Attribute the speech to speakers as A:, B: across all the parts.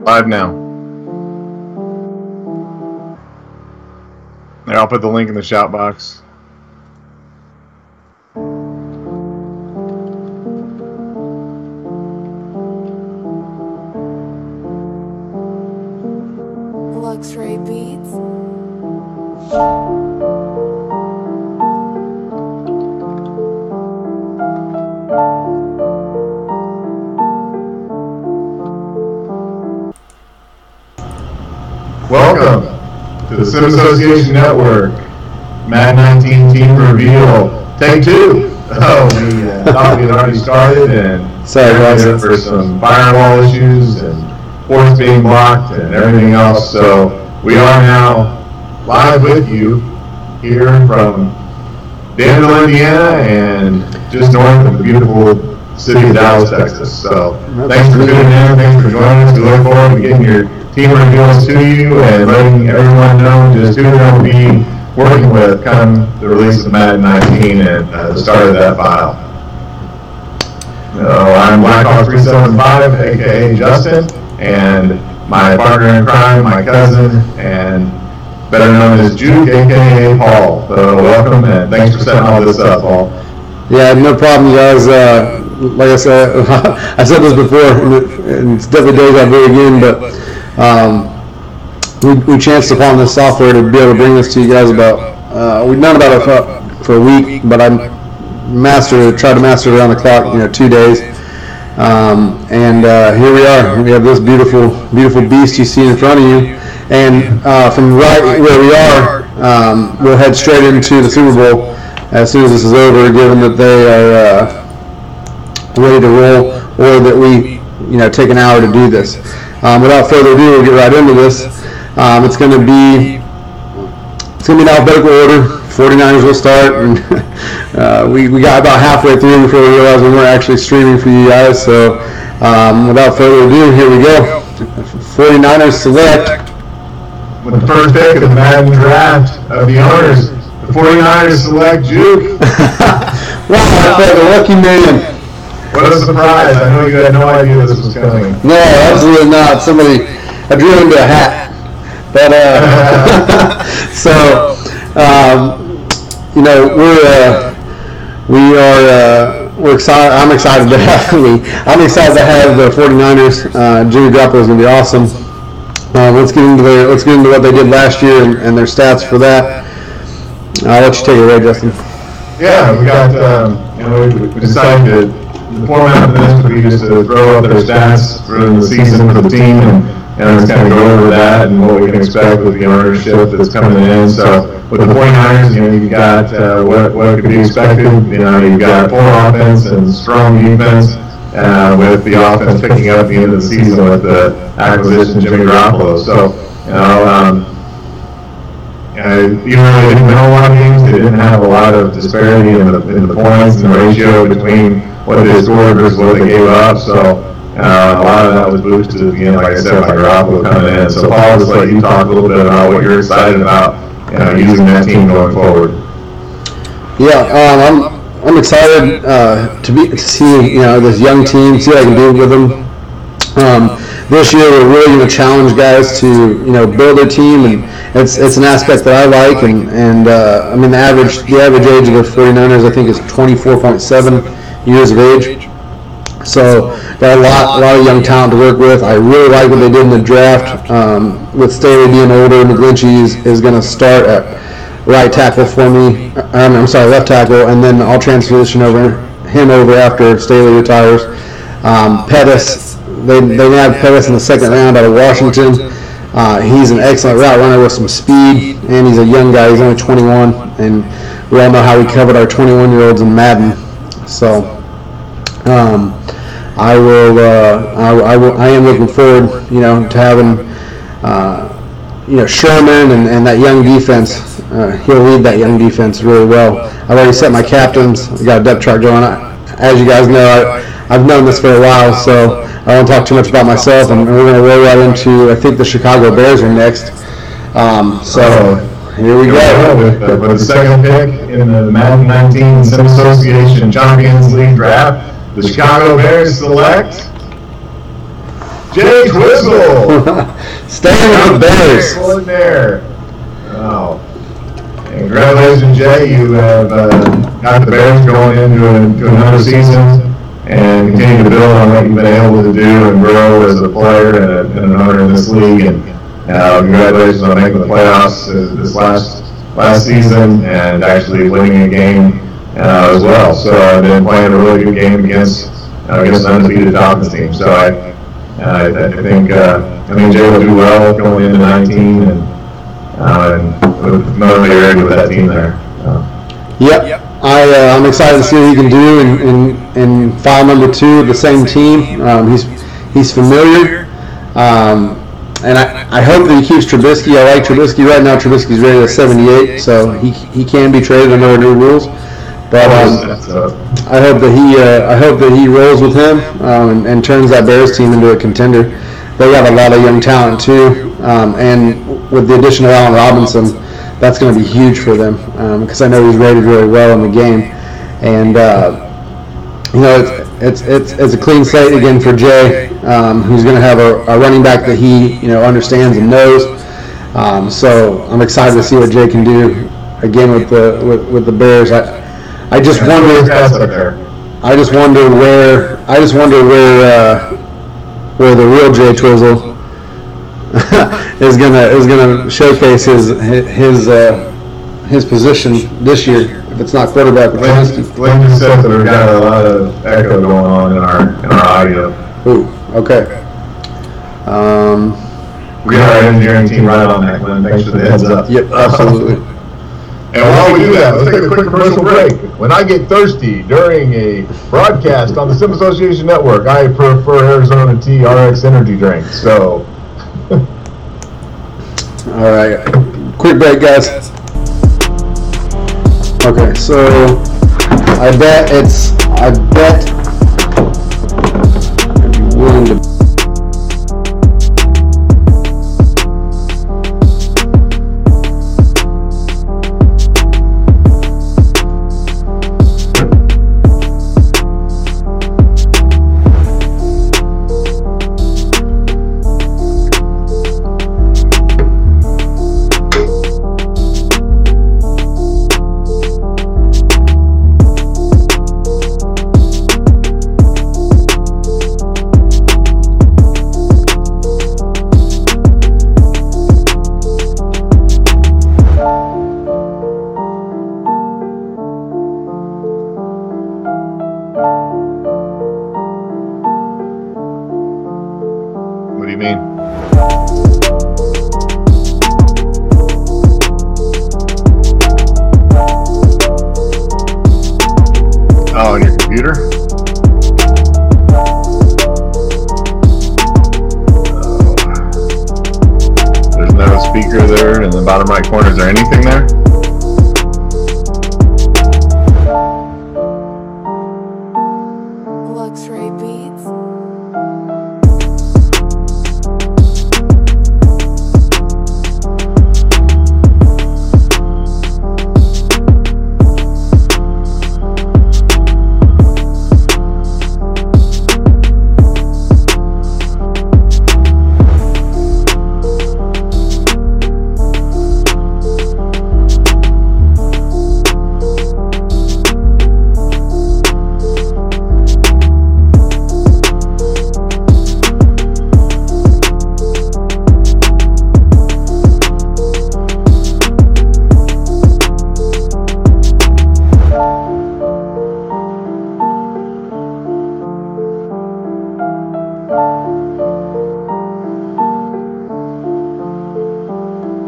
A: Live now. There, I'll put the link in the shout box.
B: Luxury Beats.
A: Welcome to the Sim Association Network. Madden 19 team reveal. Take two. Oh, we thought we had already started, and
C: sorry guys
A: for some firewall issues and ports being blocked and everything else. So we are now live with you here from Danville, Indiana, and just north of the beautiful city of Dallas, Texas. So thanks for tuning in. Thanks for joining us. We look forward to getting your team reveals to you and letting everyone know just who they'll be working with come the release of Madden 19 and the start of that file. I'm Blackhawk 375, aka Justin, and my partner in crime, my cousin, and better known as Juke, aka Paul. So welcome and thanks for setting all this up, Paul.
C: Yeah, no problem, guys. Like I said, I said this before, and it's definitely deja vu again, but we chanced upon this software to be able to bring this to you guys we've known about it for a week, but I tried to master it around the clock, 2 days. And here we are. We have this beautiful beast you see in front of you. And from right where we are, we'll head straight into the Super Bowl as soon as this is over, given that they are ready to roll, or that we take an hour to do this. Without further ado, we'll get right into this. It's going to be in alphabetical order. 49ers will start, and we got about halfway through before we realized we weren't actually streaming for you guys. So without further ado, here we go. 49ers select.
A: With the first pick of the Madden draft of the owners, the 49ers select Juke.
C: Wow, the lucky man.
A: What a surprise. I know you had no idea this was coming.
C: No, absolutely not. I drew into a hat. But, so, we're excited. I'm excited to have the 49ers. Jimmy Garoppolo is going to be awesome. Let's get into what they did last year and their stats for that. I'll let you take it away, Justin.
A: Yeah, we got, we decided that the format of this would be just to throw up their stats during the season for the team and just kind of go over that and what we can expect with the ownership that's coming in. So with the 49ers, you've got what could be expected. You've got poor offense and strong defense, with the offense picking up at the end of the season with the acquisition of Jimmy Garoppolo. So, even though they didn't win a lot of games, they didn't have a lot of disparity in the points and the ratio between what they scored versus what they gave up. So a lot of that was boosted again, like I said, by Garoppolo coming in. So Paul, I'll just let you talk a little bit about what you're excited about using that team going forward.
C: Yeah, I'm excited to see this young team, see what I can do with them. This year we're really going to challenge guys to build their team, and it's an aspect that I like. And I mean the average age of the 49ers I think is 24.7 years of age. So got a lot of young talent to work with. I really like what they did in the draft. With Staley being older, McGlinchey is going to start at right tackle for me. Left tackle, and then I'll transition him over after Staley retires. Pettis, they nabbed Pettis in the second round out of Washington. He's an excellent route runner with some speed, and he's a young guy. He's only 21, and we all know how we covered our 21-year-olds in Madden. So I am looking forward, to having Sherman and that young defense. He'll lead that young defense really well. I've already set my captains. I got a depth chart going. As you guys know, I've known this for a while, so I won't talk too much about myself. And we're going to roll right into, I think the Chicago Bears are next. So here we go.
A: With the second pick in the Madden 19 Sim Association Champions League draft, the Chicago Bears select Jay Twizzle.
C: Staying with the Bears.
A: Extraordinaire. Oh. And congratulations, Jay. You have got the Bears going into another season and continue to build on what you've been able to do and grow as a player and an owner in this league. And congratulations on making the playoffs this last season and actually winning a game as well. So I've been playing a really good game against an undefeated Dolphins team. So I think Jay will do well going into 19 and with familiarity with that team there.
C: Yep. I'm excited to see what he can do in file number 2 of the same team. He's familiar. And I hope that he keeps Trubisky. I like Trubisky right now. Trubisky's rated at 78, so he can be traded under our new rules. But I hope that he rolls with him and turns that Bears team into a contender. They have a lot of young talent too, and with the addition of Allen Robinson, that's going to be huge for them because I know he's rated really well in the game, and it's a clean slate again for Jay, who's going to have a running back that he understands and knows. So I'm excited to see what Jay can do again with the Bears. I just wonder where the real Jay Twizzle is gonna showcase his position this year. If it's not quarterback,
A: Glenn just said that we've got a lot of echo going on in our audio.
C: Ooh, okay.
A: We got our engineering team right on that, Glenn. Thanks for the heads up.
C: Yep, absolutely.
A: And while we do that, let's take a quick commercial break. When I get thirsty during a broadcast on the Sim Association Network, I prefer Arizona Tea RX energy drink. So,
C: all right, quick break, guys. Okay, so I bet I'd be willing to.
A: what do you mean? Oh, on your computer? There's no speaker there in the bottom right corner. Is there anything there?
B: Luxury Beats.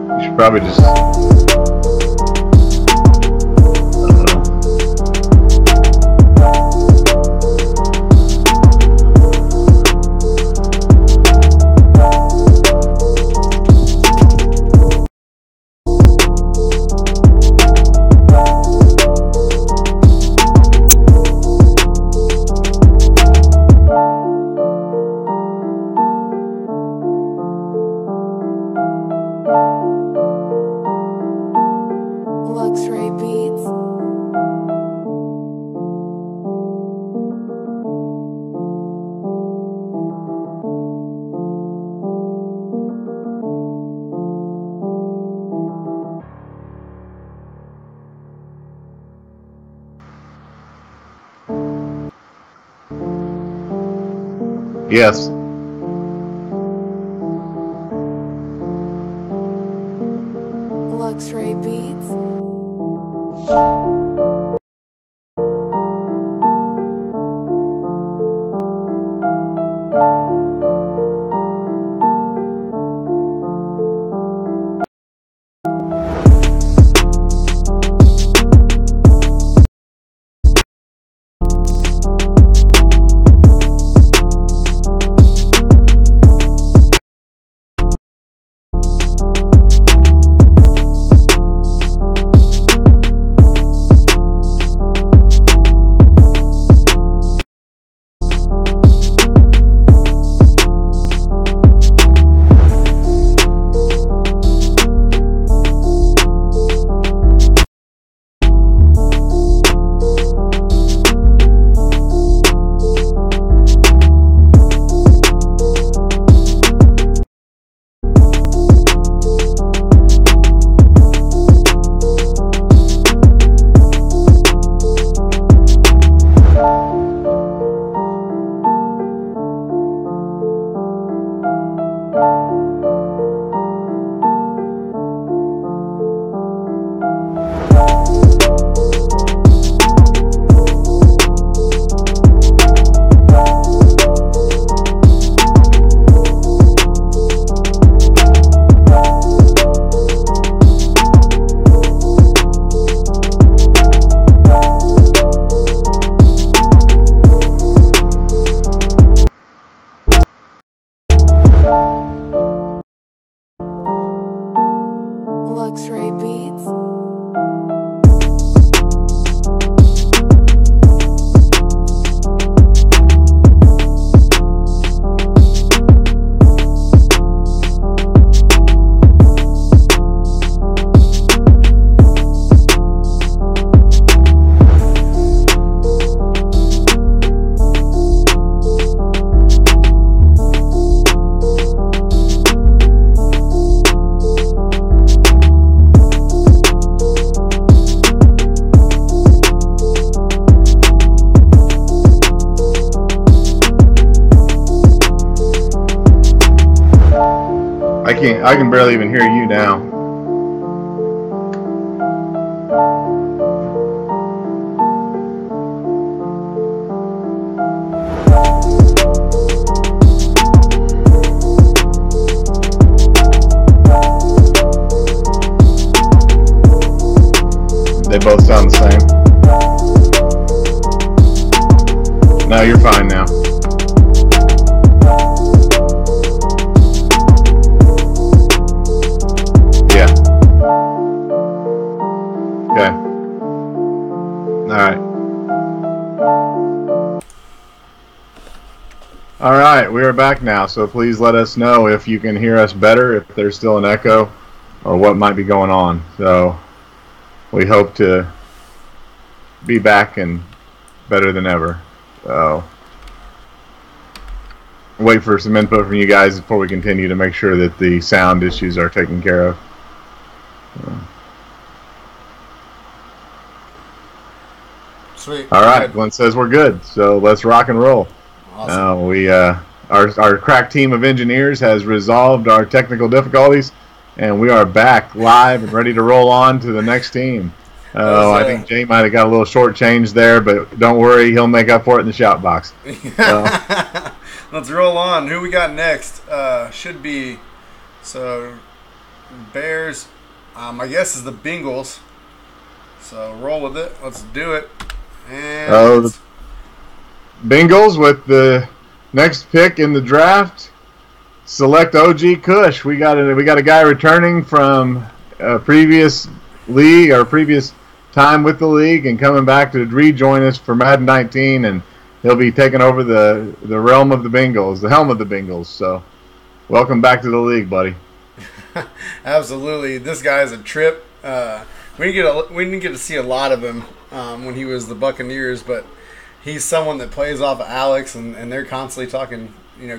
B: You should probably just...
A: Yes.
B: Luxury Beats. Luxury Beats.
A: I can barely even hear you now. They both sound the same. No, you're fine now. Okay. All right, we are back now, so please let us know if you can hear us better, if there's still an echo, or what might be going on. So we hope to be back and better than ever. So wait for some input from you guys before we continue to make sure that the sound issues are taken care of.
D: Sweet.
A: All right, Glenn says we're good, so let's rock and roll.
D: Awesome.
A: Our crack team of engineers has resolved our technical difficulties, and we are back live and ready to roll on to the next team. I think Jay might have got a little short change there, but don't worry, he'll make up for it in the shout box.
D: Let's roll on. Who we got next? Should be Bears. I guess is the Bengals. So roll with it. Let's do it. And
A: the Bengals with the next pick in the draft. Select OG Kush. We got a guy returning from a previous league or previous time with the league and coming back to rejoin us for Madden 19, and he'll be taking over the realm of the Bengals, the helm of the Bengals. So welcome back to the league, buddy.
D: Absolutely. This guy's a trip. We didn't get to see a lot of him when he was the Buccaneers, but he's someone that plays off of Alex, and they're constantly talking,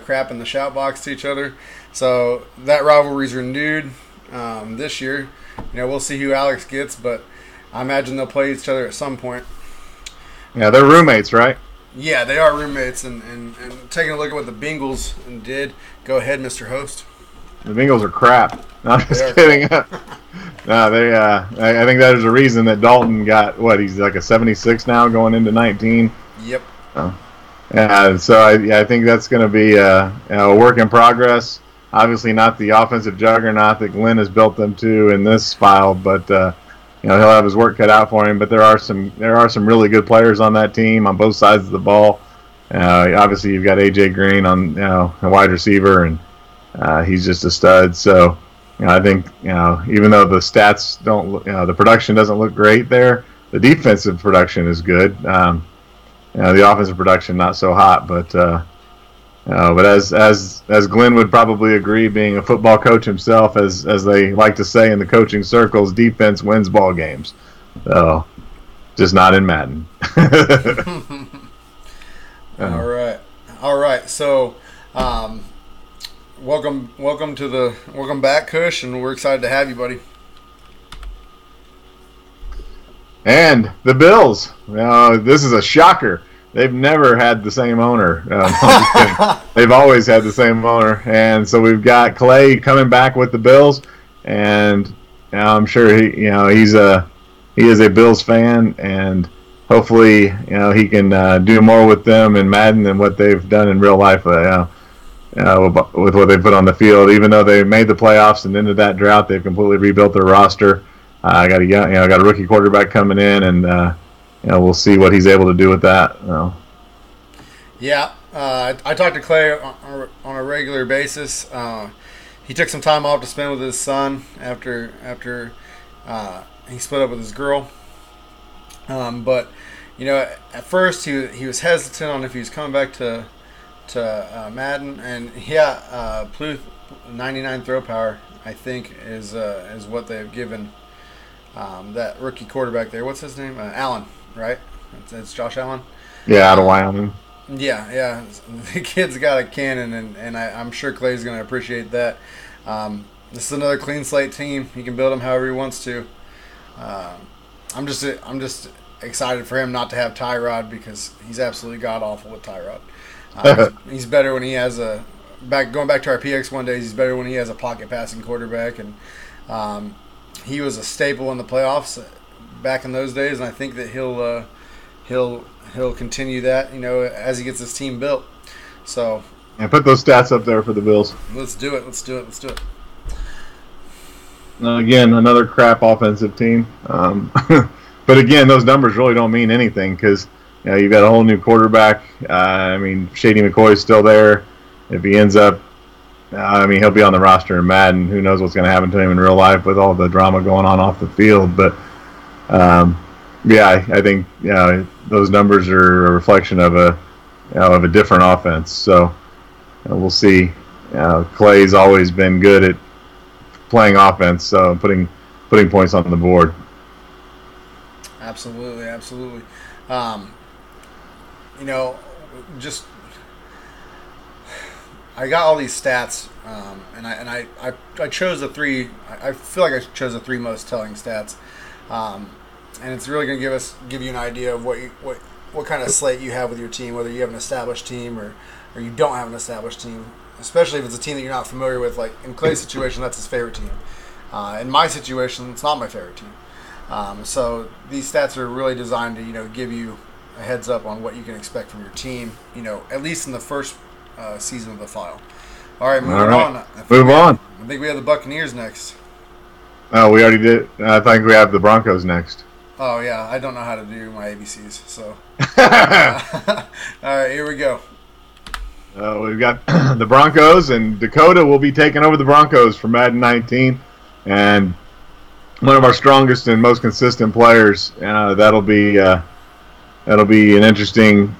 D: crap in the shout box to each other. So that rivalry's renewed this year. We'll see who Alex gets, but I imagine they'll play each other at some point.
A: Yeah, they're roommates, right?
D: Yeah, they are roommates, and taking a look at what the Bengals did. Go ahead, Mr. Host.
A: The Bengals are crap. No, I'm
D: They
A: just
D: are
A: kidding. No, they. I think that is a reason that Dalton got what he's like a 76 now, going into 19.
D: Yep.
A: So I think that's going to be a work in progress. Obviously, not the offensive juggernaut that Glenn has built them to in this file, but he'll have his work cut out for him. But there are some really good players on that team on both sides of the ball. Obviously, you've got AJ Green on a wide receiver, and he's just a stud. So I think even though the stats don't, the production doesn't look great there, the defensive production is good. The offensive production not so hot, but as Glenn would probably agree, being a football coach himself, as they like to say in the coaching circles, defense wins ball games. So, just not in Madden.
D: All right. So, welcome back, Kush, and we're excited to have you, buddy.
A: And the Bills. This is a shocker. They've never had the same owner. They've always had the same owner. And so we've got Clay coming back with the Bills, and I'm sure he is a Bills fan, and hopefully he can do more with them in Madden than what they've done in real life. With what they put on the field, even though they made the playoffs and ended that drought, they've completely rebuilt their roster. I got a rookie quarterback coming in, and we'll see what he's able to do with that.
D: Yeah, I talk to Clay on a regular basis. He took some time off to spend with his son after he split up with his girl. But at first he was hesitant on if he was coming back to Madden, and Pluth 99 throw power, I think, is what they've given that rookie quarterback there. What's his name? Allen, right? It's Josh Allen.
A: Yeah, out of Wyoming.
D: Yeah. The kid's got a cannon, and I'm sure Clay's going to appreciate that. This is another clean slate team. He can build them however he wants to. I'm just excited for him not to have Tyrod, because he's absolutely god awful with Tyrod. He's better when he has going back to our PX1 days. He's better when he has a pocket passing quarterback, and he was a staple in the playoffs back in those days, and I think that he'll continue that as he gets his team built. So
A: put those stats up there for the Bills.
D: Let's do it.
A: Again, another crap offensive team. But again, those numbers really don't mean anything, because you've got a whole new quarterback. Shady McCoy's still there. If he ends up, he'll be on the roster in Madden. Who knows what's going to happen to him in real life with all the drama going on off the field. But, I think those numbers are a reflection of a different offense. So we'll see. Clay's always been good at playing offense, so putting points on the board.
D: Absolutely. I got all these stats, and I chose the three. I feel like I chose the three most telling stats, and it's really going to give you an idea of what kind of slate you have with your team, whether you have an established team or you don't have an established team. Especially if it's a team that you're not familiar with. Like in Clay's situation, that's his favorite team. In my situation, it's not my favorite team. So these stats are really designed to give you a heads up on what you can expect from your team. At least in the first season of the file. All right, moving on. I think we have the Buccaneers next.
A: Oh, we already did. I think we have the Broncos next.
D: Oh yeah, I don't know how to do my ABCs. So all right, here we go.
A: We've got the Broncos, and Dakota will be taking over the Broncos for Madden 19, and one of our strongest and most consistent players. That'll be an interesting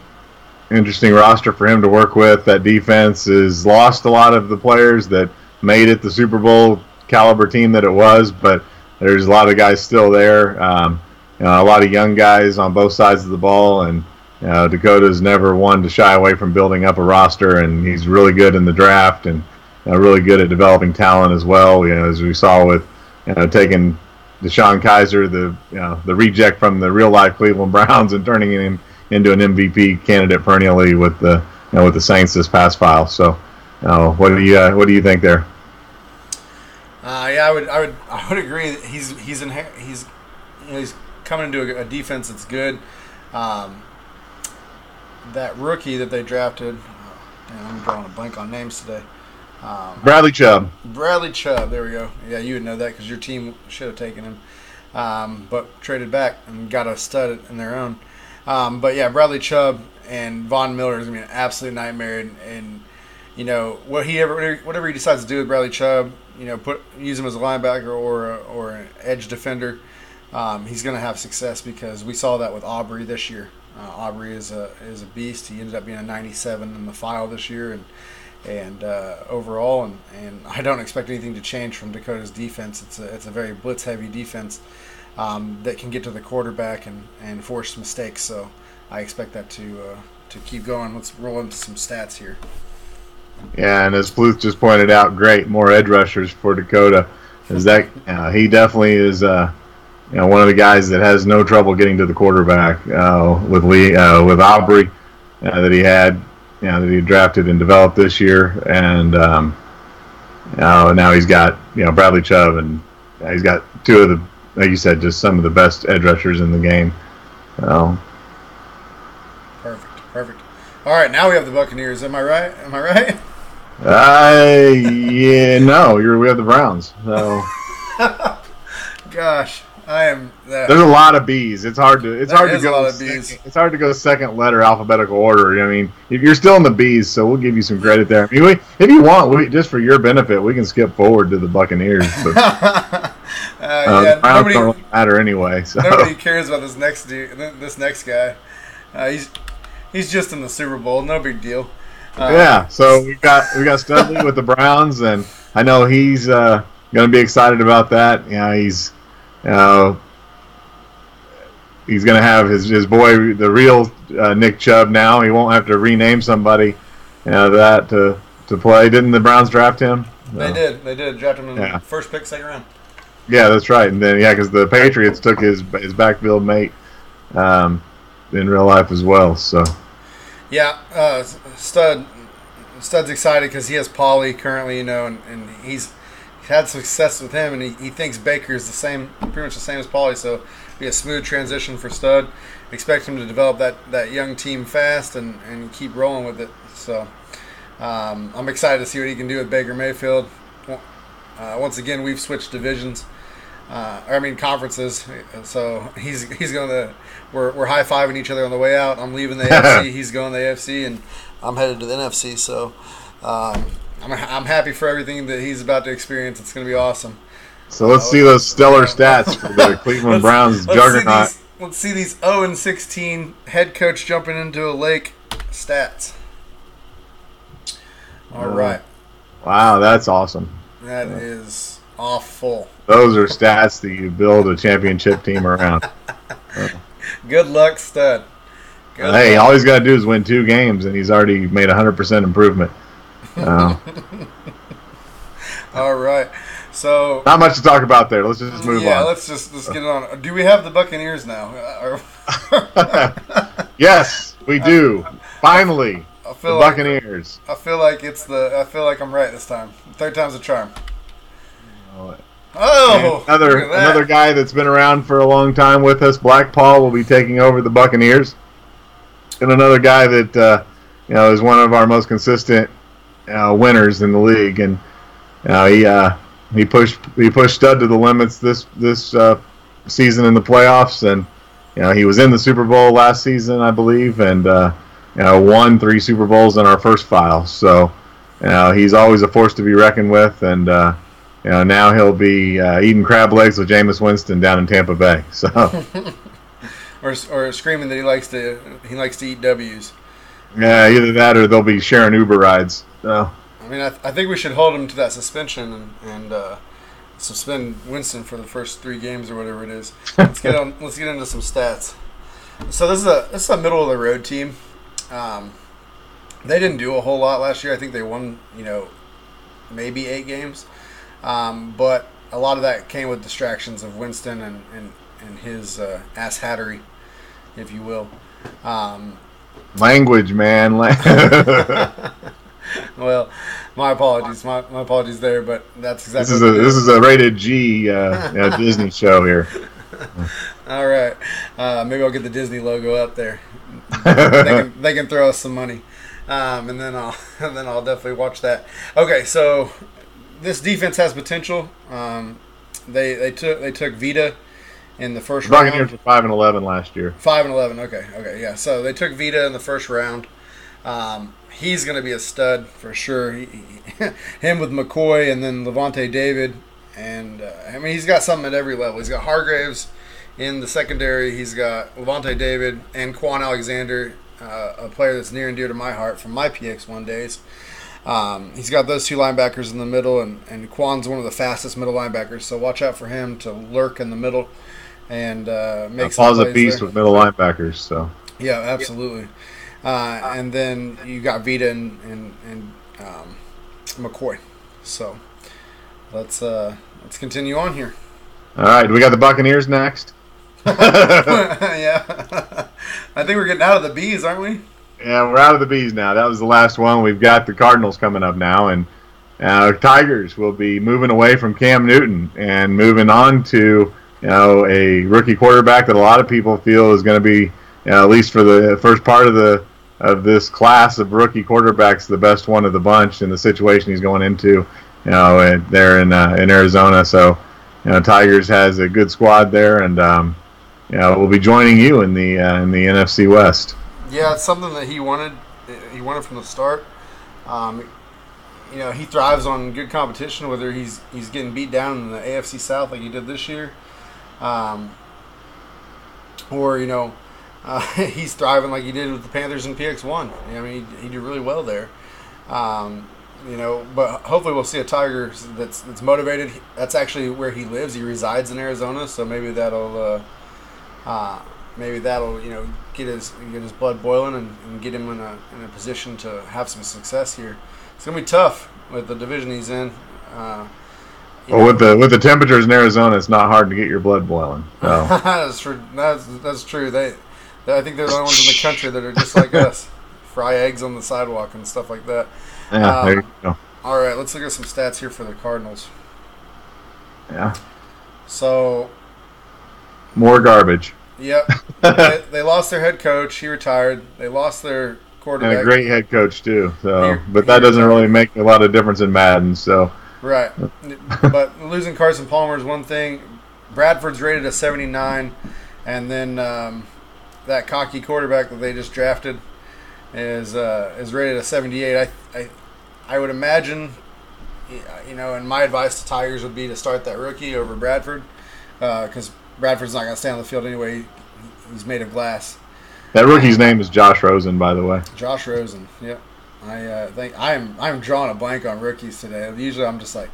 A: roster for him to work with. That defense has lost a lot of the players that made it the Super Bowl caliber team that it was, but there's a lot of guys still there. A lot of young guys on both sides of the ball, and Dakota's never one to shy away from building up a roster, and he's really good in the draft and really good at developing talent as well. As we saw with taking Deshaun Kaiser, the reject from the real life Cleveland Browns, and turning him into an MVP candidate perennially with the with the Saints this past file. So, what do you think there?
D: Yeah, I would agree. That he's coming into a defense that's good. That rookie that they drafted, I'm drawing a blank on names today.
A: Bradley Chubb.
D: Bradley Chubb. There we go. Yeah, you would know that because your team should have taken him, but traded back and got a stud in their own. But yeah, Bradley Chubb and Von Miller is gonna be an absolute nightmare. And whatever he decides to do with Bradley Chubb, use him as a linebacker or an edge defender. He's going to have success because we saw that with Aubrey this year. Aubrey is a beast. He ended up being a 97 in the file this year and overall. And I don't expect anything to change from Dakota's defense. It's a very blitz heavy defense that can get to the quarterback and force mistakes. So I expect that to keep going. Let's roll into some stats here.
A: Yeah, and as Bluth just pointed out, great, more edge rushers for Dakota. He definitely is one of the guys that has no trouble getting to the quarterback with Aubrey that he had, that he drafted and developed this year, and now he's got Bradley Chubb, and he's got two of the, like you said, just some of the best edge rushers in the game.
D: Perfect. All right, now we have the Buccaneers. Am I right?
A: Yeah, no, we have the Browns. So.
D: Gosh, I am.
A: There's a lot of B's. It's hard to go second letter alphabetical order. I mean, you're still in the B's, so we'll give you some credit there. I mean, if you want, just for your benefit, we can skip forward to the Buccaneers. But, the Browns don't matter anyway. So.
D: Nobody cares about this next guy. He's just in the Super Bowl. No big deal.
A: So we got Studley with the Browns, and I know he's going to be excited about that. He's going to have his boy, the real Nick Chubb. Now he won't have to rename somebody that to play. Didn't the Browns draft him?
D: They did draft him in the first pick, second round.
A: Yeah, that's right. And then because the Patriots took his backfield mate in real life as well. So. Yeah,
D: Stud's excited because he has Pauly currently, and he's had success with him, and he thinks Baker is pretty much the same as Pauly, so it'll be a smooth transition for Stud. Expect him to develop that young team fast and keep rolling with it. So I'm excited to see what he can do with Baker Mayfield. Once again, we've switched divisions. Conferences. So he's going to. We're high fiving each other on the way out. I'm leaving the AFC. He's going to the AFC, and I'm headed to the NFC. So I'm happy for everything that he's about to experience. It's going to be awesome.
A: So let's see those stellar stats for the Cleveland Browns juggernaut.
D: Let's see these 0-16 head coach jumping into a lake stats. All right.
A: Wow, that's awesome.
D: That is awful.
A: Those are stats that you build a championship team around.
D: Good luck, Stud.
A: All he's got to do is win 2 games, and he's already made 100% improvement.
D: All right. So
A: not much to talk about there. Let's just move on.
D: Yeah, let's get it on. Do we have the Buccaneers now?
A: Yes, we do. Finally, the Buccaneers.
D: I feel like I'm right this time. Third time's a charm. Oh,
A: another guy that's been around for a long time with us, Black Paul, will be taking over the Buccaneers, and another guy that is one of our most consistent winners in the league, and he pushed Stud to the limits this season in the playoffs, and he was in the Super Bowl last season, I believe, and won 3 Super Bowls in our first file. So he's always a force to be reckoned with, and now he'll be eating crab legs with Jameis Winston down in Tampa Bay. So,
D: or screaming that he likes to eat W's.
A: Yeah, either that or they'll be sharing Uber rides. So.
D: I mean, I think we should hold him to that suspension and suspend Winston for the first 3 games or whatever it is. Let's get into some stats. So this is a middle of the road team. They didn't do a whole lot last year. I think they won maybe 8 games. But a lot of that came with distractions of Winston and his ass hattery, if you will.
A: Language, man.
D: Well, my apologies. My apologies there, but that's exactly
A: This is a rated G Disney show here.
D: All right. Maybe I'll get the Disney logo up there. They can throw us some money, and then I'll definitely watch that. Okay, so this defense has potential. They took Vita in the first round.
A: Buccaneers were 5-11 last year.
D: 5-11. Okay, yeah. So they took Vita in the first round. He's going to be a stud for sure. Him with McCoy and then Levante David, and I mean he's got something at every level. He's got Hargraves in the secondary. He's got Levante David and Quan Alexander, a player that's near and dear to my heart from my PX1 days. He's got those two linebackers in the middle, and Quan's one of the fastest middle linebackers. So watch out for him to lurk in the middle and make some
A: Paul's
D: plays
A: a beast
D: there.
A: with middle linebackers. So
D: Yeah, absolutely. And then you got Vita and McCoy. So let's continue on here.
A: all right, we got the Buccaneers next.
D: Yeah, I think we're getting out of the B's, aren't we?
A: Yeah, we're out of the B's now. That was the last one. We've got the Cardinals coming up now, and Tigers will be moving away from Cam Newton and moving on to a rookie quarterback that a lot of people feel is going to be at least for the first part of this class of rookie quarterbacks, the best one of the bunch in the situation he's going into. There in Arizona. So Tigers has a good squad there, and we'll be joining you in the NFC West.
D: Yeah, it's something that he wanted. He wanted from the start. He thrives on good competition, whether he's getting beat down in the AFC South like he did this year, or he's thriving like he did with the Panthers in PX1. I mean, he did really well there. But hopefully we'll see a Tiger that's motivated. That's actually where he lives. He resides in Arizona, so maybe that'll get his blood boiling and get him in a position to have some success here. It's gonna be tough with the division he's in.
A: With the temperatures in Arizona, it's not hard to get your blood boiling. So.
D: That's true. That's true. I think they're the only ones in the country that are just like us, fry eggs on the sidewalk and stuff like that.
A: Yeah, there you go.
D: All right, let's look at some stats here for the Cardinals.
A: Yeah.
D: So.
A: More garbage.
D: Yep. They lost their head coach. He retired. They lost their quarterback.
A: And a great head coach too. So, but that doesn't really make a lot of difference in Madden. So.
D: Right. But losing Carson Palmer is one thing. Bradford's rated a 79, and then that cocky quarterback that they just drafted is rated a 78. I would imagine, and my advice to Tigers would be to start that rookie over Bradford, because Bradford's not going to stay on the field anyway. He's made of glass.
A: That rookie's name is Josh Rosen, by the way.
D: Josh Rosen. Yep. I think I'm drawing a blank on rookies today. Usually I'm just like,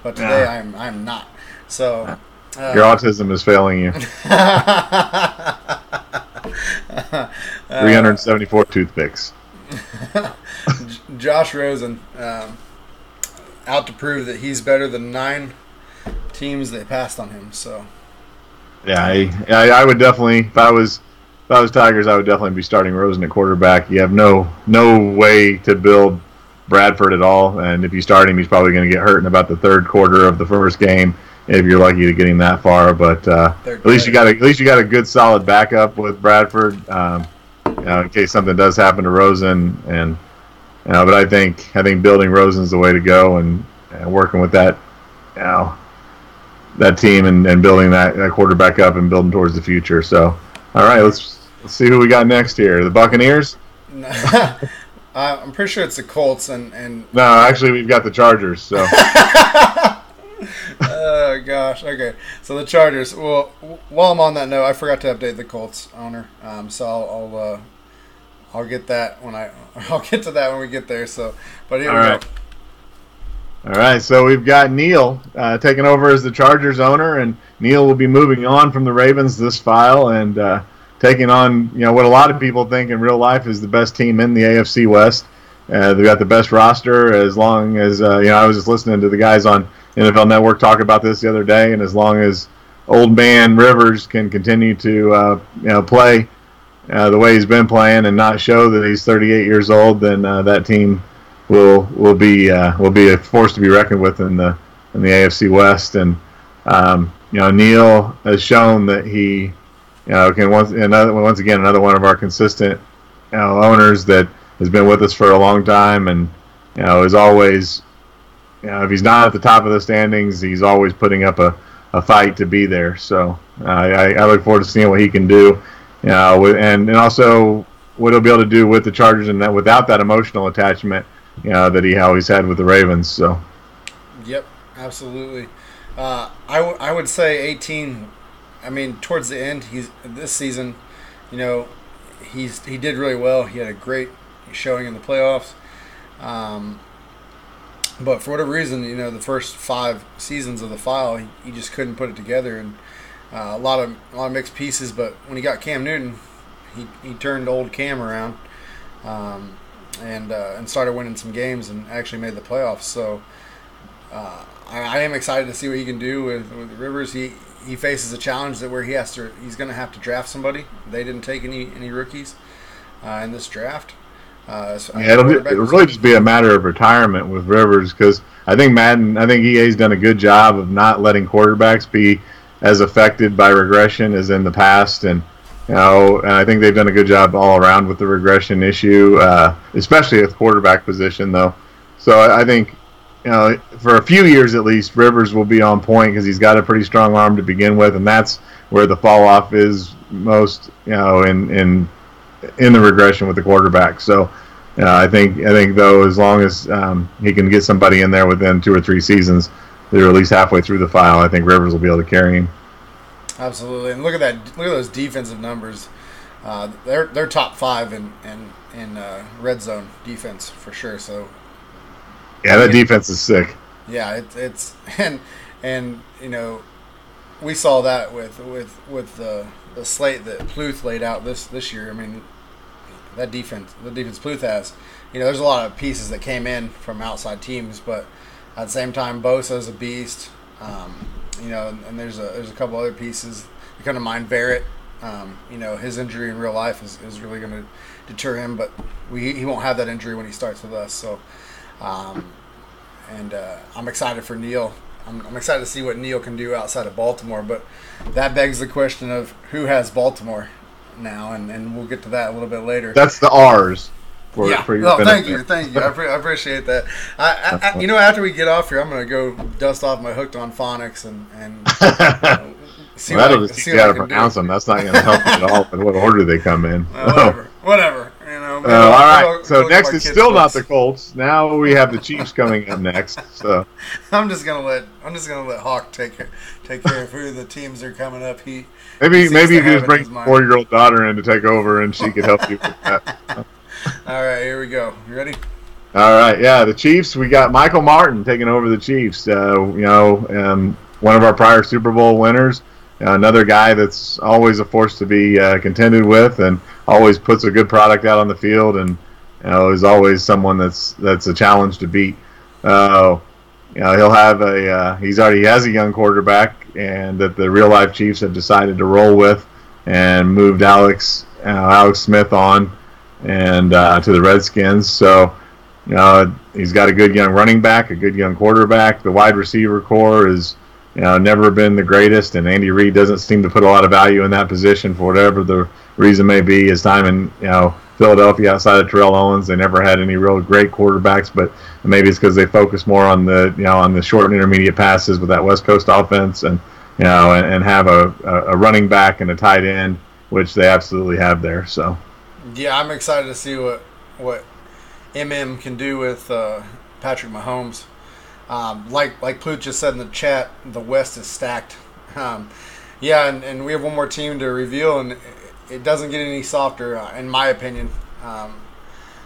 D: but today I'm not. So
A: your autism is failing you. 374 toothpicks.
D: Josh Rosen out to prove that he's better than 9 teams that passed on him. So
A: yeah, I would definitely if I was Tigers, I would definitely be starting Rosen at quarterback. You have no way to build Bradford at all, and if you start him, he's probably going to get hurt in about the third quarter of the first game if you're lucky to get him that far. But at least you got a good solid backup with Bradford, in case something does happen to Rosen. And but I think building Rosen's the way to go, and working with that that team and building that quarterback up and building towards the future. So all right, let's see who we got next here. The Buccaneers.
D: I'm pretty sure it's the Colts and
A: No, actually, we've got the Chargers. So.
D: Oh gosh. Okay. So the Chargers. Well, while I'm on that note, I forgot to update the Colts owner. So I'll get that I'll get to that when we get there. So, but here we go.
A: All right. So we've got Neil taking over as the Chargers owner, and Neil will be moving on from the Ravens this file and taking on what a lot of people think in real life is the best team in the AFC West. They've got the best roster as long as I was just listening to the guys on NFL Network talk about this the other day, and as long as old man Rivers can continue to play the way he's been playing and not show that he's 38 years old, then that team will be a force to be reckoned with in the AFC West. And Neal has shown that he can once again another one of our consistent owners that has been with us for a long time, and is always if he's not at the top of the standings, he's always putting up a fight to be there. So I look forward to seeing what he can do. And also what he'll be able to do with the Chargers, and that without that emotional attachment, that he always had with the Ravens. So,
D: yep, absolutely. I would say 18. I mean, towards the end, this season, he did really well. He had a great showing in the playoffs. But for whatever reason, the first 5 seasons of the file, he just couldn't put it together, and a lot of mixed pieces. But when he got Cam Newton, he turned old Cam around, and started winning some games and actually made the playoffs. So I am excited to see what he can do with Rivers. He faces a challenge where he's going to have to draft somebody. They didn't take any rookies in this draft.
A: It'll really just be a matter of retirement with Rivers, because I think EA's done a good job of not letting quarterbacks be as affected by regression as in the past, and and I think they've done a good job all around with the regression issue, especially at the quarterback position, though. So I think for a few years at least, Rivers will be on point because he's got a pretty strong arm to begin with, and that's where the fall off is most, in the regression with the quarterback. So I think though, as long as he can get somebody in there within 2 or 3 seasons, they're at least halfway through the file, I think Rivers will be able to carry him.
D: Absolutely, and look at those defensive numbers. They're top 5 in red zone defense for sure. So
A: yeah, that defense is sick.
D: Yeah, it's and we saw that with the slate that Pluth laid out this year. I mean, the defense Pluth has, there's a lot of pieces that came in from outside teams, but at the same time, Bosa is a beast. And there's a couple other pieces that come to mind. Barrett, his injury in real life is really going to deter him, but he won't have that injury when he starts with us. So, I'm excited for Neal. I'm excited to see what Neal can do outside of Baltimore, but that begs the question of who has Baltimore now, and we'll get to that a little bit later.
A: That's the R's. For your
D: thank you. I appreciate that. After we get off here, I'm going to go dust off my hooked on phonics and see
A: that'll just teach you how to pronounce them. That's not going to help at all in what order they come in.
D: Whatever.
A: All right. So next is still not the Colts. Now we have the Chiefs coming up next. So
D: I'm just gonna let Hawk take care of who the teams are coming up.
A: Maybe you could just bring your 4-year-old daughter in to take over, and she could help you with that.
D: All right, here we go. You ready?
A: All right. Yeah, the Chiefs. We got Michael Martin taking over the Chiefs. One of our prior Super Bowl winners. Another guy that's always a force to be contended with, and always puts a good product out on the field, and is always someone that's a challenge to beat. He'll have he has a young quarterback, and that the real life Chiefs have decided to roll with, and moved Alex Smith on, and to the Redskins. So he's got a good young running back, a good young quarterback. The wide receiver core is never been the greatest, and Andy Reid doesn't seem to put a lot of value in that position for whatever the reason may be. His time in Philadelphia outside of Terrell Owens, they never had any real great quarterbacks, but maybe it's because they focus more on the short and intermediate passes with that West Coast offense, and and have a running back and a tight end, which they absolutely have there. So
D: yeah, I'm excited to see what MM can do with Patrick Mahomes. Like Pluth just said in the chat, the West is stacked. And we have one more team to reveal, and it doesn't get any softer, in my opinion.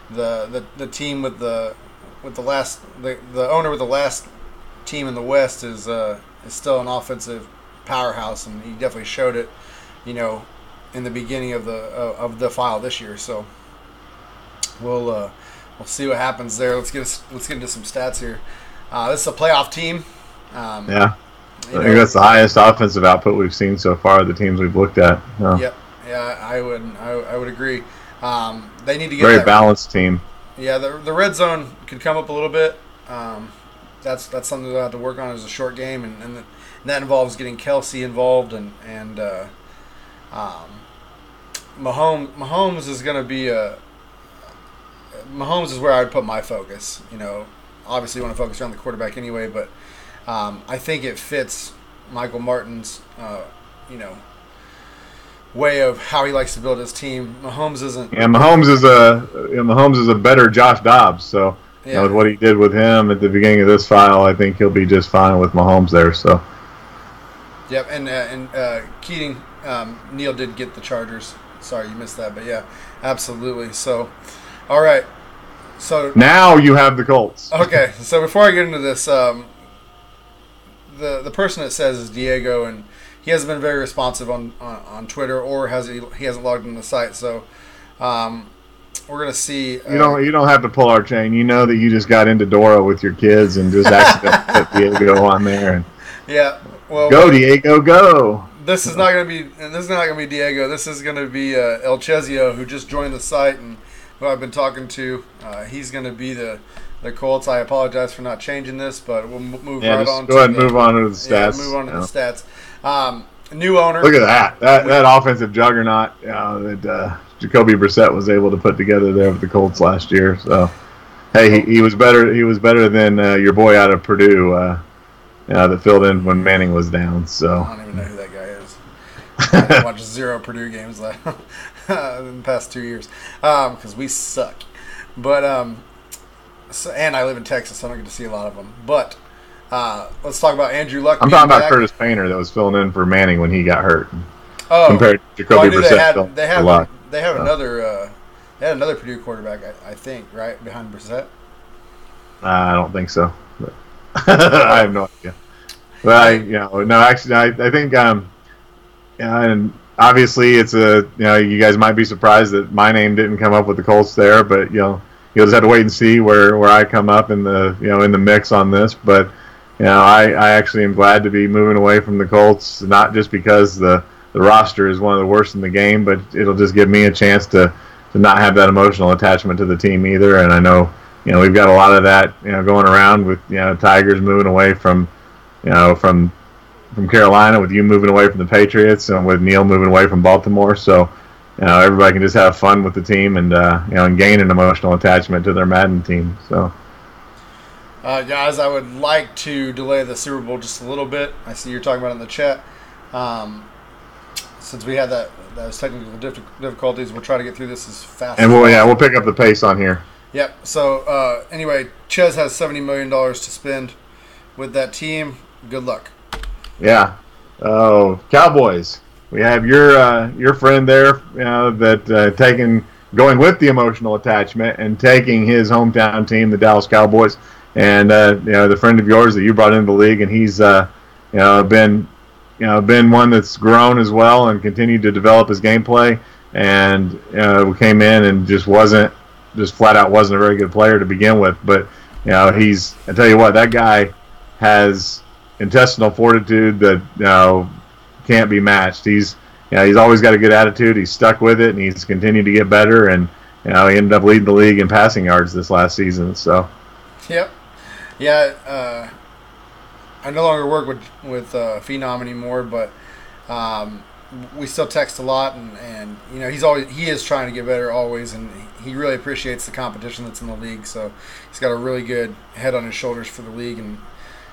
D: The team with the owner with the last team in the West is still an offensive powerhouse, and he definitely showed it, in the beginning of the file this year. So we'll see what happens there. Let's get into some stats here. This is a playoff team. I think that's the highest offensive output we've seen so far of the teams we've looked at. Yep. Yeah, I would agree. They need to get
A: Very
D: that.
A: balanced team.
D: Yeah, the red zone could come up a little bit. That's something they'll have to work on as a short game, and that involves getting Kelsey involved and Mahomes is going to be Mahomes is where I'd put my focus. Obviously you want to focus around the quarterback anyway, but I think it fits Michael Martin's way of how he likes to build his team. Mahomes isn't.
A: Yeah, Mahomes is a better Josh Dobbs. So with what he did with him at the beginning of this file, I think he'll be just fine with Mahomes there. So.
D: Yep, and Keating, Neil did get the Chargers. Sorry you missed that, but yeah, absolutely. So, all right. So
A: now you have the Colts.
D: Okay, so before I get into this, the person that says is Diego, and he hasn't been very responsive on Twitter, or he hasn't logged in the site. So we're gonna see.
A: You don't have to pull our chain. You know that you just got into Dora with your kids and just accidentally put Diego on there. And
D: yeah, well,
A: go Diego, go.
D: This is not gonna be Diego. This is gonna be El Chezio, who just joined the site and who I've been talking to. He's gonna be the Colts. I apologize for not changing this, but we'll move right on.
A: Go ahead and move on to the stats.
D: Yeah, move on to the stats. New owner.
A: Look at that offensive juggernaut that Jacoby Brissett was able to put together there with the Colts last year. So, hey, he was better. He was better than your boy out of Purdue that filled in when Manning was down. So
D: I don't even know who that guy is. I watched 0 Purdue games in the past 2 years because we suck. But and I live in Texas, so I don't get to see a lot of them. But let's talk about Andrew Luck.
A: I'm talking about Curtis Painter that was filling in for Manning when he got hurt.
D: Oh,
A: compared to Jacoby Brissett.
D: They have another Purdue quarterback, I think, right behind Brissett.
A: I don't think so. But I have no idea. But I think and obviously it's you guys might be surprised that my name didn't come up with the Colts there, but you'll just have to wait and see where I come up in the in the mix on this. But I actually am glad to be moving away from the Colts, not just because the roster is one of the worst in the game, but it'll just give me a chance to not have that emotional attachment to the team either. And I know we've got a lot of that going around with Tigers moving away from Carolina, with you moving away from the Patriots, and with Neil moving away from Baltimore. So everybody can just have fun with the team and and gain an emotional attachment to their Madden team. So.
D: Guys, I would like to delay the Super Bowl just a little bit. I see you're talking about it in the chat. Since we had those technical difficulties, we'll try to get through this as fast as possible.
A: And we'll pick up the pace on here.
D: Yep. So anyway, Ches has $70 million to spend with that team. Good luck.
A: Yeah. Oh, Cowboys. We have your friend there that going with the emotional attachment and taking his hometown team, the Dallas Cowboys, and the friend of yours that you brought into the league, and he's been one that's grown as well and continued to develop his gameplay, and came in and just flat out wasn't a very good player to begin with. But I tell you what, that guy has intestinal fortitude that can't be matched. He's always got a good attitude. He's stuck with it, and he's continued to get better. And he ended up leading the league in passing yards this last season. So. Yep.
D: Yeah. I no longer work with Phenom anymore, but we still text a lot, and he is trying to get better always, and he really appreciates the competition that's in the league. So he's got a really good head on his shoulders for the league, and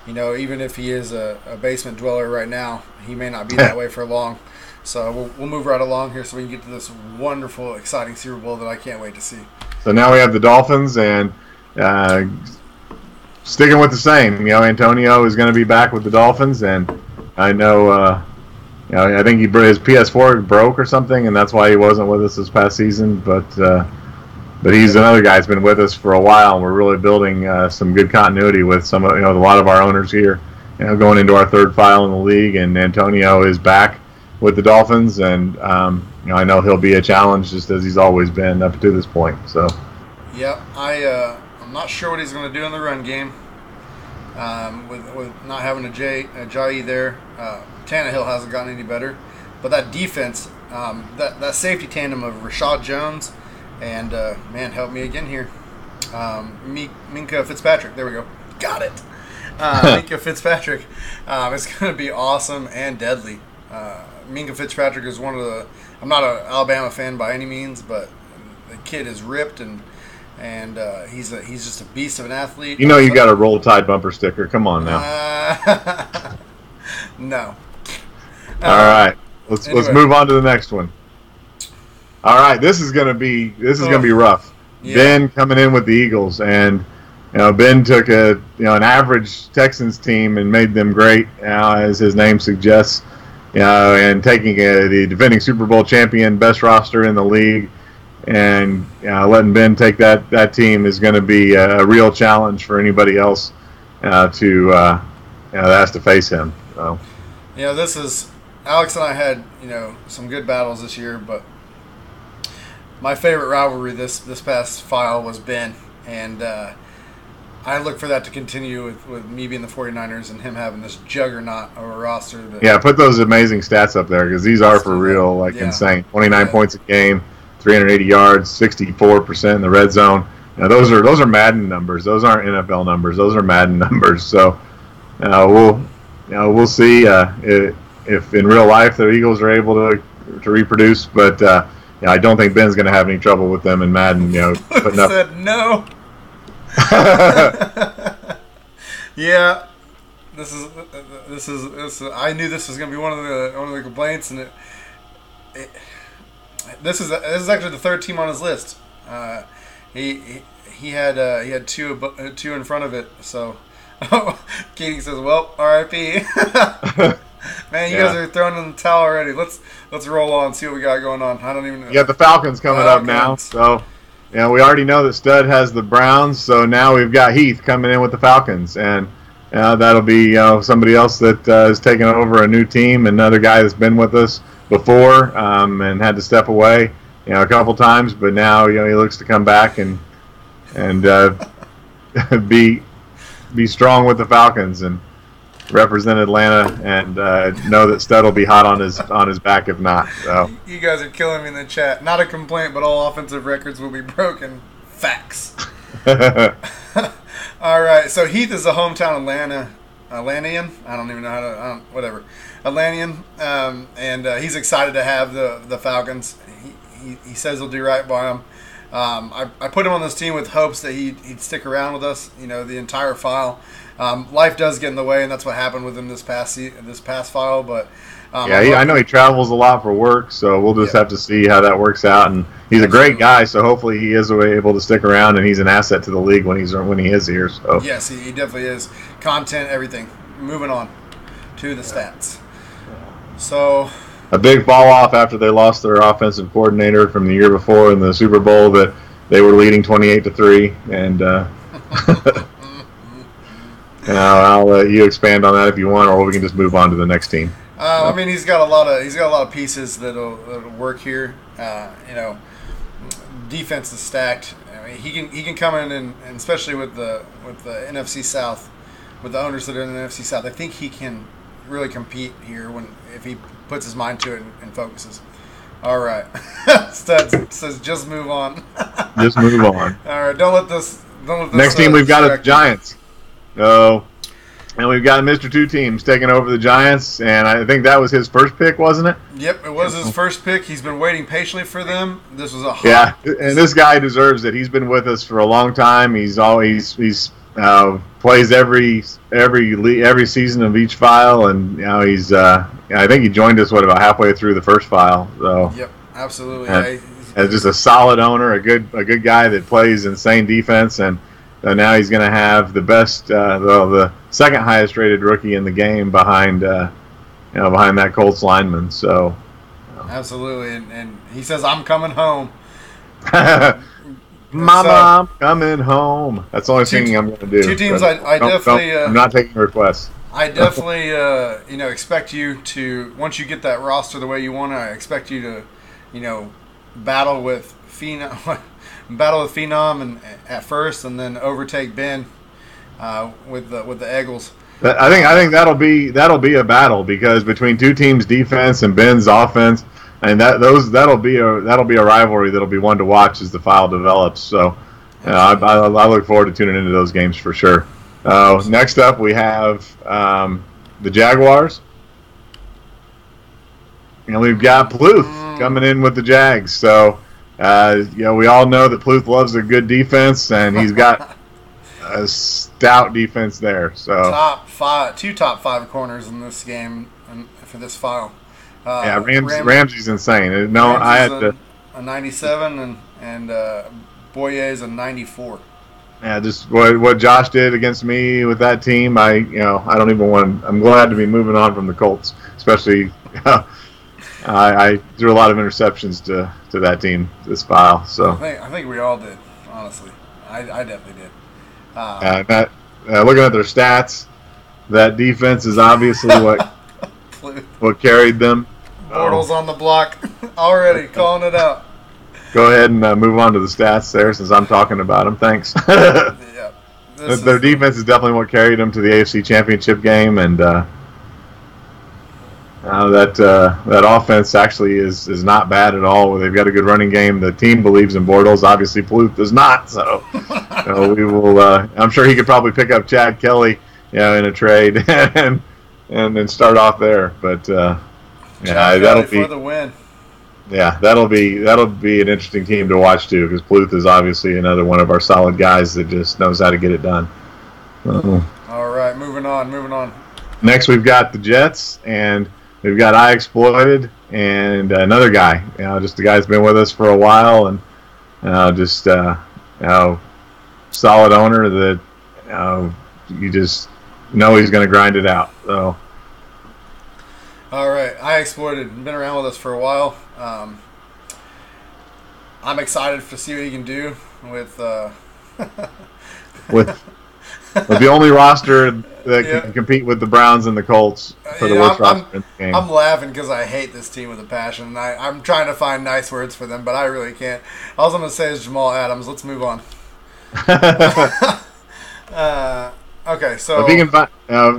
D: even if he is a basement dweller right now, he may not be that way for long. So we'll move right along here so we can get to this wonderful, exciting Super Bowl that I can't wait to see.
A: So now we have the Dolphins, and sticking with the same. Antonio is going to be back with the Dolphins, and I know, I think his PS4 broke or something, and that's why he wasn't with us this past season. But he's another guy that's been with us for a while, and we're really building some good continuity with a lot of our owners here. Going into our third file in the league, and Antonio is back with the Dolphins, and I know he'll be a challenge just as he's always been up to this point. So.
D: Yep, I'm not sure what he's going to do in the run game with not having a Jai there. Tannehill hasn't gotten any better, but that defense that safety tandem of Rashad Jones and man, help me again here, Minka Fitzpatrick. There we go, got it. Minka Fitzpatrick is going to be awesome and deadly. Minka Fitzpatrick is one of the. I'm not an Alabama fan by any means, but the kid is ripped and he's just a beast of an athlete.
A: You know you got a Roll Tide bumper sticker. Come on now.
D: No.
A: All right. Let's move on to the next one. All right, this is gonna be rough.
D: Yeah.
A: Ben coming in with the Eagles, and Ben took an average Texans team and made them great, as his name suggests. And taking the defending Super Bowl champion, best roster in the league, and letting Ben take that team is going to be a real challenge for anybody else that has to face him. So.
D: This is Alex and I had some good battles this year, but my favorite rivalry this past file was Ben, and I look for that to continue with me being the 49ers and him having this juggernaut of a roster.
A: Put those amazing stats up there because these are for real, insane. 29 points a game, 380 yards, 64% in the red zone. Those are Madden numbers. Those aren't NFL numbers. Those are Madden numbers. So we'll see if in real life the Eagles are able to reproduce. But I don't think Ben's going to have any trouble with them in Madden. Putting up.
D: Said no. Yeah, this is. I knew this was going to be one of the complaints, and this is actually the third team on his list. He had two in front of it. So, Katie says, "Well, R.I.P." Man, you guys are throwing in the towel already. Let's roll on, see what we got going on. I don't even know.
A: You got the Falcons coming up now, so. We already know that Stud has the Browns, so now we've got Heath coming in with the Falcons, and that'll be somebody else that is taking over a new team, another guy that's been with us before and had to step away a couple times, but now he looks to come back and be strong with the Falcons and represent Atlanta, and know that Stud will be hot on his back if not. So
D: you guys are killing me in the chat. Not a complaint, but all offensive records will be broken. Facts. All right. So Heath is a hometown Atlantean. I don't even know how to whatever Atlantean, and he's excited to have the Falcons. He says he'll do right by them. I put him on this team with hopes that he'd stick around with us. The entire file. Life does get in the way, and that's what happened with him this past file. But
A: I know he travels a lot for work, so we'll just have to see how that works out. And he's a great guy, so hopefully he is able to stick around, and he's an asset to the league when he is here. So
D: yes, he definitely is. Content, everything. Moving on to the stats. So
A: a big fall off after they lost their offensive coordinator from the year before in the Super Bowl that they were leading 28-3, and. I'll let you expand on that if you want, or we can just move on to the next team.
D: He's got a lot of pieces that'll work here. Defense is stacked. He can come in and especially with the NFC South, with the owners that are in the NFC South, I think he can really compete here if he puts his mind to it and focuses. All right, Stud says just move on.
A: Just move on.
D: All right, don't let this.
A: Next team we've got is the Giants. So, and we've got Mr. Two Teams taking over the Giants, and I think that was his first pick, wasn't it?
D: Yep, it was his first pick. He's been waiting patiently for them. This was
A: and this guy deserves it. He's been with us for a long time. He's plays every season of each file, and he's I think he joined us about halfway through the first file. So
D: yep, absolutely.
A: As just a solid owner, a good guy that plays insane defense, and now he's going to have the best, the second highest rated rookie in the game behind that Colts lineman. So,
D: absolutely, and he says, "I'm coming home."
A: Mama, I'm coming home. That's the only thing I'm going to do.
D: Two teams, I definitely.
A: I'm not taking requests.
D: I definitely, expect you to, once you get that roster the way you want it, I expect you to, battle with Phenom and at first, and then overtake Ben with the Eagles.
A: I think that'll be a battle, because between two teams' defense and Ben's offense, and that'll be a rivalry that'll be one to watch as the file develops. So I look forward to tuning into those games for sure. Next up, we have the Jaguars, and we've got Pluth coming in with the Jags. So we all know that Pluth loves a good defense, and he's got a stout defense there. So
D: two top five corners in this game and for this file.
A: Ramsey's insane. No,
D: Ramsey's
A: I had to
D: a 97 and Boye's a 94.
A: Yeah, just what Josh did against me with that team. I don't even want. I'm glad to be moving on from the Colts, especially. I threw a lot of interceptions to that team this file. So
D: I think we all did. Honestly, I definitely did.
A: Looking at their stats, that defense is obviously what carried them.
D: Bortles on the block already, calling it out.
A: Go ahead and move on to the stats there, since I'm talking about them. Thanks.
D: Yeah,
A: their defense is definitely what carried them to the AFC Championship game, and that offense actually is not bad at all. They've got a good running game. The team believes in Bortles. Obviously, Pluth does not. So we will. I'm sure he could probably pick up Chad Kelly, in a trade and then start off there. But that'll be
D: for the win.
A: Yeah, that'll be an interesting team to watch too, because Pluth is obviously another one of our solid guys that just knows how to get it done.
D: All right, moving on.
A: Next, we've got the Jets, and we've got I Exploited and another guy. Just a guy that's been with us for a while, and solid owner that you just know he's going to grind it out. So.
D: All right, I Exploited, been around with us for a while. I'm excited to see what he can do with
A: the only roster that can compete with the Browns and the Colts for the worst roster in the game.
D: I'm laughing because I hate this team with a passion. I'm trying to find nice words for them, but I really can't. All I'm going to say is Jamal Adams. Let's move on. Okay, so
A: if he can,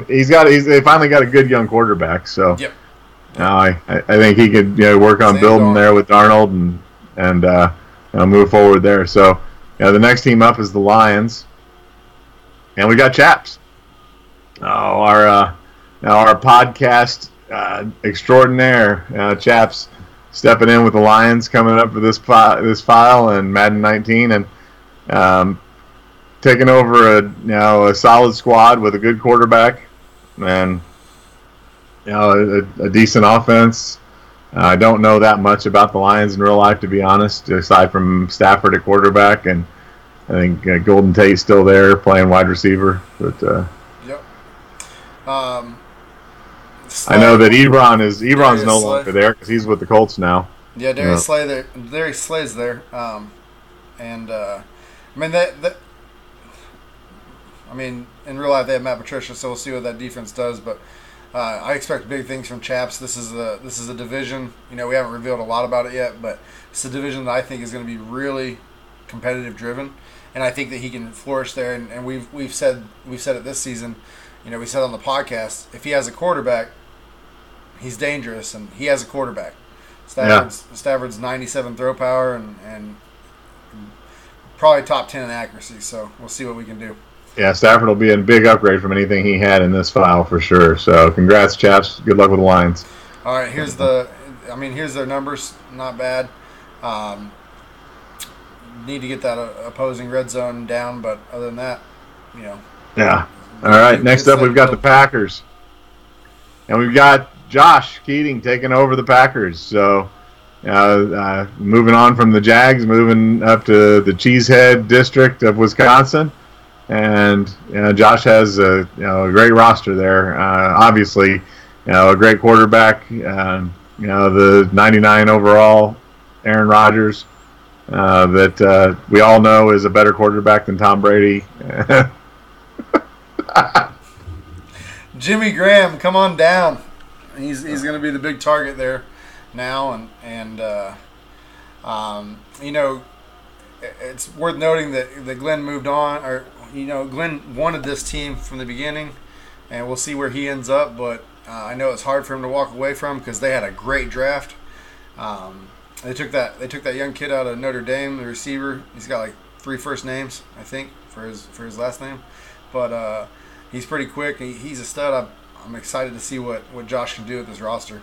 A: they finally got a good young quarterback. So
D: yep.
A: I think he could work on building there with Darnold and move forward there. So the next team up is the Lions, and we got Chaps. Our podcast extraordinaire, Chaps, stepping in with the Lions, coming up for this file and Madden 19, and taking over a solid squad with a good quarterback and a decent offense. I don't know that much about the Lions in real life, to be honest, aside from Stafford at quarterback, and I think Golden Tate's still there playing wide receiver. But
D: yep.
A: I know that Ebron's no longer there because he's with the Colts now.
D: Yeah, Darius Slay's there, in real life they have Matt Patricia, so we'll see what that defense does. But I expect big things from Chaps. This is a division. We haven't revealed a lot about it yet, but it's a division that I think is going to be really competitive driven, and I think that he can flourish there. And we've said it this season. We said on the podcast, if he has a quarterback, he's dangerous, and he has a quarterback. Stafford's 97 throw power and probably top 10 in accuracy. So we'll see what we can do.
A: Yeah, Stafford will be a big upgrade from anything he had in this file for sure. So congrats, Chaps. Good luck with the Lions.
D: All right, here's their numbers. Not bad. Need to get that opposing red zone down, but other than that,
A: Yeah. All right, next up we've got the Packers. And we've got Josh Keating taking over the Packers. So moving on from the Jags, moving up to the Cheesehead district of Wisconsin. And Josh has a great roster there. Obviously, a great quarterback. The 99 overall Aaron Rodgers, that we all know is a better quarterback than Tom Brady.
D: Jimmy Graham, come on down. He's going to be the big target there now, and it's worth noting that Glenn moved on, or Glenn wanted this team from the beginning, and we'll see where he ends up. But I know it's hard for him to walk away from because they had a great draft. They took that young kid out of Notre Dame, the receiver. He's got like 3 first names, I think, for his last name, but he's pretty quick. He's a stud. I'm excited to see what Josh can do with this roster.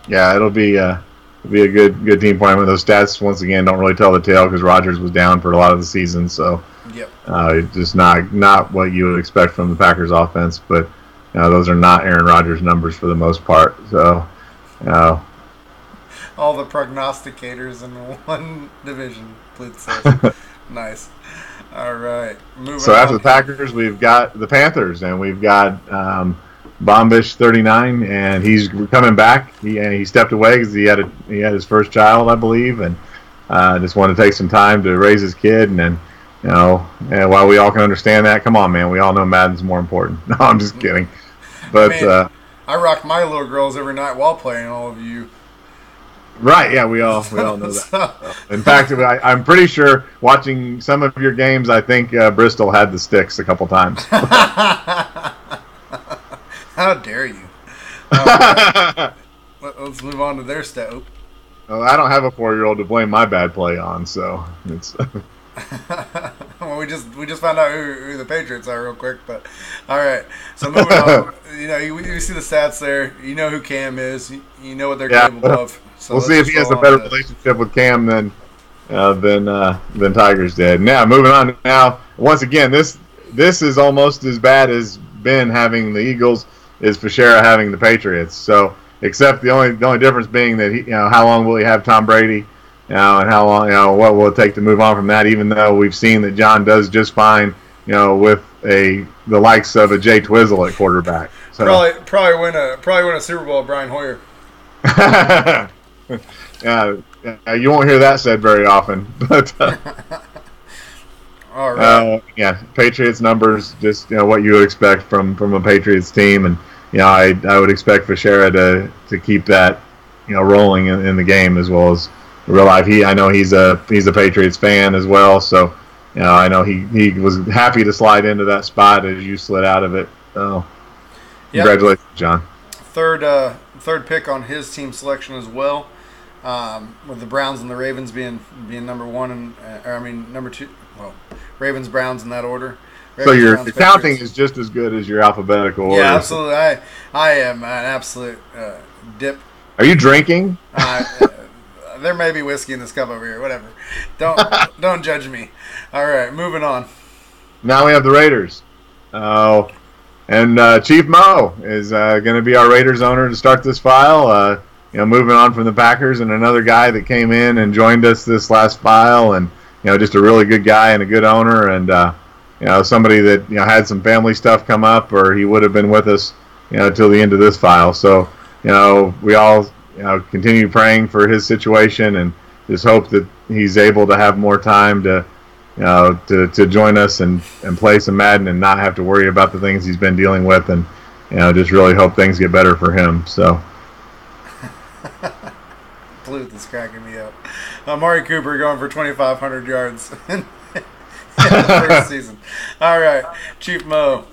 A: Yeah, it'll be a good team playing with those stats. Once again, don't really tell the tale because Rodgers was down for a lot of the season, so
D: Yep.
A: just not what you would expect from the Packers offense. But those are not Aaron Rodgers numbers for the most part. So,
D: all the prognosticators in one division, please say. Nice. All right, moving
A: so
D: on.
A: after the Packers, we've got the Panthers, and we've got Bombish 39, and he's coming back. He stepped away because he had his first child, I believe, and just wanted to take some time to raise his kid. And then, and while we all can understand that, come on, man, we all know Madden's more important. No, I'm just kidding. But
D: Man, I rocked my little girls every night while playing all of you.
A: Right, yeah, we all know that. In fact, I'm pretty sure watching some of your games, I think Bristol had the sticks a couple times.
D: How dare you? Let's move on to their step.
A: Well, I don't have a 4-year-old to blame my bad play on, so it's.
D: Well, we just found out who the Patriots are real quick, but all right. So moving on, you see the stats there. You know who Cam is. You know what they're capable of. So
A: we'll see if he has a better relationship with Cam than Tigers did. Now, moving on. Now, once again, this is almost as bad as Ben having the Eagles is Fischera having the Patriots. So, except the only difference being that how long will he have Tom Brady? And how long, what will it take to move on from that? Even though we've seen that John does just fine, with the likes of a Jay Twizzle at quarterback. So.
D: Probably win a Super Bowl with Brian Hoyer.
A: Yeah, you won't hear that said very often. But
D: all right.
A: Patriots numbers, just what you would expect from a Patriots team, and I would expect Fischera to keep that rolling in the game as well as real life. I know he's a Patriots fan as well, so I know he was happy to slide into that spot as you slid out of it. So congratulations, John.
D: Third pick on his team selection as well, with the Browns and the Ravens being number 1 and number 2. Well, Ravens, Browns in that order.
A: So your counting is just as good as your alphabetical order.
D: Yeah, absolutely. I am an absolute dip.
A: Are you drinking?
D: There may be whiskey in this cup over here. Whatever. Don't judge me. All right, moving on.
A: Now we have the Raiders. And Chief Mo is going to be our Raiders owner to start this file. Moving on from the Packers, and another guy that came in and joined us this last file, and just a really good guy and a good owner, and somebody that had some family stuff come up, or he would have been with us till the end of this file. So we all continue praying for his situation, and just hope that he's able to have more time to join us and play some Madden and not have to worry about the things he's been dealing with, and just really hope things get better for him. So
D: Bluth is cracking me up. Amari Cooper going for 2,500 yards in the first season. All right, Chief Mo.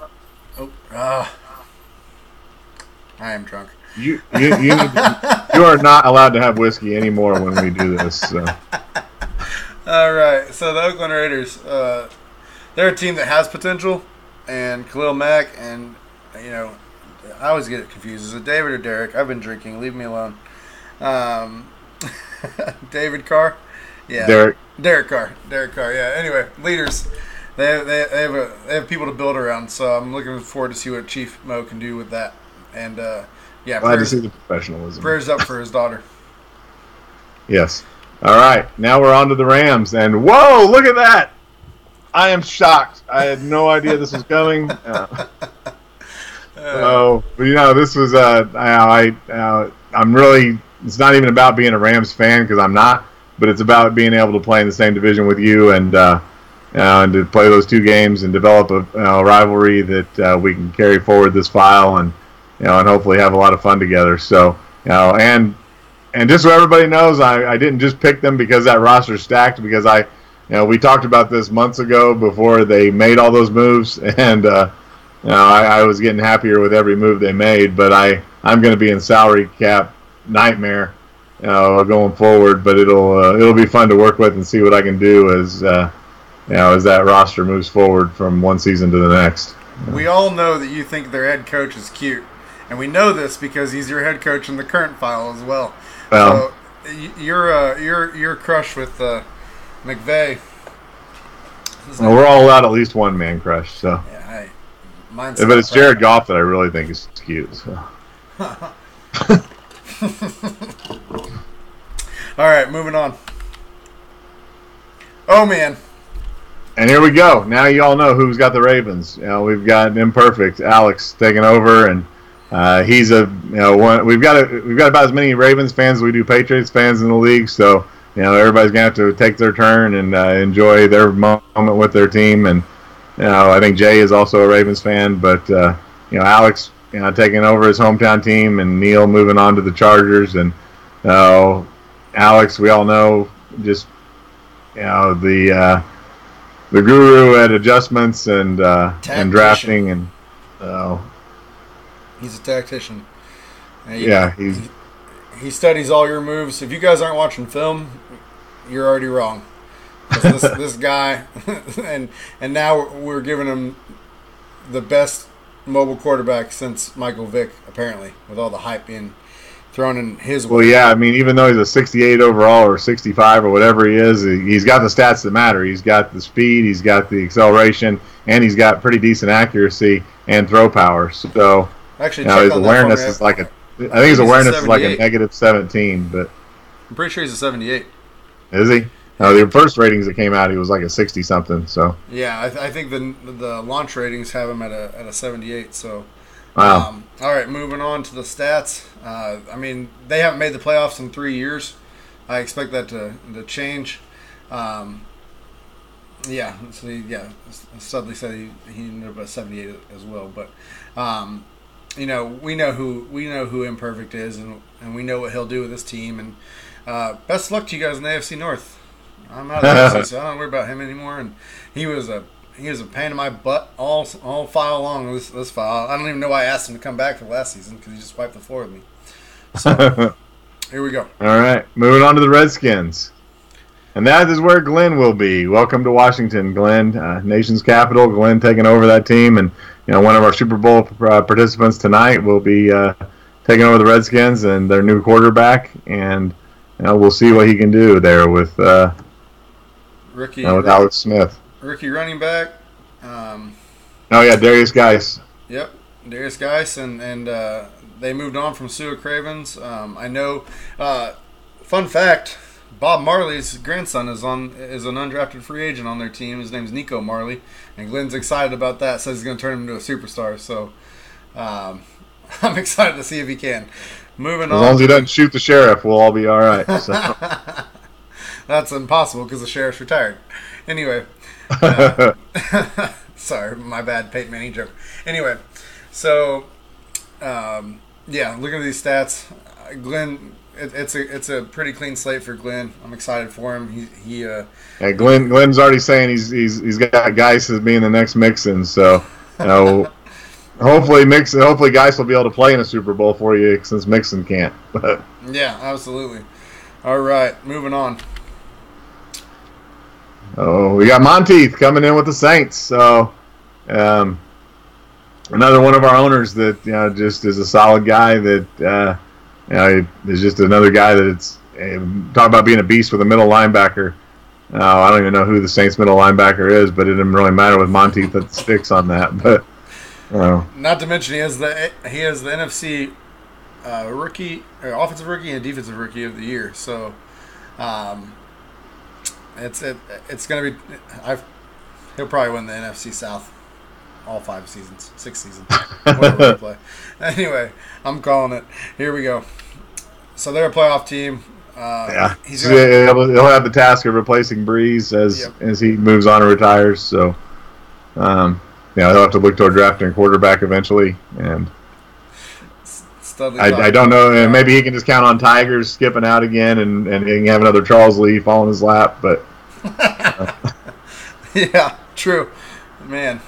D: I am drunk.
A: You are not allowed to have whiskey anymore when we do this. So.
D: All right, so the Oakland Raiders, they're a team that has potential, and Khalil Mack, and I always get it confused. Is it David or Derek? I've been drinking. Leave me alone. David Carr, yeah. Derek Carr. Yeah. Anyway, leaders, they have people to build around. So I'm looking forward to see what Chief Mo can do with that. And
A: glad to see the professionalism.
D: Prayers up for his daughter.
A: Yes. All right, now we're on to the Rams, and whoa, look at that! I am shocked. I had no idea this was coming. But this was I'm really. It's not even about being a Rams fan because I'm not, but it's about being able to play in the same division with you and to play those 2 games and develop a rivalry that we can carry forward this file and hopefully have a lot of fun together. So and just so everybody knows, I didn't just pick them because that roster's stacked, because we talked about this months ago before they made all those moves, and I was getting happier with every move they made, but I'm going to be in salary cap nightmare going forward. But it'll be fun to work with and see what I can do as as that roster moves forward from one season to the next.
D: We all know that you think their head coach is cute, and we know this because he's your head coach in the current file as well.
A: Well,
D: So you're crush with McVay.
A: we're all allowed at least one man crush. So,
D: Yeah, mine's
A: but it's Jared Goff that I really think is cute. So.
D: All right, moving on. Oh man.
A: And here we go. Now you all know who's got the Ravens. We've got imperfect Alex taking over, and he's one. We've got about as many Ravens fans as we do Patriots fans in the league. So everybody's gonna have to take their turn and enjoy their moment with their team. And I think Jay is also a Ravens fan, but Alex taking over his hometown team, and Neil moving on to the Chargers. And Alex, we all know, just the guru at adjustments and drafting, and
D: he's a tactician. He studies all your moves. If you guys aren't watching film, you're already wrong. This guy, and now we're giving him the best mobile quarterback since Michael Vick, apparently, with all the hype being thrown in his way.
A: Well, yeah, I mean, even though he's a 68 overall or 65 or whatever he is, he's got the stats that matter. He's got the speed, he's got the acceleration, and he's got pretty decent accuracy and throw power. So,
D: actually,
A: his awareness is like I think his awareness is like a negative 17, but
D: I'm pretty sure he's a 78.
A: Is he? No, the first ratings that came out, he was like a 60 something. So
D: yeah, I think the launch ratings have him at a 78. So.
A: Wow.
D: All right, moving on to the stats. I mean, they haven't made the playoffs in 3 years. I expect that to change. Studley said he ended up at 78 as well. But we know who Imperfect is, and we know what he'll do with this team. And best of luck to you guys in the AFC North. I'm out of the AFC, so I don't worry about him anymore. And he was a pain in my butt all file long this file. I don't even know why I asked him to come back for last season because he just wiped the floor with me. So here we go.
A: All right, moving on to the Redskins, and that is where Glenn will be. Welcome to Washington, Glenn, nation's capital. Glenn taking over that team, and one of our Super Bowl participants tonight will be taking over the Redskins and their new quarterback, and we'll see what he can do there with
D: rookie
A: with Alex Smith.
D: Rookie running back.
A: Darius Geis.
D: Yep, Darius Geis, and they moved on from Sua Cravens. I know. Fun fact: Bob Marley's grandson is an undrafted free agent on their team. His name's Nico Marley, and Glenn's excited about that. Says he's going to turn him into a superstar. So I'm excited to see if he can. Moving on.
A: As long as he doesn't shoot the sheriff, we'll all be all right. So.
D: That's impossible because the sheriff's retired. Anyway. Sorry, my bad, Peyton Manning joke. Anyway, so looking at these stats, Glenn, it's a pretty clean slate for Glenn. I'm excited for him.
A: Glenn's already saying he's got Geis as being the next Mixon. So hopefully Geis will be able to play in a Super Bowl for you since Mixon can't.
D: Yeah, absolutely. All right, moving on.
A: Oh, we got Monteith coming in with the Saints. So, another one of our owners that just is a solid guy. That is just another guy that it's talk about being a beast with a middle linebacker. I don't even know who the Saints middle linebacker is, but it didn't really matter with Monteith that sticks on that. But
D: not to mention he has the NFC rookie or offensive rookie and defensive rookie of the year. So. It's going to be. He'll probably win the NFC South all 6 seasons, whatever we play. Anyway, I'm calling it. Here we go. So they're a playoff team.
A: He'll have the task of replacing Breeze as he moves on and retires. So, he'll have to look toward drafting a quarterback eventually. And I don't know. Maybe he can just count on Tigers skipping out again, and he can have another Charles Lee fall in his lap. But
D: yeah, true, man.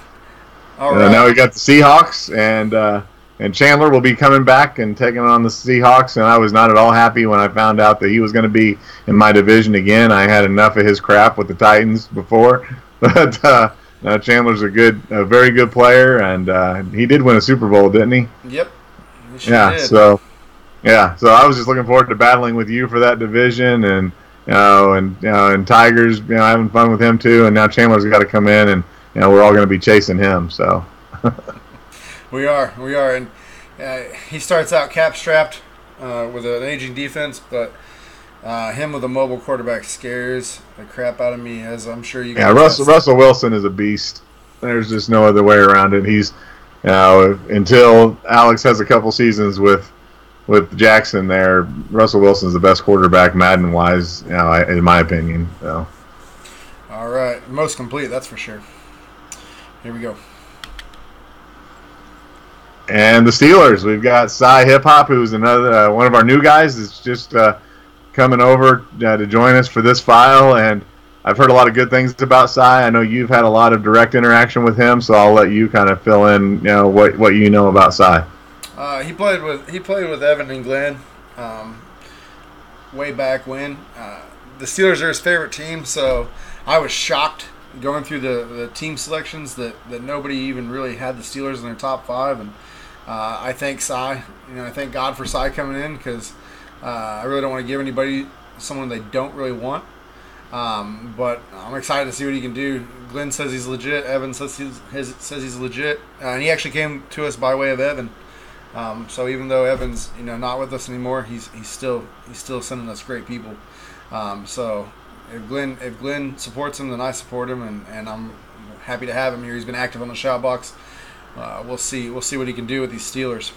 D: All right.
A: Now we got the Seahawks, and and Chandler will be coming back and taking on the Seahawks. And I was not at all happy when I found out that he was going to be in my division again. I had enough of his crap with the Titans before, but Chandler's a very good player, and he did win a Super Bowl, didn't he?
D: Yep.
A: Yeah.
D: Did.
A: So I was just looking forward to battling with you for that division, and and Tigers, having fun with him too. And now Chandler's got to come in, and we're all going to be chasing him. So.
D: We are, and he starts out cap-strapped with an aging defense, but him with a mobile quarterback scares the crap out of me, as I'm sure you guys.
A: Yeah, Russell Wilson is a beast. There's just no other way around it. He's until Alex has a couple seasons with Jackson there, Russell Wilson's the best quarterback Madden-wise, in my opinion. So.
D: All right, most complete, that's for sure. Here we go.
A: And the Steelers, we've got Cy Hip Hop, who's another one of our new guys that's just coming over to join us for this file. And I've heard a lot of good things about Cy. I know you've had a lot of direct interaction with him, so I'll let you kind of fill in, what you know about Cy.
D: He played with Evan and Glenn way back when. The Steelers are his favorite team, so I was shocked going through the team selections that nobody even really had the Steelers in their top 5, and I thank Cy. I thank God for Cy coming in, because I really don't want to give anybody someone they don't really want. But I'm excited to see what he can do. Glenn says he's legit. Evan says he's legit, and he actually came to us by way of Evan. So even though Evan's not with us anymore, he's still sending us great people. So if Glenn supports him, then I support him, and I'm happy to have him here. He's been active on the shout box. We'll see what he can do with these Steelers.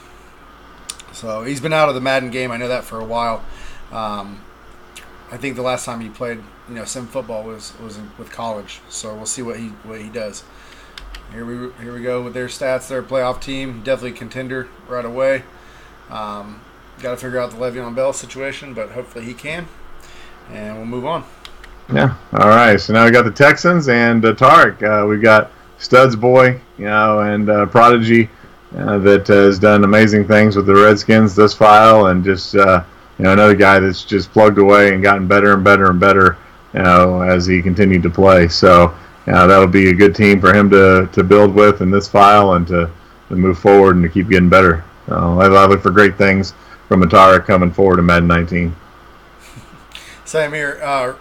D: So he's been out of the Madden game. I know that for a while. I think the last time he played, sim football was with college. So we'll see what he does. Here we go with their stats. They're a playoff team, definitely a contender right away. Got to figure out the Le'Veon Bell situation, but hopefully he can. And we'll move on.
A: Yeah. All right. So now we got the Texans and Tarek. We've got Studs Boy, and Prodigy that has done amazing things with the Redskins this file, and just another guy that's just plugged away and gotten better and better and better, as he continued to play. So that'll be a good team for him to build with in this file, and to move forward and to keep getting better. So I look for great things from Tarek coming forward in Madden 19.
D: Same here.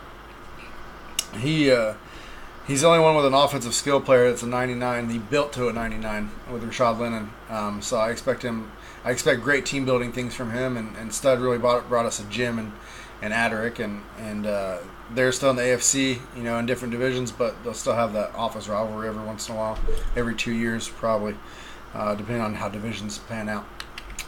D: He's the only one with an offensive skill player that's a 99. He built to a 99 with Rashad Lennon. So I expect great team building things from him. And Stud really brought us a Jim and Aderick, and they're still in the AFC, in different divisions, but they'll still have that office rivalry every once in a while, every 2 years probably, depending on how divisions pan out.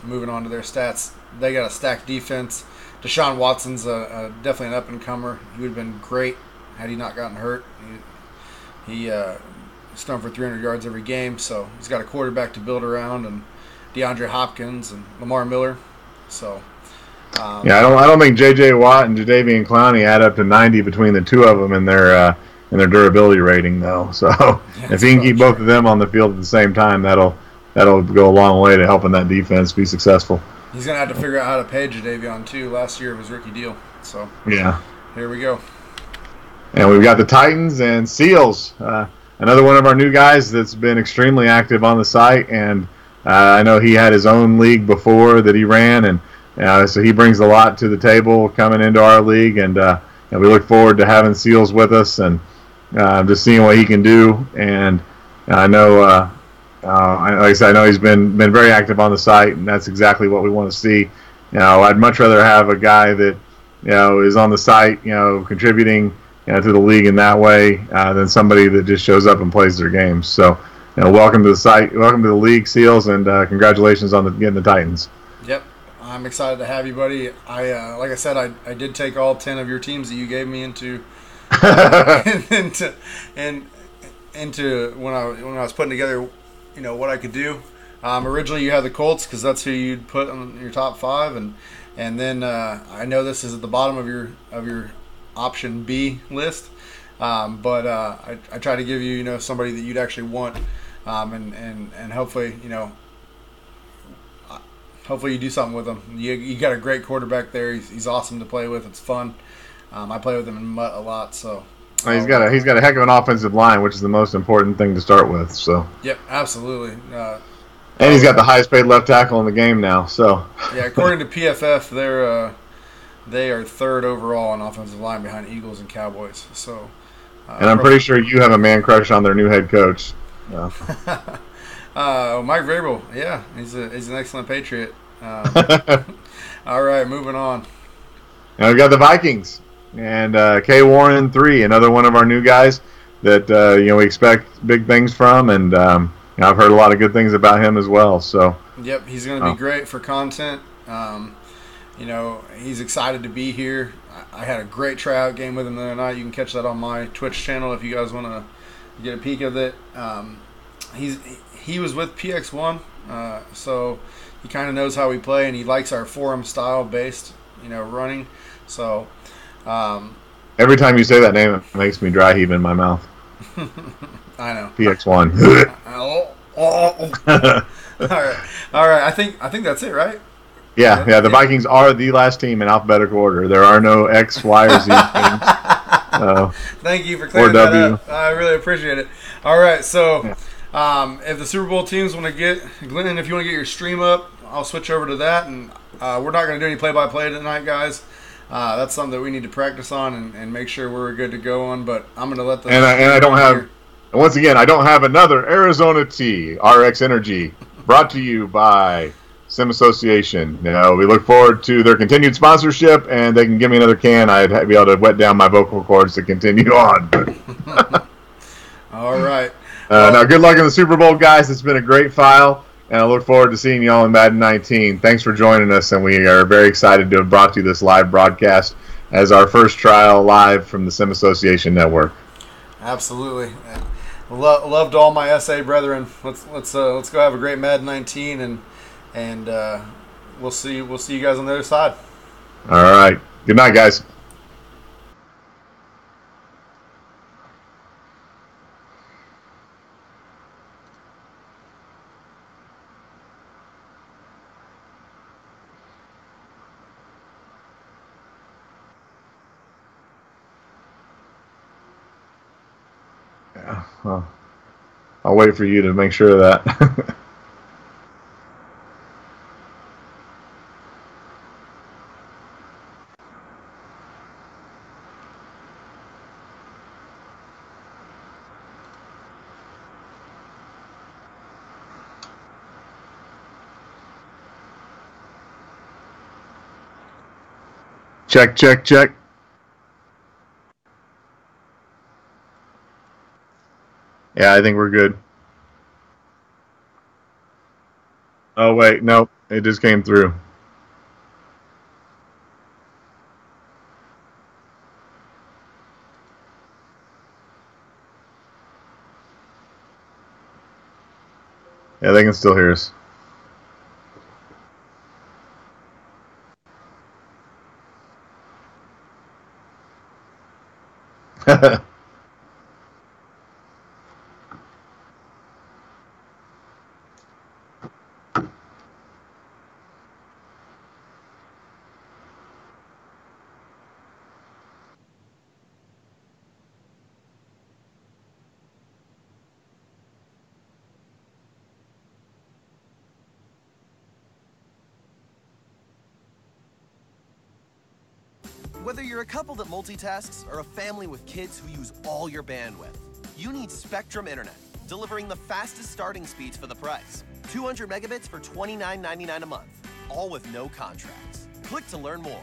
D: Moving on to their stats, they got a stacked defense. Deshaun Watson's definitely an up-and-comer. He would have been great had he not gotten hurt. He's thrown for 300 yards every game, so he's got a quarterback to build around, and DeAndre Hopkins and Lamar Miller. So
A: I don't think J.J. Watt and Jadeveon Clowney add up to 90 between the two of them in their durability rating, though. So if he can keep both of them on the field at the same time, that'll go a long way to helping that defense be successful.
D: He's gonna have to figure out how to pay Jadeveon too. Last year of his rookie deal. So
A: yeah,
D: here we go.
A: And we've got the Titans and Seals. Another one of our new guys that's been extremely active on the site, and I know he had his own league before that he ran, and so he brings a lot to the table coming into our league, and we look forward to having Seals with us and just seeing what he can do. And I know, like I said, I know he's been very active on the site, and that's exactly what we want to see. I'd much rather have a guy that is on the site, contributing to the league in that way than somebody that just shows up and plays their games. So, welcome to the site, welcome to the league, Seals, and congratulations on getting the Titans.
D: Yep, I'm excited to have you, buddy. Like I said, I did take all 10 of your teams that you gave me into into when I was putting together, what I could do. Originally, you had the Colts because that's who you'd put on your top 5, and then I know this is at the bottom of your option B list, but I try to give you somebody that you'd actually want, and hopefully hopefully you do something with him. You got a great quarterback there. He's awesome to play with. It's fun. I play with him in MUT a lot, so.
A: He's got a heck of an offensive line, which is the most important thing to start with. So.
D: Yep, absolutely.
A: And he's got the highest paid left tackle in the game now. So.
D: Yeah, according to PFF, they are third overall on offensive line behind Eagles and Cowboys. So.
A: And I'm pretty sure you have a man crush on their new head coach. Yeah.
D: Mike Vrabel, yeah, he's an excellent Patriot. All right, moving on.
A: Now we got the Vikings and K. Warren 3, another one of our new guys that we expect big things from, and I've heard a lot of good things about him as well. So
D: yep, he's going to be great for content. He's excited to be here. I had a great tryout game with him the other night. You can catch that on my Twitch channel if you guys want to get a peek of it. He was with PX1, so he kind of knows how we play, and he likes our forum style based, running. So
A: every time you say that name, it makes me dry heave in my mouth.
D: I know.
A: PX1.
D: All right. I think that's it, right?
A: Yeah. The Vikings are the last team in alphabetical order. There are no X, Y, or Z teams.
D: Thank you for clearing that up. I really appreciate it. All right, so. Yeah. If the Super Bowl teams want to get, Glenn, if you want to get your stream up, I'll switch over to that. And we're not going to do any play-by-play tonight, guys. That's something that we need to practice on and make sure we're good to go on. But I'm going to let the
A: and I don't have, once again, I don't have another Arizona Tea RX Energy brought to you by Sim Association. We look forward to their continued sponsorship, and they can give me another can. I'd be able to wet down my vocal cords to continue on.
D: All right.
A: Now, good luck in the Super Bowl, guys. It's been a great file, and I look forward to seeing you all in Madden 19. Thanks for joining us, and we are very excited to have brought you this live broadcast as our first trial live from the Sim Association Network.
D: Absolutely. Loved all my SA brethren. Let's go have a great Madden 19, and we'll see you guys on the other side.
A: All right. Good night, guys. Well, I'll wait for you to make sure of that. Check. Yeah, I think we're good. Oh, wait. Nope. It just came through. Yeah, they can still hear us.
E: Whether you're a couple that multitasks or a family with kids who use all your bandwidth, you need Spectrum Internet, delivering the fastest starting speeds for the price. 200 megabits for $29.99 a month, all with no contracts. Click to learn more.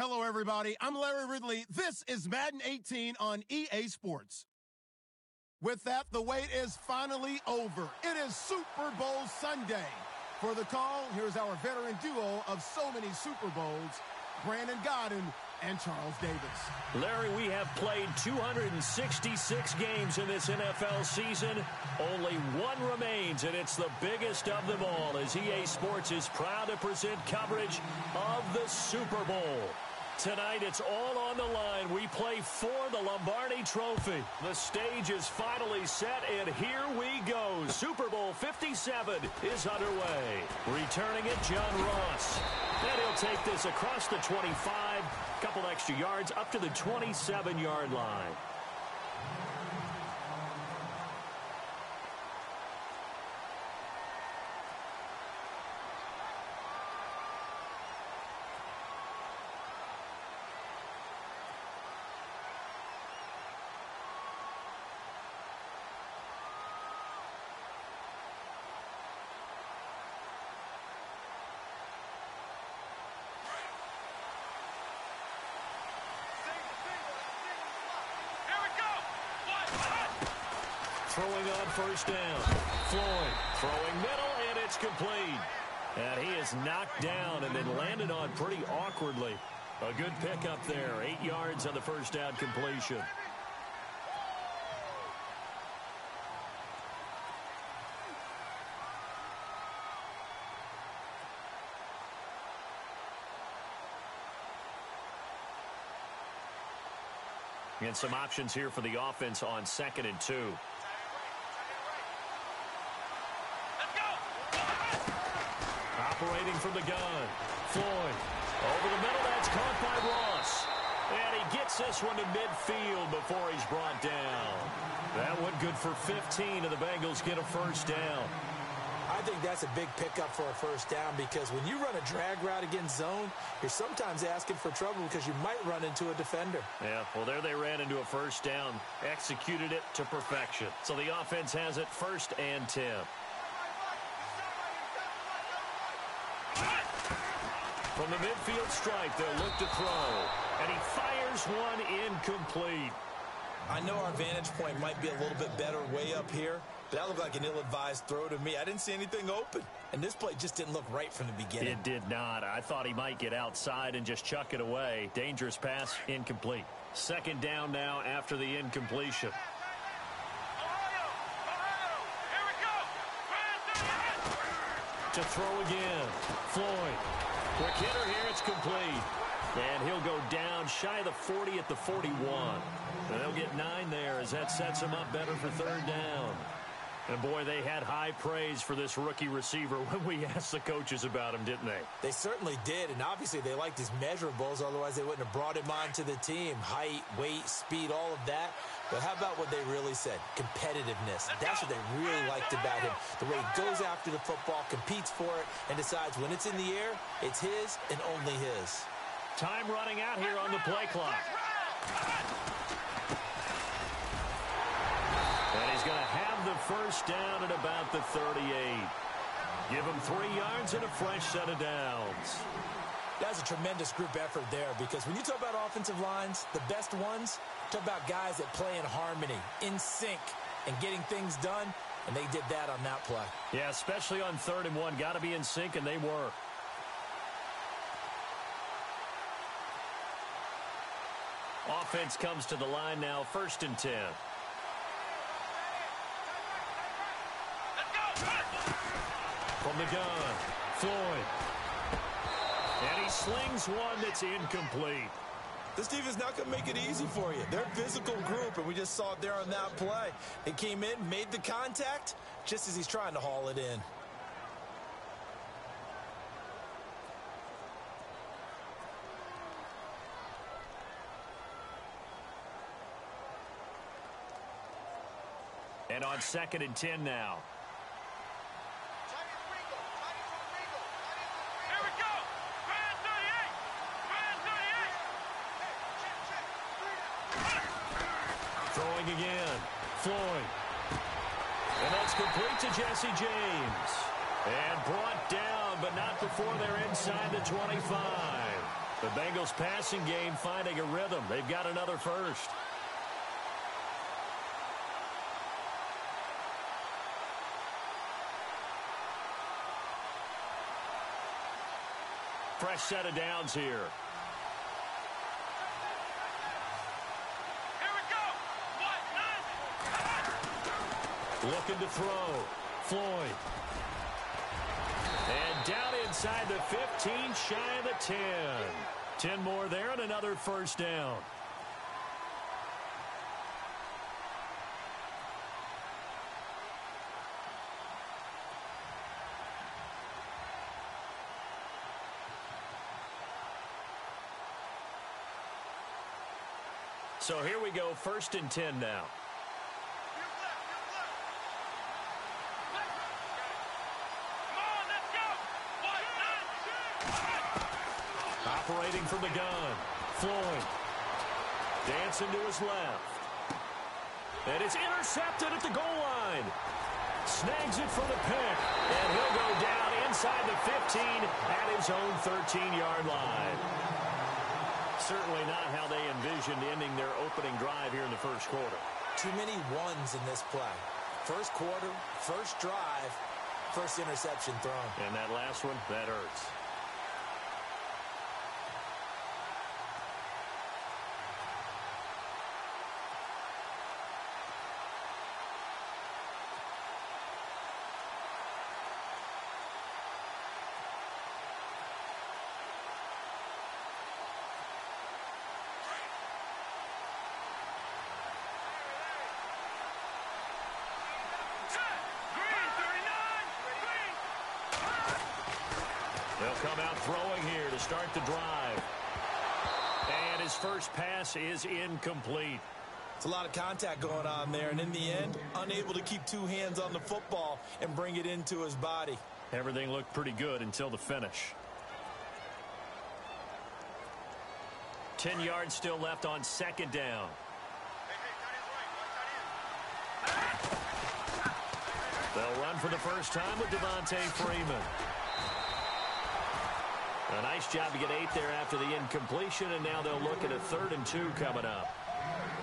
F: Hello, everybody. I'm Larry Ridley. This is Madden 18 on EA Sports. With that, the wait is finally over. It is Super Bowl Sunday. For the call, here's our veteran duo of so many Super Bowls, Brandon Godden and Charles Davis.
G: Larry, we have played 266 games in this NFL season. Only one remains, and it's the biggest of them all, as EA Sports is proud to present coverage of the Super Bowl. Tonight, it's all on the line. We play for the Lombardi Trophy. The stage is finally set, and here we go. Super Bowl 57 is underway. Returning it, John Ross. And he'll take this across the 25, couple extra yards, up to the 27-yard line. Throwing on first down. Floyd throwing middle, and it's complete. And he is knocked down and then landed on pretty awkwardly. A good pickup there. 8 yards on the first down completion. And some options here for the offense on 2nd and 2. Operating from the gun. Floyd over the middle. That's caught by Ross. And he gets this one to midfield before he's brought down. That one good for 15, and the Bengals get a first down.
H: I think that's a big pickup for a first down, because when you run a drag route against zone, you're sometimes asking for trouble because you might run into a defender.
G: Yeah, well, there they ran into a first down, executed it to perfection. So the offense has it 1st and 10. From the midfield stripe, they'll look to throw. And he fires one incomplete.
H: I know our vantage point might be a little bit better way up here, but that looked like an ill-advised throw to me. I didn't see anything open. And this play just didn't look right from the beginning.
G: It did not. I thought he might get outside and just chuck it away. Dangerous pass, incomplete. 2nd down now after the incompletion. To throw again. Floyd. Quick hitter here, it's complete. And he'll go down shy of the 40 at the 41. And they'll get 9 there as that sets him up better for 3rd down. And boy, they had high praise for this rookie receiver when we asked the coaches about him, didn't they?
H: They certainly did, and obviously they liked his measurables, otherwise they wouldn't have brought him onto the team. Height, weight, speed, all of that. But how about what they really said? Competitiveness. That's what they really liked about him. The way he goes after the football, competes for it, and decides when it's in the air, it's his and only his.
G: Time running out here on the play clock. And he's going to have the first down at about the 38. Give him 3 yards and a fresh set of downs.
H: That's a tremendous group effort there, because when you talk about offensive lines, the best ones, talk about guys that play in harmony, in sync, and getting things done, and they did that on that play.
G: Yeah, especially on 3rd and 1. Got to be in sync, and they were. Offense comes to the line now, 1st and 10. From the gun, Floyd. And he slings one that's incomplete.
H: This defense is not going to make it easy for you. They're a physical group, and we just saw it there on that play. He came in, made the contact, just as he's trying to haul it in.
G: And on 2nd and 10 now. Throwing again. Floyd. And that's complete to Jesse James. And brought down, but not before they're inside the 25. The Bengals passing game finding a rhythm. They've got another first. Fresh set of downs here.
I: Here we go.
G: Looking to throw. Floyd. And down inside the 15, shy of the 10. 10 more there and another first down. So here we go, 1st and 10 now. Operating from the gun. Floyd. Dancing to his left. And it's intercepted at the goal line. Snags it for the pick. And he'll go down inside the 15 at his own 13-yard line. Certainly not how they envisioned ending their opening drive here in the first quarter.
H: Too many ones in this play. First quarter, first drive, first interception thrown.
G: And that last one, that hurts. They'll come out throwing here to start the drive. And his first pass is incomplete.
H: It's a lot of contact going on there, and in the end, unable to keep two hands on the football and bring it into his body.
G: Everything looked pretty good until the finish. 10 yards still left on 2nd down. They'll run for the first time with Devontae Freeman. A nice job to get 8 there after the incompletion, and now they'll look at a 3rd and 2 coming up.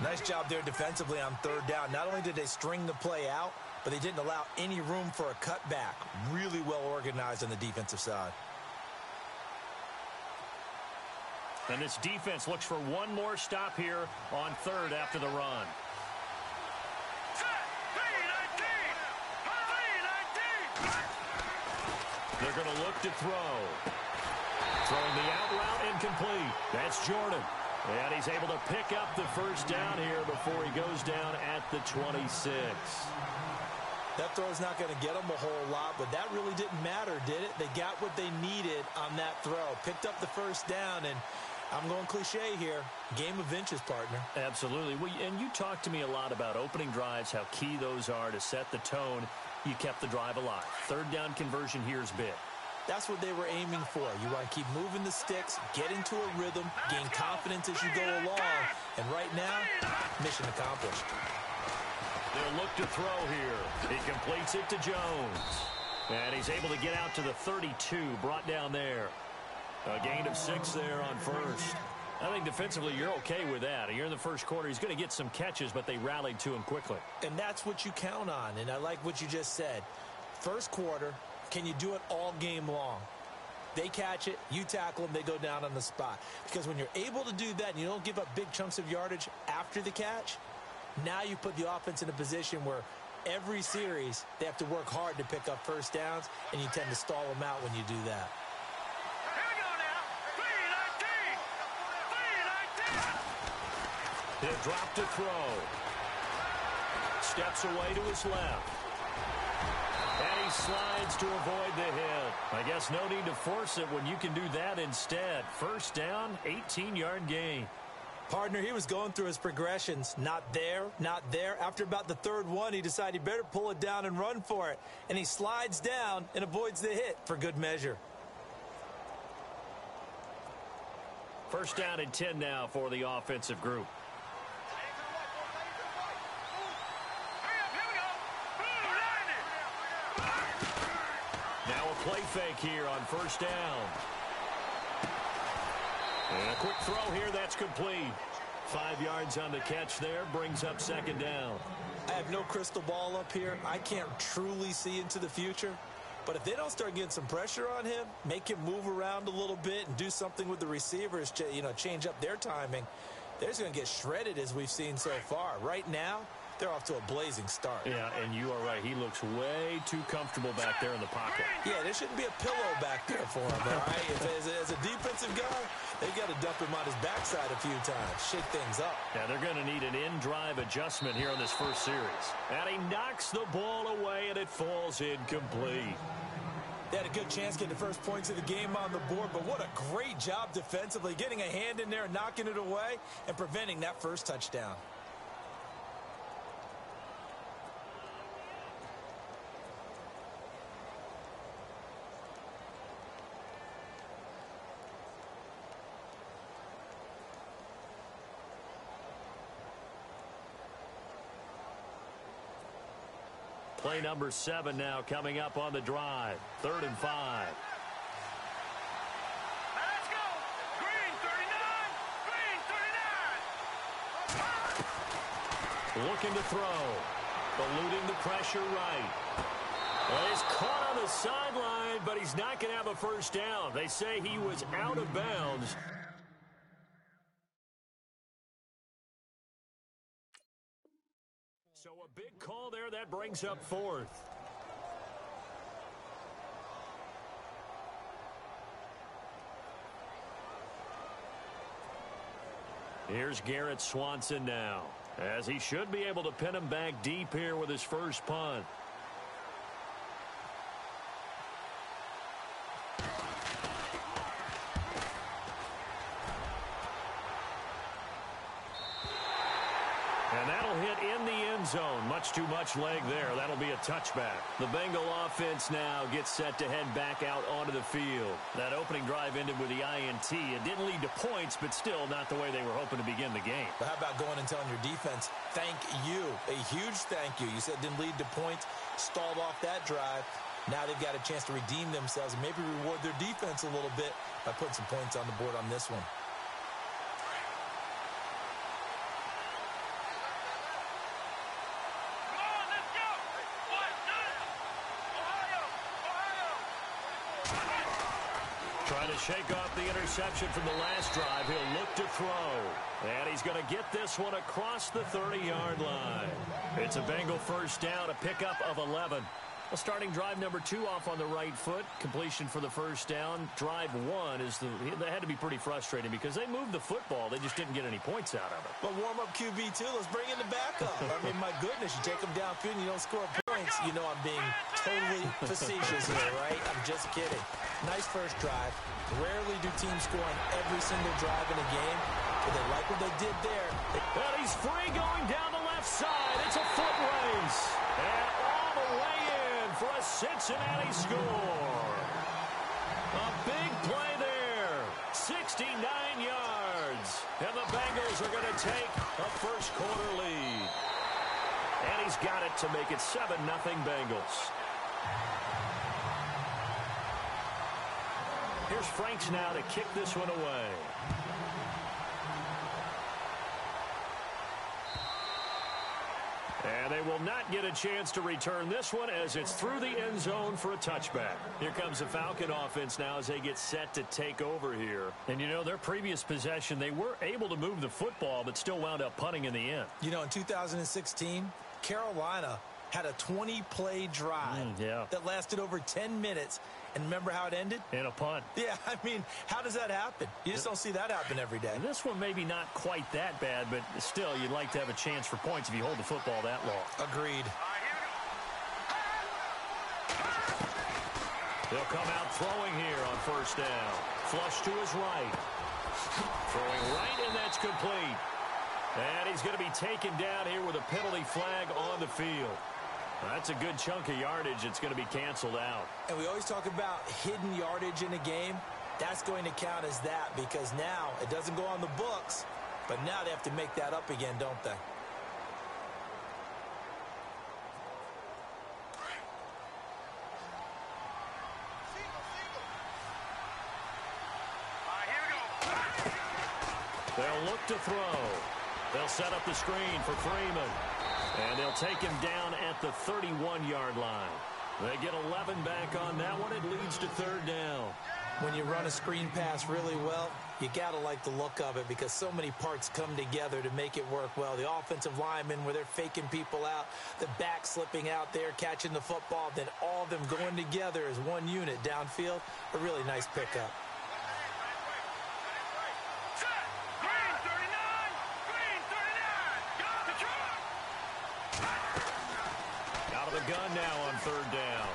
H: Nice job there defensively on 3rd down. Not only did they string the play out, but they didn't allow any room for a cutback. Really well organized on the defensive side.
G: And this defense looks for one more stop here on 3rd after the run. They're going to look to throw. Throwing the out route incomplete. That's Jordan. And he's able to pick up the first down here before he goes down at the 26.
H: That throw's not going to get them a whole lot, but that really didn't matter, did it? They got what they needed on that throw. Picked up the first down, and I'm going cliche here. Game of inches, partner.
G: Absolutely. Well, and you talked to me a lot about opening drives, how key those are to set the tone. You kept the drive alive. 3rd down conversion here is big.
H: That's what they were aiming for. You want to keep moving the sticks, get into a rhythm, gain confidence as you go along. And right now, mission accomplished.
G: They'll look to throw here. He completes it to Jones. And he's able to get out to the 32, brought down there. A gain of 6 there on 1st. I think defensively you're okay with that. Here in the first quarter, he's going to get some catches, but they rallied to him quickly.
H: And that's what you count on, and I like what you just said. First quarter, can you do it all game long? They catch it, you tackle them, they go down on the spot. Because when you're able to do that and you don't give up big chunks of yardage after the catch, now you put the offense in a position where every series they have to work hard to pick up first downs, and you tend to stall them out when you do that.
G: He'll drop to throw. Steps away to his left. And he slides to avoid the hit. I guess no need to force it when you can do that instead. First down, 18-yard gain.
H: Partner, he was going through his progressions. Not there, not there. After about the 3rd one, he decided he better pull it down and run for it. And he slides down and avoids the hit for good measure.
G: First down and 10 now for the offensive group. Now a play fake here on first down. And a quick throw here, that's complete. 5 yards on the catch there, brings up second down.
H: I have no crystal ball up here. I can't truly see into the future. But if they don't start getting some pressure on him, make him move around a little bit and do something with the receivers, change up their timing, they're just going to get shredded as we've seen so far. Right now, they're off to a blazing start.
G: Yeah, and you are right. He looks way too comfortable back there in the pocket.
H: Yeah, there shouldn't be a pillow back there for him, all right? As a defensive guy, they got to dump him on his backside a few times, shake things up.
G: Yeah, they're going to need an in-drive adjustment here in this first series. And he knocks the ball away, and it falls incomplete.
H: They had a good chance getting the first points of the game on the board, but what a great job defensively, getting a hand in there and knocking it away and preventing that first touchdown.
G: Play number 7 now coming up on the drive. 3rd and 5.
I: Let's go! Green 39! Green 39!
G: Looking to throw. Eluding the pressure right. Well, he's caught on the sideline, but he's not going to have a first down. They say he was out of bounds. So a big call there. That brings up 4th. Here's Garrett Swanson now, as he should be able to pin him back deep here with his first punt. And that'll hit in the end zone. Much too much leg there. That'll be a touchback. The Bengal offense now gets set to head back out onto the field. That opening drive ended with the INT. It didn't lead to points, but still not the way they were hoping to begin the game.
H: But how about going and telling your defense, thank you, a huge thank you. You said it didn't lead to points, stalled off that drive. Now they've got a chance to redeem themselves and maybe reward their defense a little bit by putting some points on the board on this one.
G: Trying to shake off the interception from the last drive. He'll look to throw. And he's going to get this one across the 30-yard line. It's a Bengal first down, a pickup of 11. Well, starting drive number 2 off on the right foot. Completion for the first down. Drive 1 is they had to be pretty frustrating because they moved the football. They just didn't get any points out of it.
H: But warm-up QB, too. Let's bring in the backup. I mean, my goodness, you take them downfield and you don't score points. You know I'm being totally facetious here, right? I'm just kidding. Nice first drive. Rarely do teams score on every single drive in a game, but they like what they did there.
G: Well, he's free going down the left side. It's a foot race. And all the way in for a Cincinnati score. A big play there. 69 yards. And the Bengals are going to take a first quarter lead. And he's got it to make it 7-0 Bengals. Here's Franks now to kick this one away. And they will not get a chance to return this one as it's through the end zone for a touchback. Here comes the Falcon offense now as they get set to take over here. And, you know, their previous possession, they were able to move the football but still wound up punting in the end.
H: You know, in 2016, Carolina had a 20-play drive that lasted over 10 minutes. And remember how it ended?
G: In a punt.
H: Yeah, I mean, how does that happen? You just don't see that happen every day.
G: And this one maybe not quite that bad, but still, you'd like to have a chance for points if you hold the football that long.
H: Agreed.
G: He'll come out throwing here on first down. Flush to his right. Throwing right, and that's complete. And he's going to be taken down here with a penalty flag on the field. That's a good chunk of yardage. It's going to be canceled out.
H: And we always talk about hidden yardage in a game. That's going to count as that because now it doesn't go on the books, but now they have to make that up again, don't they?
G: They'll look to throw. They'll set up the screen for Freeman. And they'll take him down at the 31-yard line. They get 11 back on that one. It leads to third down.
H: When you run a screen pass really well, you got to like the look of it because so many parts come together to make it work well. The offensive linemen, where they're faking people out, the back slipping out there, catching the football, then all of them going together as one unit downfield. A really nice pickup.
G: Out of the gun now on third down.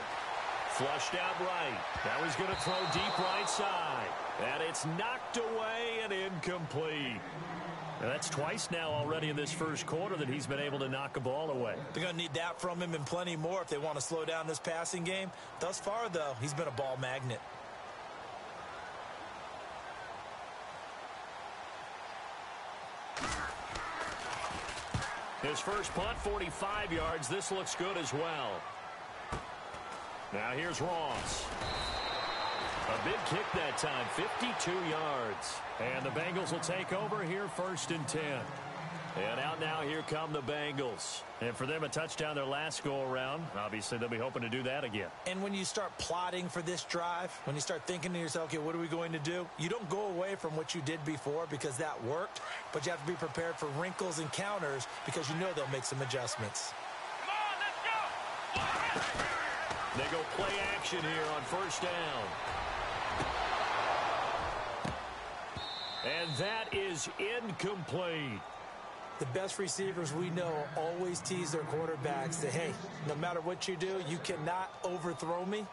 G: Flushed out right. Now he's going to throw deep right side. And it's knocked away and incomplete. Now that's twice now already in this first quarter that he's been able to knock a ball away.
H: They're going to need that from him and plenty more if they want to slow down this passing game. Thus far, though, he's been a ball magnet.
G: His first punt, 45 yards. This looks good as well. Now here's Ross. A big kick that time, 52 yards. And the Bengals will take over here, 1st and 10. And out now, here come the Bengals. And for them, a touchdown their last go-around. Obviously, they'll be hoping to do that again.
H: And when you start plotting for this drive, when you start thinking to yourself, okay, what are we going to do? You don't go away from what you did before because that worked, but you have to be prepared for wrinkles and counters because you know they'll make some adjustments.
G: They go play action here on 1st down. And that is incomplete.
H: The best receivers we know always tease their quarterbacks that, hey, no matter what you do, you cannot overthrow me.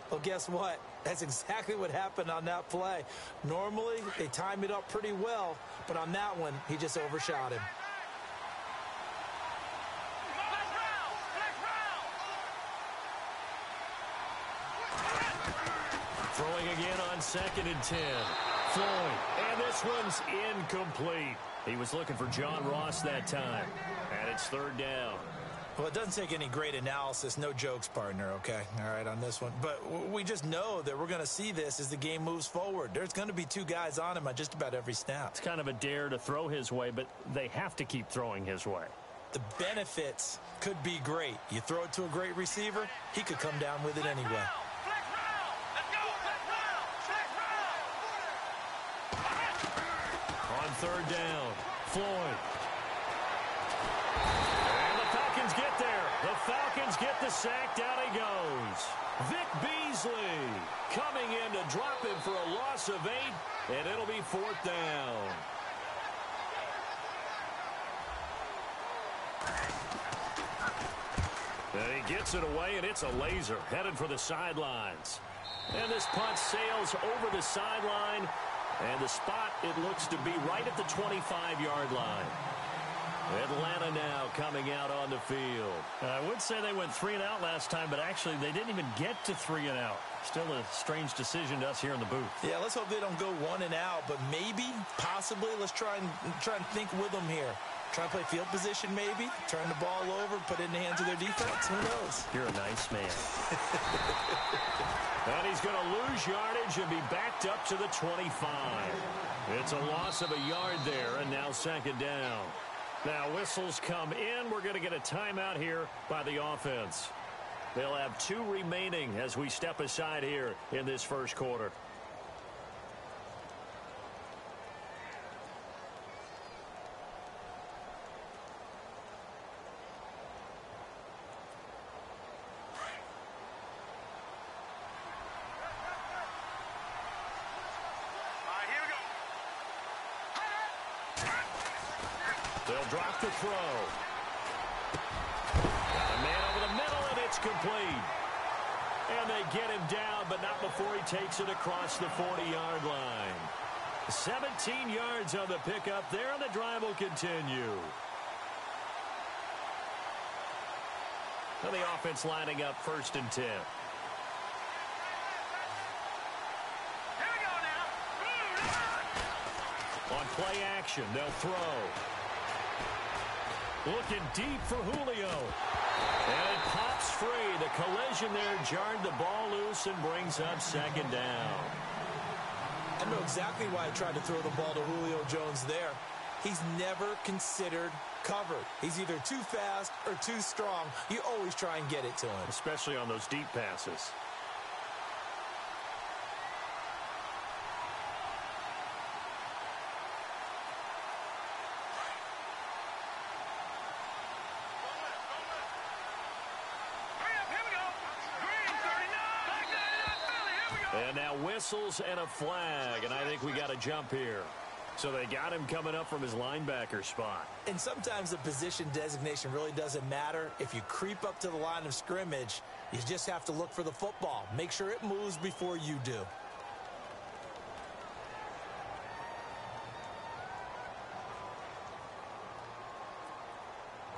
H: Well, guess what? That's exactly what happened on that play. Normally, they time it up pretty well, but on that one, he just overshot him.
G: Throwing again on 2nd and 10. Floyd, and this one's incomplete. He was looking for John Ross that time, and it's 3rd down.
H: Well, it doesn't take any great analysis. No jokes, partner, okay? All right, on this one. But we just know that we're going to see this as the game moves forward. There's going to be 2 guys on him on just about every snap.
G: It's kind of a dare to throw his way, but they have to keep throwing his way.
H: The benefits could be great. You throw it to a great receiver, he could come down with it anyway.
G: On 3rd down, Floyd. And the Falcons get there. The Falcons get the sack. Down he goes. Vic Beasley coming in to drop him for a loss of 8, and it'll be 4th down. And he gets it away, and it's a laser headed for the sidelines. And this punt sails over the sideline. And the spot, it looks to be right at the 25-yard line. Atlanta now coming out on the field. I would say they went 3 and out last time, but actually they didn't even get to 3 and out. Still a strange decision to us here in the booth.
H: Yeah, let's hope they don't go 1 and out, but maybe, possibly, let's try and think with them here. Try and play field position maybe, turn the ball over, put it in the hands of their defense. Who knows?
G: You're a nice man. And he's going to lose yardage and be backed up to the 25. It's a loss of a yard there, and now 2nd down. Now whistles come in. We're going to get a timeout here by the offense. They'll have 2 remaining as we step aside here in this first quarter. They'll drop the throw. Got a man over the middle, and it's complete. And they get him down, but not before he takes it across the 40-yard line. 17 yards on the pickup there, and the drive will continue. And the offense lining up 1st and 10.
I: Here we go now.
G: On play action, they'll throw. Looking deep for Julio. And it pops free. The collision there jarred the ball loose and brings up 2nd down.
H: I know exactly why I tried to throw the ball to Julio Jones there. He's never considered covered. He's either too fast or too strong. You always try and get it to him.
G: Especially on those deep passes. And now whistles and a flag, and I think we got a jump here. So they got him coming up from his linebacker spot.
H: And sometimes the position designation really doesn't matter. If you creep up to the line of scrimmage, you just have to look for the football. Make sure it moves before you do.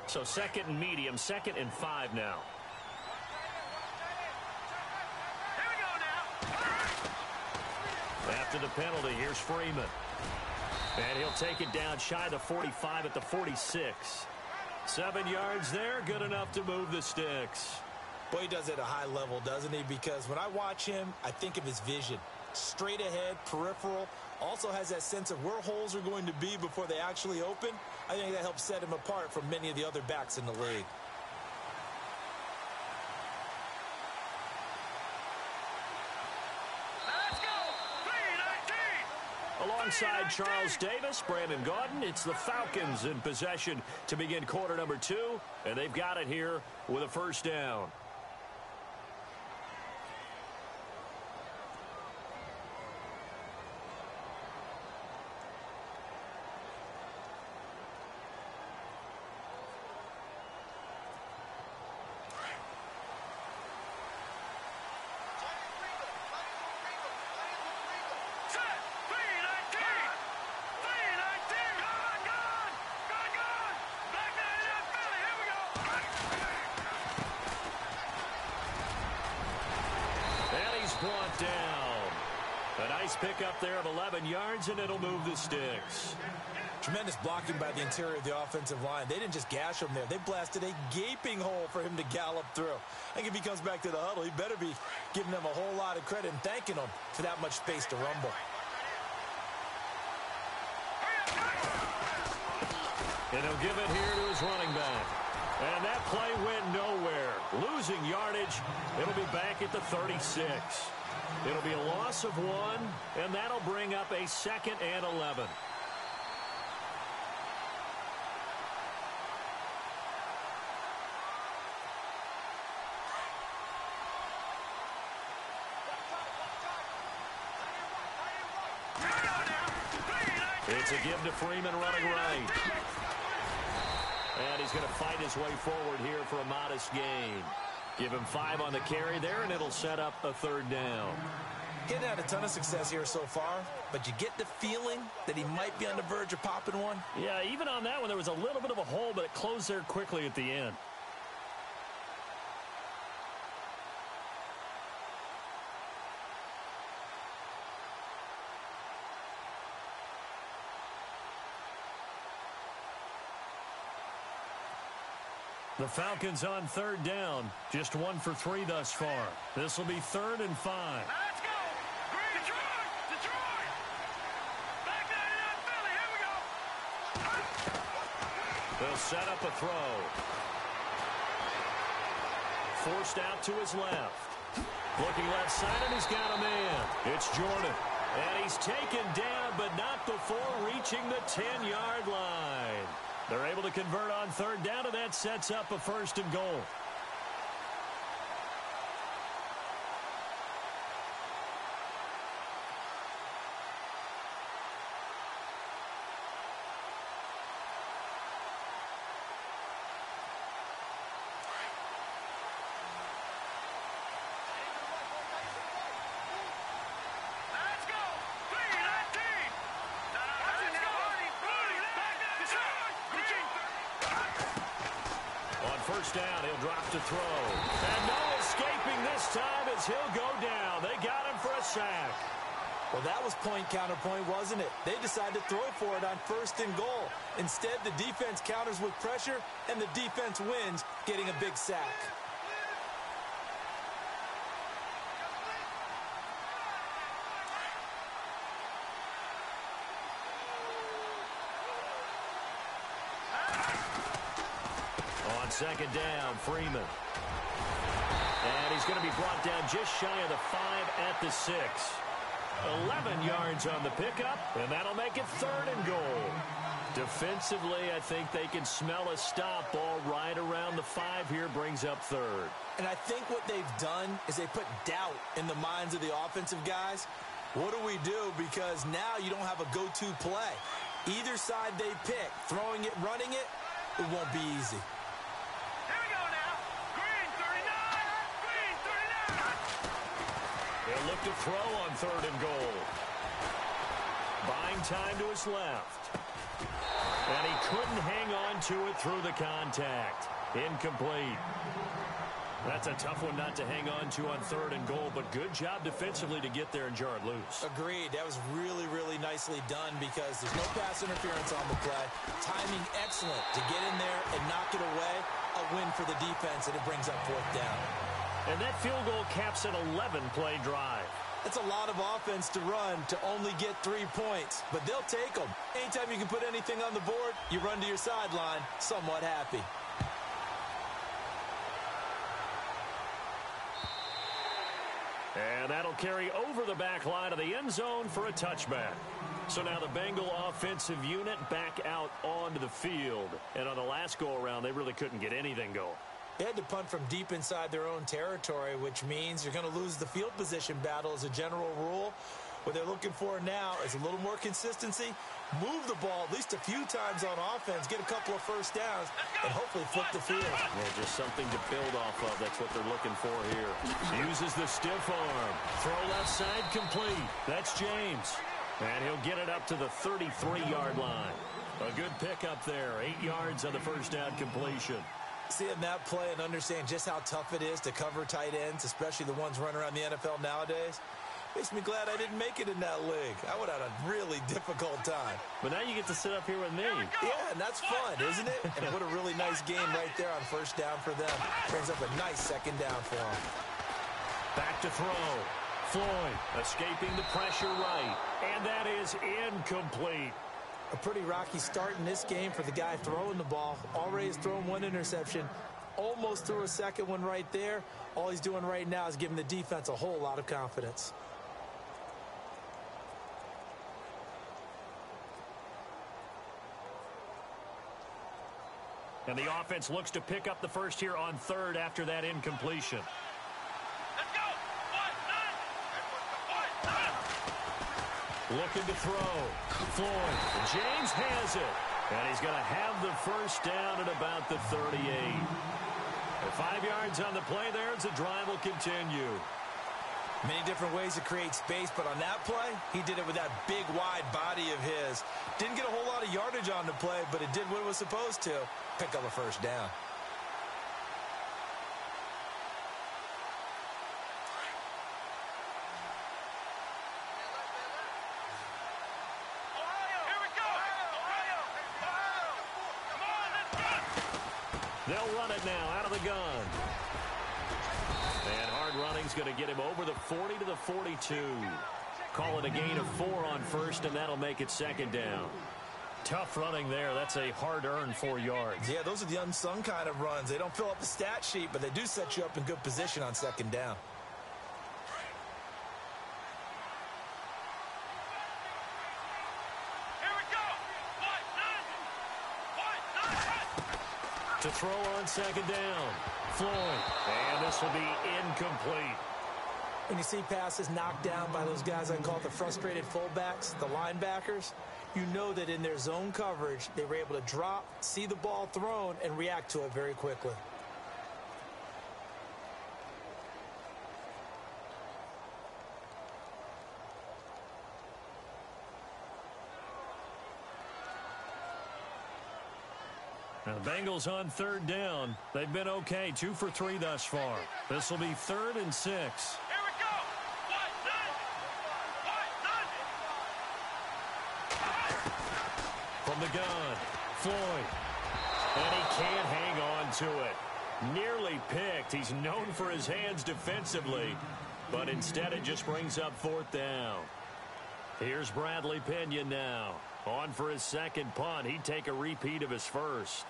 G: So 2nd and medium, 2nd and 5 now. After the penalty, here's Freeman. And he'll take it down shy of the 45 at the 46. 7 yards there, good enough to move the sticks.
H: Boy, he does it at a high level, doesn't he? Because when I watch him, I think of his vision. Straight ahead, peripheral. Also has that sense of where holes are going to be before they actually open. I think that helps set him apart from many of the other backs in the league.
G: Alongside Charles Davis, Brandon Gaudin, it's the Falcons in possession to begin quarter number 2, and they've got it here with a first down. Brought down. A nice pickup there of 11 yards, and it'll move the sticks.
H: Tremendous blocking by the interior of the offensive line. They didn't just gash him there. They blasted a gaping hole for him to gallop through. I think if he comes back to the huddle, he better be giving them a whole lot of credit and thanking them for that much space to rumble.
G: And he'll give it here to his running back. And that play went nowhere. Losing yardage. It'll be back at the 36. It'll be a loss of 1, and that'll bring up a 2nd and 11. It's a give to Freeman running right. And he's going to fight his way forward here for a modest gain. Give him 5 on the carry there, and it'll set up a 3rd down.
H: He hasn't had a ton of success here so far, but you get the feeling that he might be on the verge of popping one.
G: Yeah, even on that one, there was a little bit of a hole, but it closed there quickly at the end. The Falcons on 3rd down. Just 1 for 3 thus far. This will be 3rd and 5.
I: Let's go! Detroit! Detroit! Back 99 Philly, here we go!
G: They'll set up a throw. Forced out to his left. Looking left side, and he's got a man. It's Jordan. And he's taken down, but not before reaching the 10-yard line. They're able to convert on 3rd down, and that sets up a 1st and goal. First down, he'll drop to throw. And no escaping this time as he'll go down. They got him for a sack.
H: Well, that was point counterpoint, wasn't it? They decided to throw for it on 1st and goal. Instead, the defense counters with pressure, and the defense wins, getting a big sack.
G: On second down, Freeman. And he's going to be brought down just shy of the 5 at the 6. 11 yards on the pickup, and that'll make it 3rd and goal. Defensively, I think they can smell a stop. Ball right around the 5 here, brings up 3rd.
H: And I think what they've done is they put doubt in the minds of the offensive guys. What do we do? Because now you don't have a go-to play. Either side they pick, throwing it, running it, it won't be easy.
I: Here we go now. Green 39. Green 39.
G: They'll look to throw on 3rd and goal. Buying time to his left. And he couldn't hang on to it through the contact. Incomplete. That's a tough one not to hang on to on 3rd and goal, but good job defensively to get there and jar it loose.
H: Agreed. That was really, really nicely done because there's no pass interference on the play. Timing excellent to get in there and knock it away. A win for the defense, and it brings up 4th down.
G: And that field goal caps an 11-play drive.
H: That's a lot of offense to run to only get 3 points, but they'll take them. Anytime you can put anything on the board, you run to your sideline somewhat happy.
G: And that'll carry over the back line of the end zone for a touchback. So now the Bengal offensive unit back out onto the field. And on the last go-around, they really couldn't get anything going.
H: They had to punt from deep inside their own territory, which means you're going to lose the field position battle as a general rule. What they're looking for now is a little more consistency, move the ball at least a few times on offense, get a couple of first downs, and hopefully flip the field.
G: Yeah, just something to build off of. That's what they're looking for here. Uses the stiff arm. Throw left side complete. That's James. And he'll get it up to the 33-yard line. A good pickup there. 8 yards on the first down completion.
H: Seeing that play and understand just how tough it is to cover tight ends, especially the ones running around the NFL nowadays, makes me glad I didn't make it in that league. I would have had a really difficult time.
G: But now you get to sit up here with me.
H: Yeah, and that's fun, isn't it? And what a really nice game right there on first down for them. Brings up a nice second down for them.
G: Back to throw. Floyd escaping the pressure right. And that is incomplete.
H: A pretty rocky start in this game for the guy throwing the ball. Already has thrown 1 interception. Almost threw a second one right there. All he's doing right now is giving the defense a whole lot of confidence.
G: And the offense looks to pick up the first here on 3rd after that incompletion.
I: Let's go. 1, 9.
G: Looking to throw. Floyd. James has it. And he's going to have the first down at about the 38. And 5 yards on the play there as the drive will continue.
H: Many different ways to create space, but on that play, he did it with that big, wide body of his. Didn't get a whole lot of yardage on the play, but it did what it was supposed to. Pick up a first down.
G: They'll run it now out of the gun. And hard running's going to get him over the 40 to the 42. Call it a gain of 4 on first, and that'll make it second down. Tough running there. That's a hard-earned 4 yards.
H: Yeah, those are the unsung kind of runs. They don't fill up the stat sheet, but they do set you up in good position on second down.
G: To throw on second down. Floyd. And this will be incomplete.
H: When you see passes knocked down by those guys I call the frustrated fullbacks, the linebackers, you know that in their zone coverage, they were able to drop, see the ball thrown, and react to it very quickly.
G: Now the Bengals on third down. They've been okay, 2 for 3 thus far. This will be 3rd and 6.
I: Here we go. 1, 9.
G: From the gun, Floyd. And he can't hang on to it. Nearly picked. He's known for his hands defensively, but instead it just brings up 4th down. Here's Bradley Pena now. On for his second punt. He'd take a repeat of his first.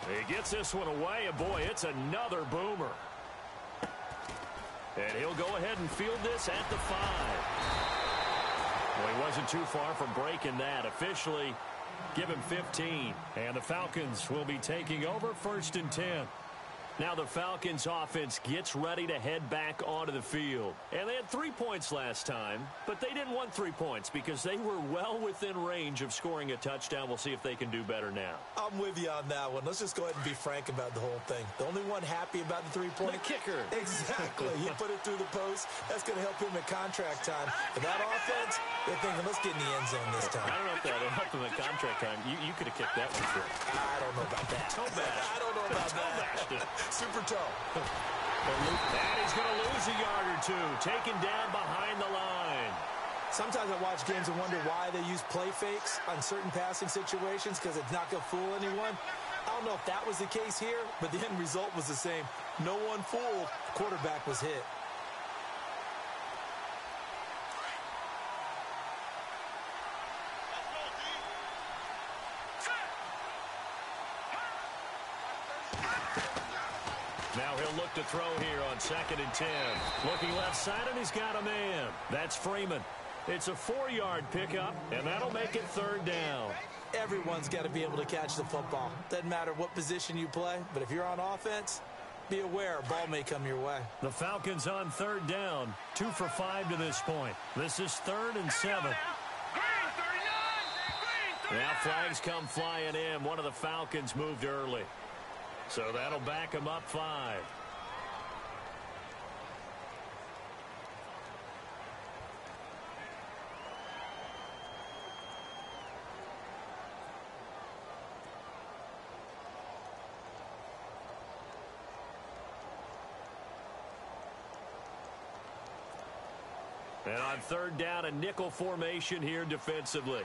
G: He gets this one away, and boy, it's another boomer. And he'll go ahead and field this at the 5. Well, he wasn't too far from breaking that. Officially, give him 15. And the Falcons will be taking over 1st and 10. Now the Falcons offense gets ready to head back onto the field. And they had 3 points last time, but they didn't want 3 points because they were well within range of scoring a touchdown. We'll see if they can do better now.
H: I'm with you on that one. Let's just go ahead and be frank about the whole thing. The only one happy about the 3-point.
G: The kicker.
H: Exactly. He put it through the post. That's going to help him at contract time. For that offense, they're thinking, let's get in the end zone this time.
G: I don't know if that will help him at contract time. You could have kicked that one through.
H: I don't know about that.
G: Toe bash.
H: I don't know about
G: Toe
H: that. Super toe.
G: And he's going to lose a yard or two. Taken down behind the line.
H: Sometimes I watch games and wonder why they use play fakes on certain passing situations because it's not going to fool anyone. I don't know if that was the case here, but the end result was the same. No one fooled. Quarterback was hit.
G: Now he'll look to throw here on 2nd and 10. Looking left side, and he's got a man. That's Freeman. It's a 4-yard pickup, and that'll make it 3rd down.
H: Everyone's got to be able to catch the football. Doesn't matter what position you play, but if you're on offense, be aware a ball may come your way.
G: The Falcons on 3rd down. 2 for 5 to this point. This is 3rd and 7. Now flags come flying in. One of the Falcons moved early. So that'll back him up 5. And on 3rd down, a nickel formation here defensively.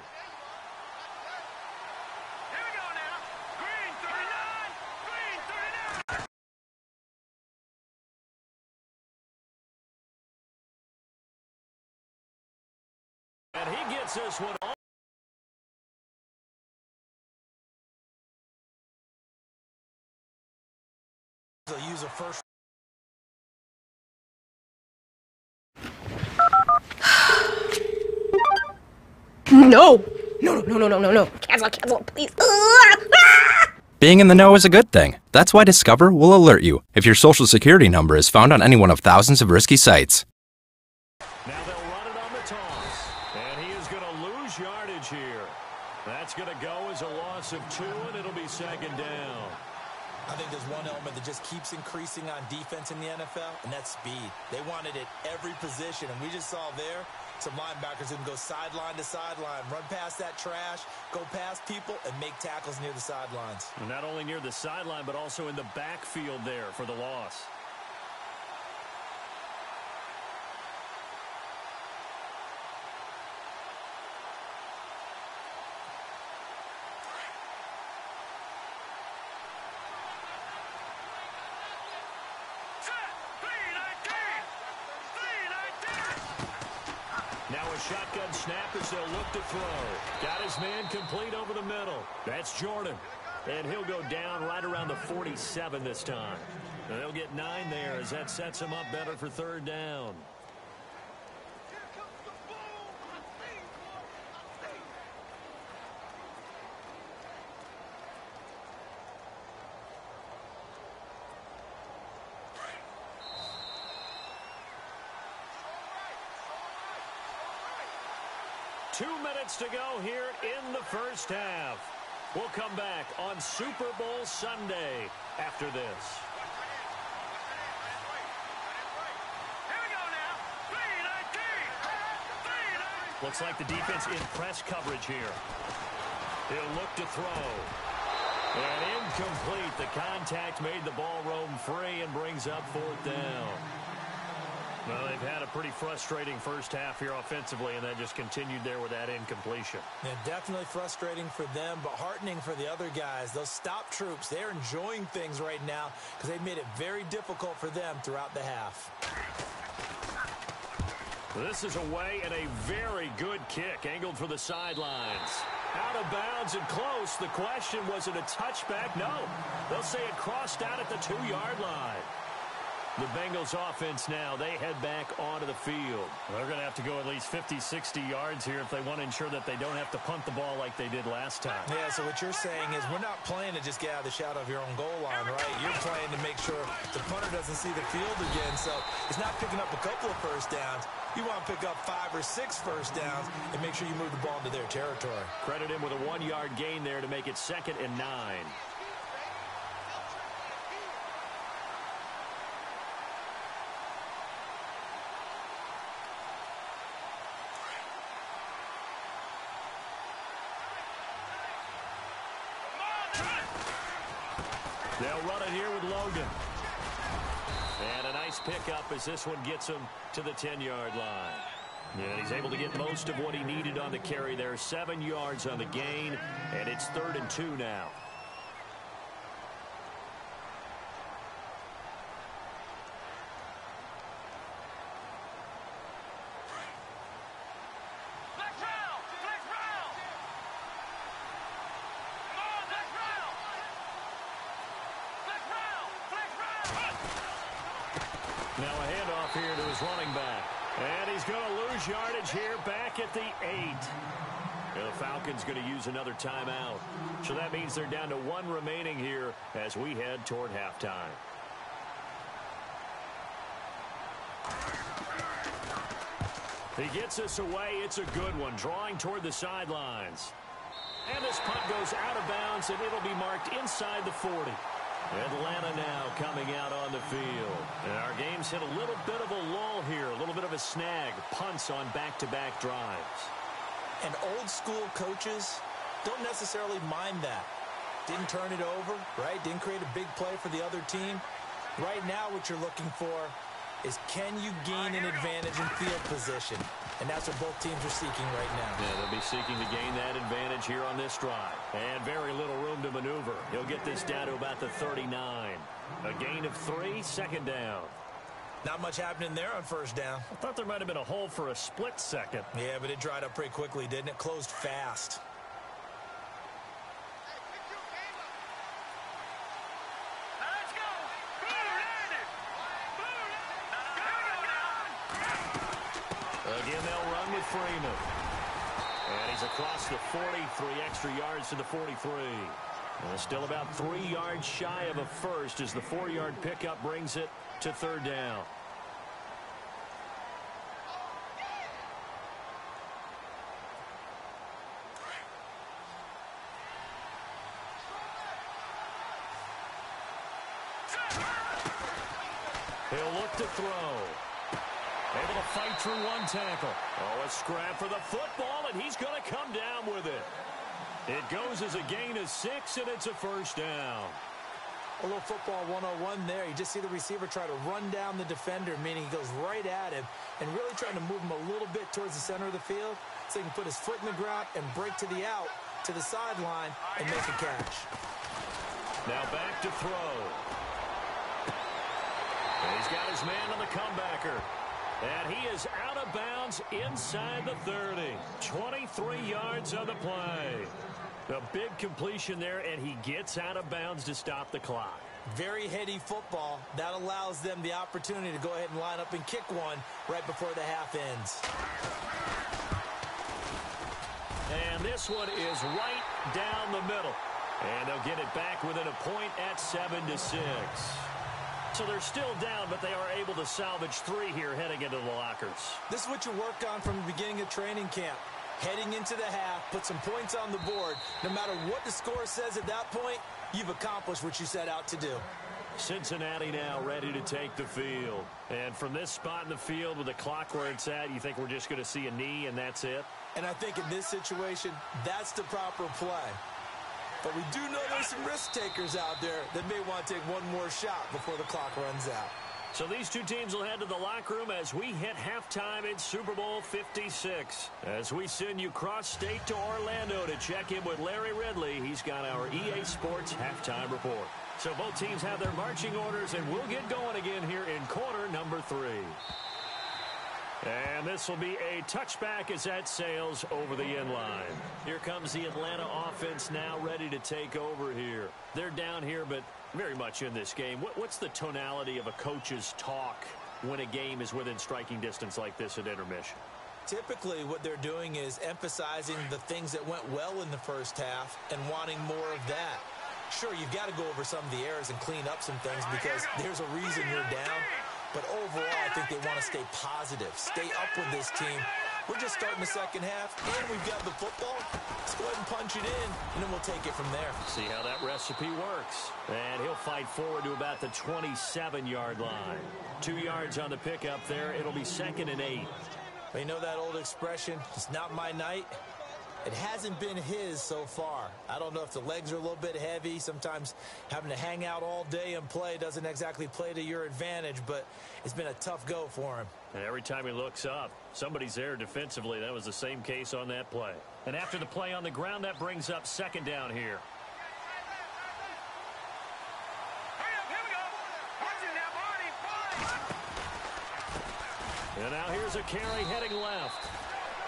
G: And he gets this one off.
H: They'll use a first.
J: No! No. Cancel, please.
K: Being in the know is a good thing. That's why Discover will alert you if your social security number is found on any one of thousands of risky sites.
G: Now they'll run it on the toss. And he is going to lose yardage here. That's going to go as a loss of 2, and it'll be 2nd down.
H: I think there's one element that just keeps increasing on defense in the NFL, and that's speed. They want it at every position, and we just saw there some linebackers who can go sideline to sideline, run past that trash, go past people, and make tackles near the sidelines.
G: And not only near the sideline, but also in the backfield there for the loss. Now a shotgun snap as they'll look to throw. Got his man complete over the middle. That's Jordan. And he'll go down right around the 47 this time. And they'll get 9 there as that sets him up better for 3rd down. Two minutes to go here in the first half. We'll come back on Super Bowl Sunday after this. Looks like the defense in press coverage here. He'll look to throw. And incomplete. The contact made the ball roam free and brings up 4th down. Well, they've had a pretty frustrating first half here offensively, and that just continued there with that incompletion.
H: Yeah, definitely frustrating for them, but heartening for the other guys. Those stop troops, they're enjoying things right now because they've made it very difficult for them throughout the half.
G: This is away and a very good kick angled for the sidelines. Out of bounds and close. The question, was it a touchback? No. They'll say it crossed out at the 2-yard line. The Bengals offense now, they head back onto the field.
L: They're going to have to go at least 50, 60 yards here if they want to ensure that they don't have to punt the ball like they did last time.
H: Yeah, so what you're saying is we're not playing to just get out of the shadow of your own goal line, right? You're playing to make sure the punter doesn't see the field again. So it's not picking up a couple of first downs. You want to pick up 5 or 6 first downs and make sure you move the ball into their territory.
G: Credit him with a 1-yard gain there to make it 2nd and 9. They'll run it here with Logan. And a nice pickup as this one gets him to the 10-yard line. And he's able to get most of what he needed on the carry there. 7 yards on the gain, and it's 3rd and 2 now. Now a handoff here to his running back. And he's going to lose yardage here back at the 8. And the Falcons going to use another timeout. So that means they're down to 1 remaining here as we head toward halftime. He gets us away. It's a good one, drawing toward the sidelines. And this punt goes out of bounds, and it'll be marked inside the 40. Atlanta now coming out on the field. And our game's hit a little bit of a lull here, a little bit of a snag. Punts on back-to-back drives.
H: And old-school coaches don't necessarily mind that. Didn't turn it over, right? Didn't create a big play for the other team. Right now what you're looking for is can you gain an advantage in field position? And that's what both teams are seeking right now.
G: Yeah, they'll be seeking to gain that advantage here on this drive. And very little room to maneuver. He'll get this down to about the 39. A gain of 3, 2nd down.
H: Not much happening there on 1st down.
L: I thought there might have been a hole for a split second.
H: Yeah, but it dried up pretty quickly, didn't it? Closed fast.
G: Again, they'll run with Freeman. And he's across the 40, 3 extra yards to the 43. And still about 3 yards shy of a first as the 4-yard pickup brings it to 3rd down. He'll look to throw. Able to fight through 1 tackle. Oh, a scrap for the football, and he's going to come down with it. It goes as a gain of 6, and it's a 1st down.
H: A little football 101 there. You just see the receiver try to run down the defender, meaning he goes right at him and really trying to move him a little bit towards the center of the field so he can put his foot in the ground and break to the out, to the sideline, and make a catch.
G: Now back to throw. And he's got his man on the comebacker. And he is out of bounds inside the 30. 23 yards on the play. A big completion there, and he gets out of bounds to stop the clock.
H: Very heady football. That allows them the opportunity to go ahead and line up and kick one right before the half ends.
G: And this one is right down the middle. And they'll get it back within a point at 7-6. So they're still down, but they are able to salvage 3 here heading into the lockers.
H: This is what you work on from the beginning of training camp. Heading into the half, put some points on the board. No matter what the score says at that point, you've accomplished what you set out to do.
G: Cincinnati now ready to take the field. And from this spot in the field with the clock where it's at, you think we're just going to see a knee and that's it?
H: And I think in this situation, that's the proper play. But we do know there's some risk takers out there that may want to take one more shot before the clock runs out.
G: So these two teams will head to the locker room as we hit halftime in Super Bowl 56. As we send you cross-state to Orlando to check in with Larry Ridley. He's got our EA Sports halftime report. So both teams have their marching orders, and we'll get going again here in quarter number 3. And this will be a touchback as that sails over the end line. Here comes the Atlanta offense now ready to take over here. They're down here, but very much in this game. What's the tonality of a coach's talk when a game is within striking distance like this at intermission?
H: Typically, what they're doing is emphasizing the things that went well in the first half and wanting more of that. Sure, you've got to go over some of the errors and clean up some things because there's a reason you're down. But overall, I think they want to stay positive, stay up with this team. We're just starting the second half, and we've got the football. Let's go ahead and punch it in, and then we'll take it from there.
G: See how that recipe works. And he'll fight forward to about the 27-yard line. 2 yards on the pickup there. It'll be 2nd and 8.
H: You know that old expression, it's not my night? It hasn't been his so far. I don't know if the legs are a little bit heavy. Sometimes having to hang out all day and play doesn't exactly play to your advantage, but it's been a tough go for him.
G: And every time he looks up, somebody's there defensively. That was the same case on that play. And after the play on the ground, that brings up 2nd down here. And now here's a carry heading left.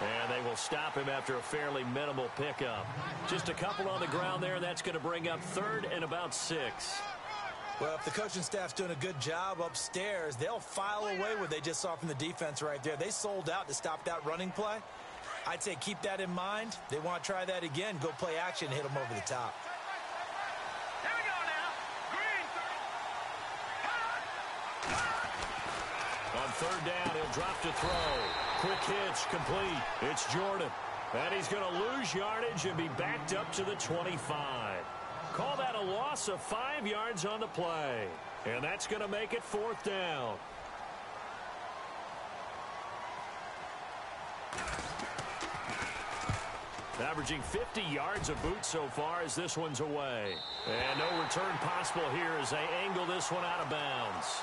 G: And they will stop him after a fairly minimal pickup. Just a couple on the ground there, and that's going to bring up 3rd and about 6.
H: Well, if the coaching staff's doing a good job upstairs, they'll file away what they just saw from the defense right there. They sold out to stop that running play. I'd say keep that in mind. They want to try that again. Go play action and hit them over the top.
I: Here we go now. Green.
G: On 3rd down, he'll drop to throw. Quick hitch, complete. It's Jordan. And he's going to lose yardage and be backed up to the 25. Call that a loss of 5 yards on the play. And that's going to make it 4th down. Averaging 50 yards a boot so far as this one's away. And no return possible here as they angle this one out of bounds.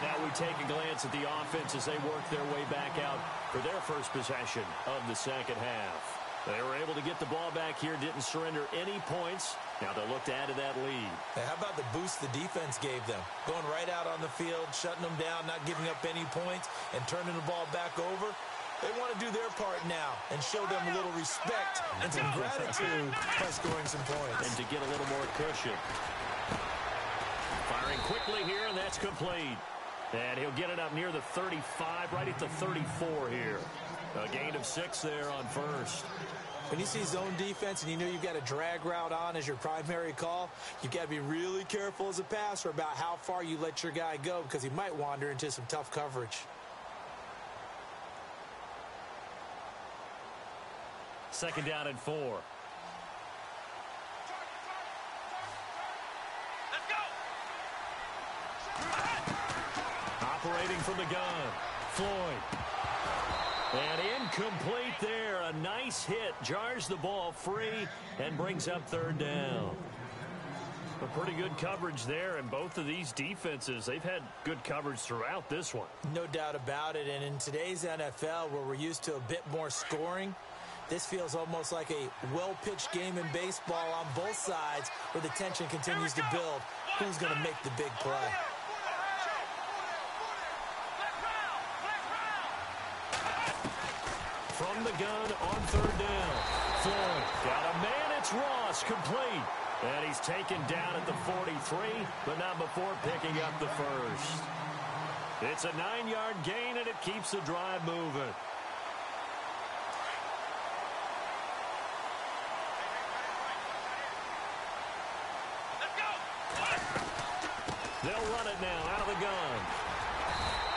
G: Now we take a glance at the offense as they work their way back out for their first possession of the second half. They were able to get the ball back here, didn't surrender any points. Now they'll look to add to that lead.
H: Hey, how about the boost the defense gave them? Going right out on the field, shutting them down, not giving up any points, and turning the ball back over. They want to do their part now and show them a little respect and some gratitude by scoring some points.
G: And to get a little more cushion. Firing quickly here, and that's complete. And he'll get it up near the 35, right at the 34 here. A gain of 6 there on 1st.
H: When you see zone defense and you know you've got a drag route on as your primary call, you've got to be really careful as a passer about how far you let your guy go because he might wander into some tough coverage.
G: 2nd down and 4.
I: Let's go.
G: Operating from the gun, Floyd. And incomplete there. A nice hit. Jars the ball free and brings up 3rd down. A pretty good coverage there, and both of these defenses, they've had good coverage throughout this one.
H: No doubt about it. And in today's NFL, where we're used to a bit more scoring, this feels almost like a well-pitched game in baseball on both sides where the tension continues to build. Who's going to make the big play?
G: From the gun on 3rd down. Floyd got a man. It's Ross, complete. And he's taken down at the 43, but not before picking up the 1st. It's a 9-yard gain, and it keeps the drive moving. They'll run it now out of the gun.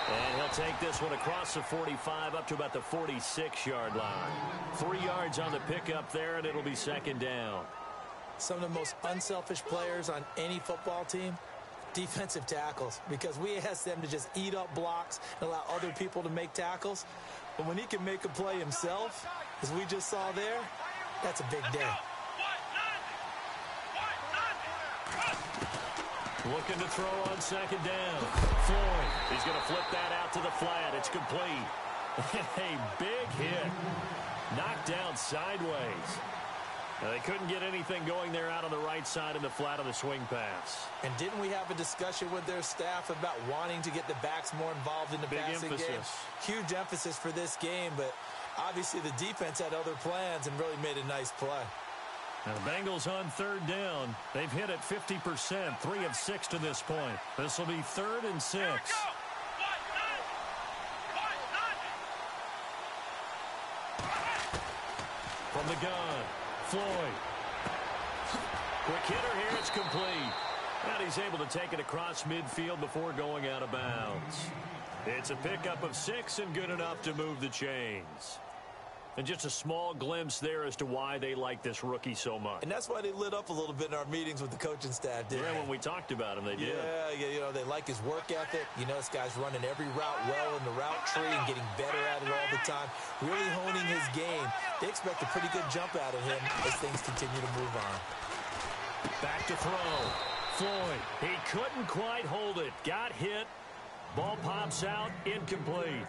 G: And he'll take this one across the 45 up to about the 46-yard line. 3 yards on the pickup there, and it'll be 2nd down.
H: Some of the most unselfish players on any football team, defensive tackles, because we ask them to just eat up blocks and allow other people to make tackles. But when he can make a play himself, as we just saw there, that's a big day.
G: Looking to throw on 2nd down. Floyd, he's going to flip that out to the flat. It's complete. A big hit. Knocked down sideways. They couldn't get anything going there out on the right side in the flat of the swing pass.
H: And didn't we have a discussion with their staff about wanting to get the backs more involved in the passing game? Huge emphasis for this game, but obviously the defense had other plans and really made a nice play.
G: Now the Bengals on third down. They've hit it 50%, 3 of 6 to this point. This will be 3rd and 6. From the gun, Floyd. Quick hitter here, it's complete. And he's able to take it across midfield before going out of bounds. It's a pickup of 6 and good enough to move the chains. And just a small glimpse there as to why they like this rookie so much.
H: And that's why they lit up a little bit in our meetings with the coaching staff, didn't they?
G: When we talked about him, they did.
H: Yeah, you know, they like his work ethic. You know, this guy's running every route well in the route tree and getting better at it all the time. Really honing his game. They expect a pretty good jump out of him as things continue to move on.
G: Back to throw. Floyd, he couldn't quite hold it. Got hit. Ball pops out, incomplete.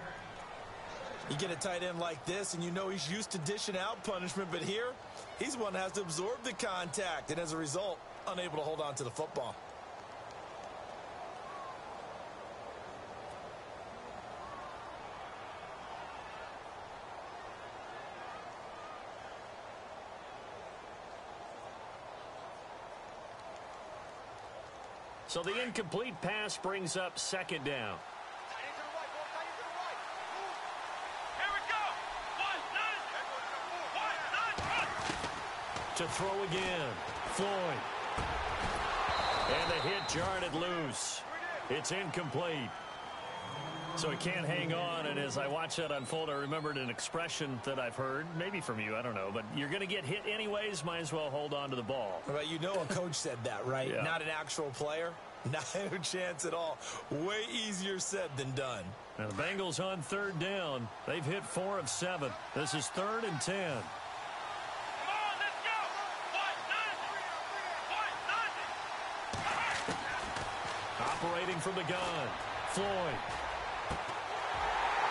H: You get a tight end like this, and you know he's used to dishing out punishment, but here, he's one that has to absorb the contact, and as a result, unable to hold on to the football.
G: So the incomplete pass brings up 2nd down. To throw again, Floyd. And the hit jarred it loose. It's incomplete. So he can't hang on, and as I watch that unfold, I remembered an expression that I've heard, maybe from you, I don't know, but you're going to get hit anyways, might as well hold on to the ball.
H: Well, you know a coach said that, right?
G: Yeah.
H: Not an actual player. Not a chance at all. Way easier said than done.
G: Now the Bengals on 3rd down. They've hit 4 of 7. This is 3rd and 10. Operating from the gun, Floyd.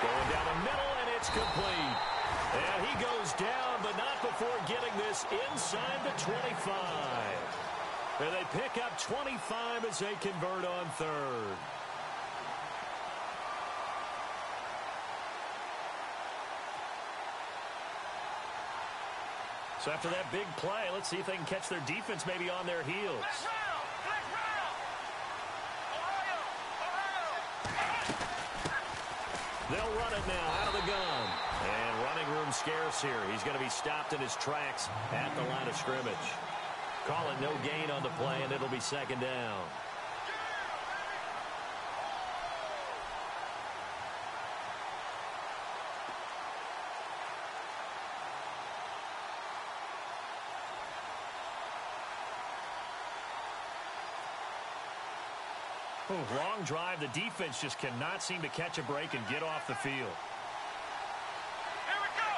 G: Going down the middle, and it's complete. And he goes down, but not before getting this inside the 25. And they pick up 25 as they convert on 3rd. So after that big play, let's see if they can catch their defense maybe on their heels. They'll run it now out of the gun. And running room scarce here. He's going to be stopped in his tracks at the line of scrimmage. Call it no gain on the play, and it'll be 2nd down. Long drive. The defense just cannot seem to catch a break and get off the field.
I: Here we go.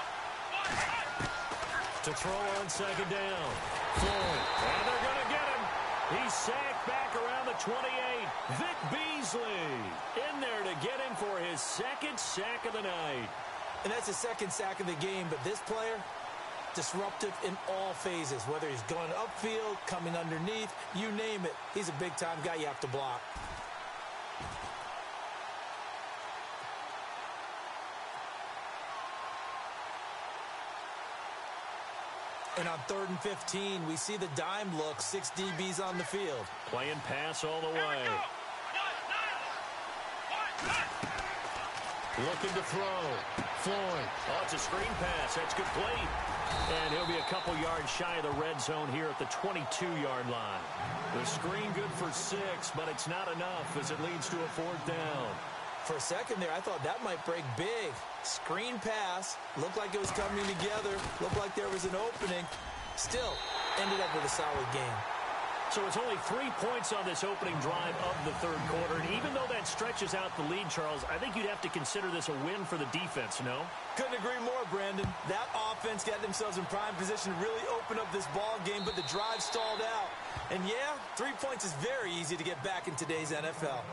G: To throw on 2nd down. Floyd. And they're going to get him. He's sacked back around the 28. Vic Beasley in there to get him for his 2nd sack of the night.
H: And that's his 2nd sack of the game, but this player, disruptive in all phases, whether he's going upfield, coming underneath, you name it. He's a big-time guy you have to block. And on 3rd and 15, we see the dime look, 6 DBs on the field.
G: Playing pass all the way. Looking to throw. Floyd. Oh, it's a screen pass. That's complete. And he'll be a couple yards shy of the red zone here at the 22-yard line. The screen good for 6, but it's not enough as it leads to a 4th down.
H: For a second there, I thought that might break big. Screen pass. Looked like it was coming together. Looked like there was an opening. Still, ended up with a solid game.
G: So it's only 3 points on this opening drive of the 3rd quarter. And even though that stretches out the lead, Charles, I think you'd have to consider this a win for the defense, no?
H: Couldn't agree more, Brandon. That offense got themselves in prime position to really open up this ball game, but the drive stalled out. And yeah, 3 points is very easy to get back in today's NFL.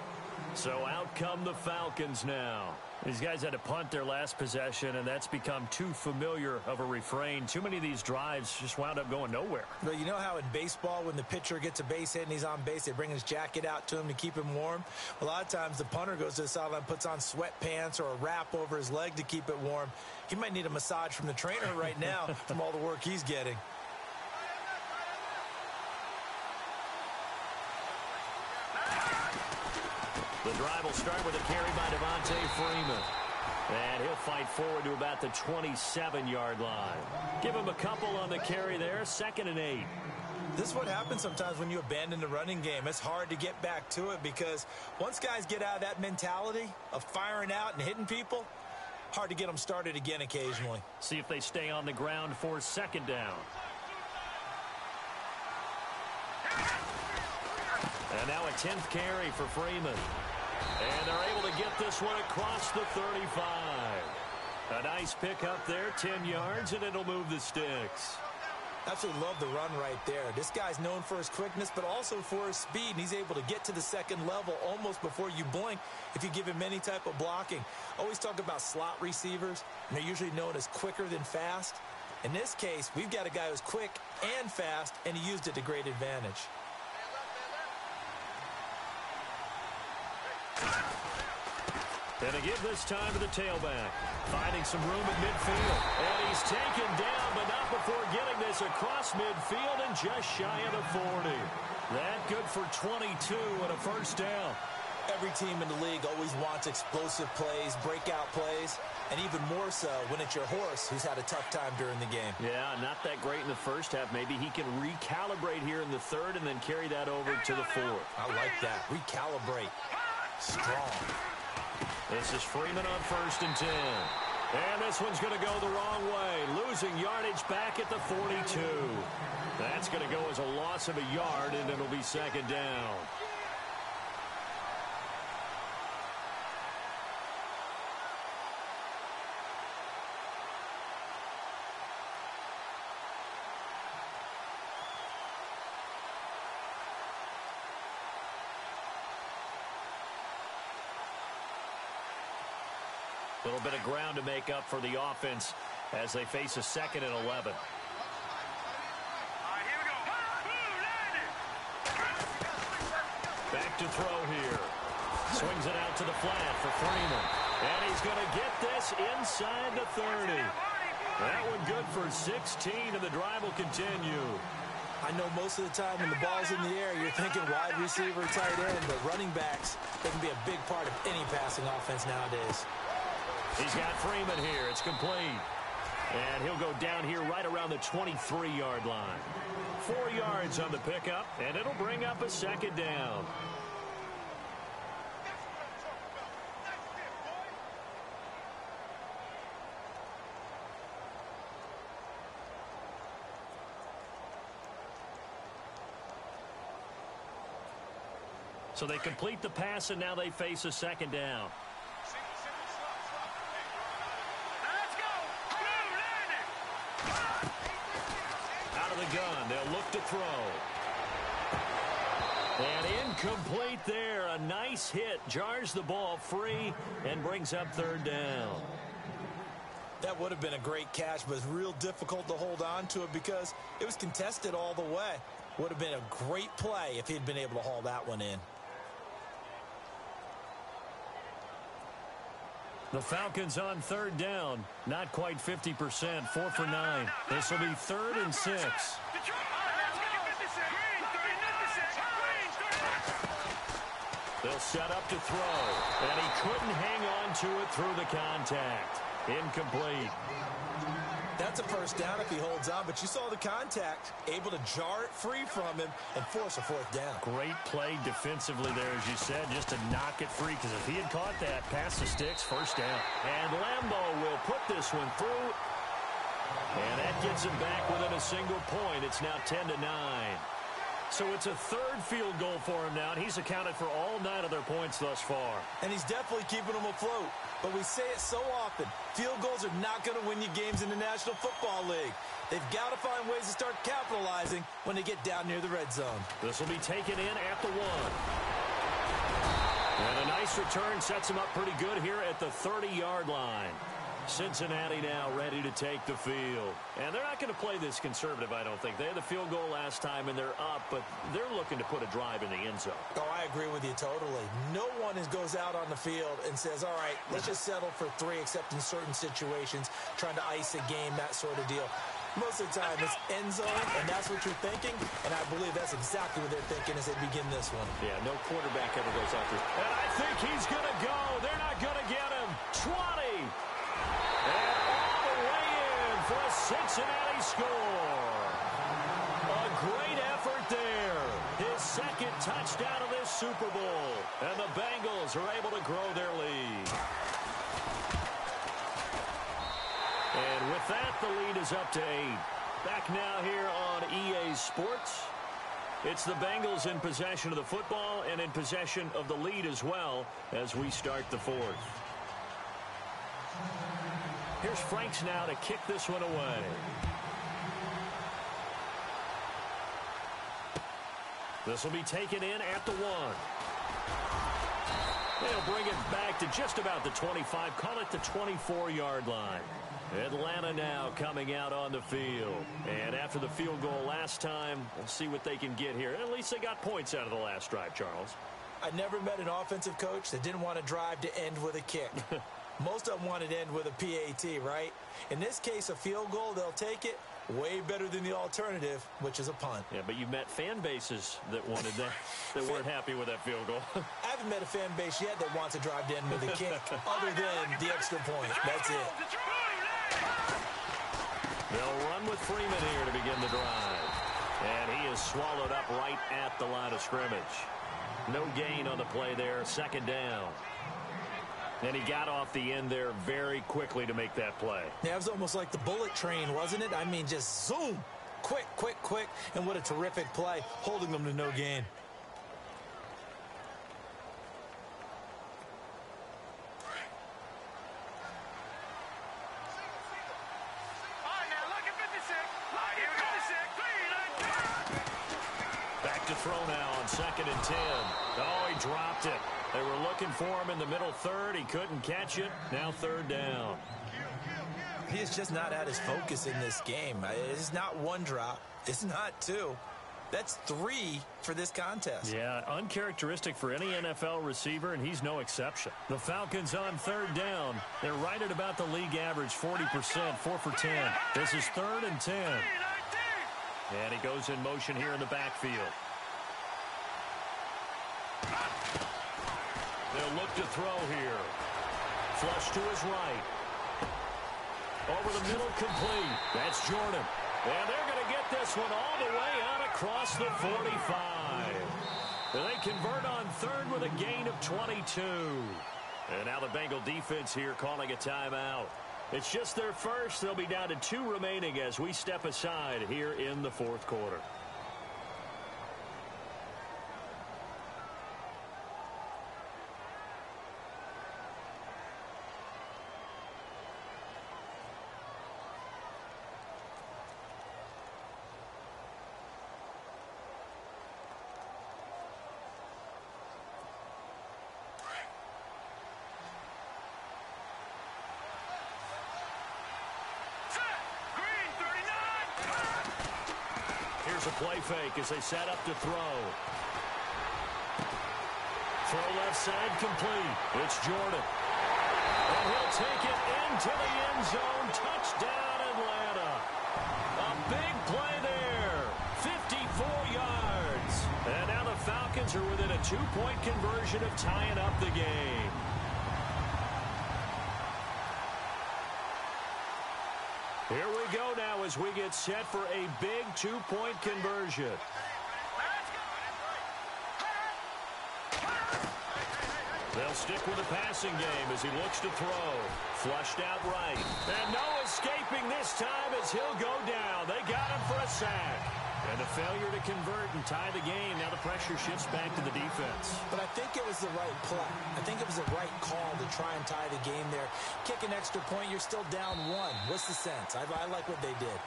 G: So out come the Falcons now. These guys had to punt their last possession, and that's become too familiar of a refrain. Too many of these drives just wound up going nowhere.
H: But you know how in baseball, when the pitcher gets a base hit and he's on base, they bring his jacket out to him to keep him warm? A lot of times the punter goes to the sideline, puts on sweatpants or a wrap over his leg to keep it warm. He might need a massage from the trainer right now from all the work he's getting.
G: The drive will start with a carry by Devontae Freeman. And he'll fight forward to about the 27-yard line. Give him a couple on the carry there, 2nd and 8.
H: This is what happens sometimes when you abandon the running game. It's hard to get back to it because once guys get out of that mentality of firing out and hitting people, hard to get them started again occasionally.
G: See if they stay on the ground for 2nd down. And now a 10th carry for Freeman. And they're able to get this one across the 35. A nice pickup there, 10 yards, and it'll move the sticks.
H: Absolutely love the run right there. This guy's known for his quickness, but also for his speed, and he's able to get to the 2nd level almost before you blink if you give him any type of blocking. Always talk about slot receivers, and they're usually known as quicker than fast. In this case, we've got a guy who's quick and fast, and he used it to great advantage.
G: And to give this time to the tailback. Finding some room at midfield. And he's taken down, but not before getting this across midfield and just shy of the 40. That good for 22 and a 1st down.
H: Every team in the league always wants explosive plays, breakout plays, and even more so when it's your horse who's had a tough time during the game.
G: Yeah, not that great in the 1st half. Maybe he can recalibrate here in the 3rd and then carry that over to the 4th.
H: I like that. Recalibrate. Strong.
G: This is Freeman on 1st and 10. And this one's going to go the wrong way. Losing yardage back at the 42. That's going to go as a loss of a yard, and it'll be 2nd down. A little bit of ground to make up for the offense as they face a 2nd and 11. Back to throw here. Swings it out to the flat for Freeman. And he's going to get this inside the 30. That one good for 16, and the drive will continue.
H: I know most of the time when the ball's in the air, you're thinking wide receiver, tight end, but running backs, they can be a big part of any passing offense nowadays.
G: He's got Freeman here. It's complete. And he'll go down here right around the 23-yard line. 4 yards on the pickup, and it'll bring up a 2nd down. So they complete the pass, and now they face a 2nd down. The gun. They'll look to throw. And incomplete there. A nice hit. Jars the ball free and brings up 3rd down.
H: That would have been a great catch, but it's real difficult to hold on to it because it was contested all the way. Would have been a great play if he'd been able to haul that one in.
G: The Falcons on 3rd down. Not quite 50%. 4 for 9. This will be 3rd and 6. They'll set up to throw. And he couldn't hang on to it through the contact. Incomplete.
H: That's a 1st down if he holds on, but you saw the contact. Able to jar it free from him and force a 4th down.
G: Great play defensively there, as you said, just to knock it free, because if he had caught that, past the sticks, 1st down. And Lambeau will put this one through. And that gets him back within a single point. It's now 10-9. So it's a 3rd field goal for him now, and he's accounted for all 9 of their points thus far.
H: And he's definitely keeping them afloat. But we say it so often, field goals are not going to win you games in the National Football League. They've got to find ways to start capitalizing when they get down near the red zone.
G: This will be taken in at the 1. And a nice return sets him up pretty good here at the 30-yard line. Cincinnati now ready to take the field. And they're not going to play this conservative, I don't think. They had the field goal last time, and they're up, but they're looking to put a drive in the end zone.
H: Oh, I agree with you totally. No one goes out on the field and says, all right, let's just settle for 3, except in certain situations, trying to ice a game, that sort of deal. Most of the time, it's end zone, and that's what you're thinking, and I believe that's exactly what they're thinking as they begin this one.
G: Yeah, no quarterback ever goes after. And I think he's going to go. They're not going to get him. 20. And all the way in for a Cincinnati score. A great effort there. His second touchdown of this Super Bowl. And the Bengals are able to grow their lead. And with that, the lead is up to 8. Back now here on EA Sports. It's the Bengals in possession of the football and in possession of the lead as well as we start the 4th. Here's Franks now to kick this one away. This will be taken in at the 1. They'll bring it back to just about the 25. Call it the 24-yard line. Atlanta now coming out on the field. And after the field goal last time, we'll see what they can get here. At least they got points out of the last drive, Charles.
H: I never met an offensive coach that didn't want to drive to end with a kick. Most of them wanted to end with a PAT, right? In this case, a field goal, they'll take it. Way better than the alternative, which is a punt.
G: Yeah, but you met fan bases that wanted that, that weren't happy with that field goal.
H: I haven't met a fan base yet that wants to drive to end with a kick, other than the extra point. That's it.
G: They'll run with Freeman here to begin the drive. And he is swallowed up right at the line of scrimmage. No gain on the play there, second down. And he got off the end there very quickly to make that play.
H: Yeah, it was almost like the bullet train, wasn't it? I mean, just zoom. Quick, quick, quick. And what a terrific play, holding them to no gain.
G: Back to throw now on 2nd and 10. Oh, he dropped it. They were looking for him in the middle third. He couldn't catch it. Now 3rd down.
H: He is just not at his focus in this game. It's not 1 drop. It's not 2. That's 3 for this contest.
G: Yeah, uncharacteristic for any NFL receiver, and he's no exception. The Falcons on 3rd down. They're right at about the league average, 40%, 4 for 10. This is 3rd and 10. And he goes in motion here in the backfield. They'll look to throw here. Flush to his right. Over the middle, complete. That's Jordan. And they're going to get this one all the way out across the 45. And they convert on 3rd with a gain of 22. And now the Bengal defense here calling a timeout. It's just their first. They'll be down to 2 remaining as we step aside here in the 4th quarter. Here's a play fake as they set up to throw. Throw left side complete. It's Jordan. And he'll take it into the end zone. Touchdown, Atlanta. A big play there. 54 yards. And now the Falcons are within a 2-point conversion of tying up the game. Here we go now as we get set for a big 2-point conversion. They'll stick with the passing game as he looks to throw. Flushed out right. And no escaping this time as he'll go down. They got him for a sack. And a failure to convert and tie the game. Now the pressure shifts back to the defense.
H: But I think it was the right play. I think it was the right call to try and tie the game there. Kick an extra point, you're still down 1. What's the sense? I like what they did.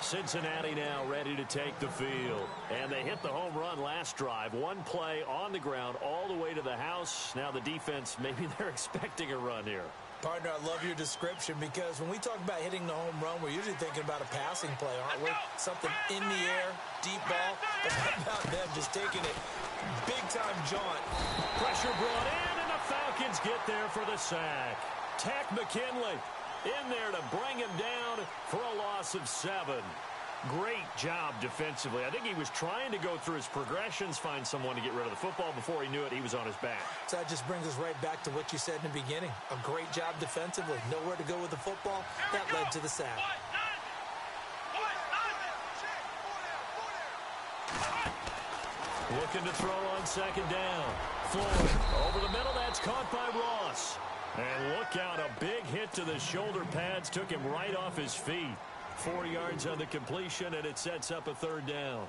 G: Cincinnati now ready to take the field. And they hit the home run last drive. One play on the ground all the way to the house. Now the defense, maybe they're expecting a run here.
H: Partner, I love your description because when we talk about hitting the home run, we're usually thinking about a passing play, aren't we? Something in the air, deep ball. But how about them just taking it big-time jaunt?
G: Pressure brought in, and the Falcons get there for the sack. Tack McKinley in there to bring him down for a loss of 7. Great job defensively. I think he was trying to go through his progressions, find someone to get rid of the football. Before he knew it, he was on his back.
H: So that just brings us right back to what you said in the beginning. A great job defensively. Nowhere to go with the football. That led to the sack.
G: Looking to throw on second down. Floyd over the middle. That's caught by Ross. And look out, a big hit to the shoulder pads took him right off his feet. 4 yards on the completion, and it sets up a third down.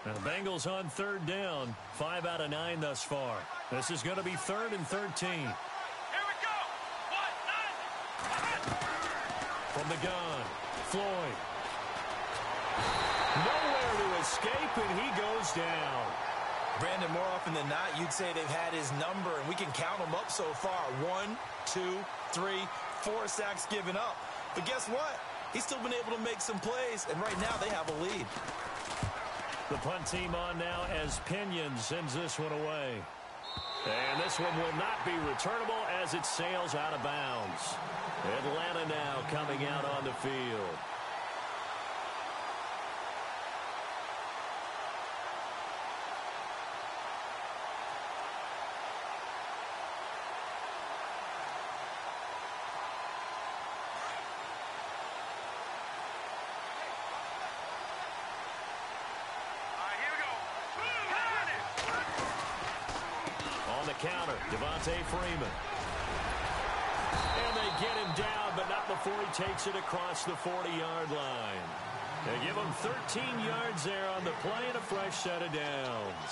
G: Now the Bengals on third down. 5 out of 9 thus far. This is going to be 3rd and 13.
I: Here we go.
G: From the gun, Floyd. Nowhere to escape, and he goes down.
H: Brandon, more often than not, you'd say they've had his number, and we can count them up so far. 1, 2, 3, 4 sacks given up. But guess what? He's still been able to make some plays, and right now they have a lead.
G: The punt team on now as Pinion sends this one away. And this one will not be returnable as it sails out of bounds. Atlanta now coming out on the field. Counter, Devontae Freeman. And they get him down, but not before he takes it across the 40-yard line. They give him 13 yards there on the play and a fresh set of downs.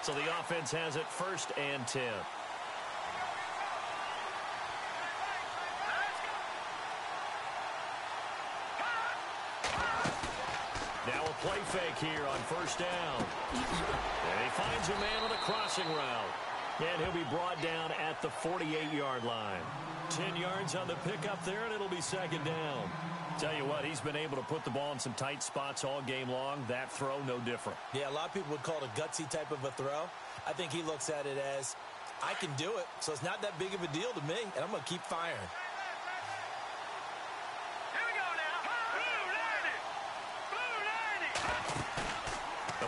G: So the offense has it 1st and 10. Play fake here on 1st down. And he finds a man on a crossing route. And he'll be brought down at the 48-yard line. 10 yards on the pickup there, and it'll be 2nd down. Tell you what, he's been able to put the ball in some tight spots all game long. That throw, no different.
H: Yeah, a lot of people would call it a gutsy type of a throw. I think he looks at it as, I can do it, so it's not that big of a deal to me, and I'm going to keep firing.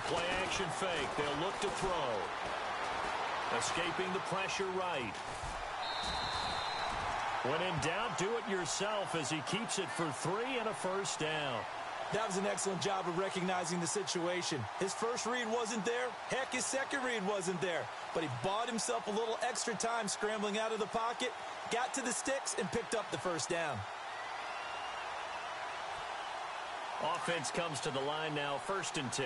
G: Play-action fake. They'll look to throw. Escaping the pressure right. When in doubt, do it yourself as he keeps it for 3 and a 1st down.
H: That was an excellent job of recognizing the situation. His first read wasn't there. Heck, his second read wasn't there. But he bought himself a little extra time scrambling out of the pocket, got to the sticks, and picked up the 1st down.
G: Offense comes to the line now, 1st and 10.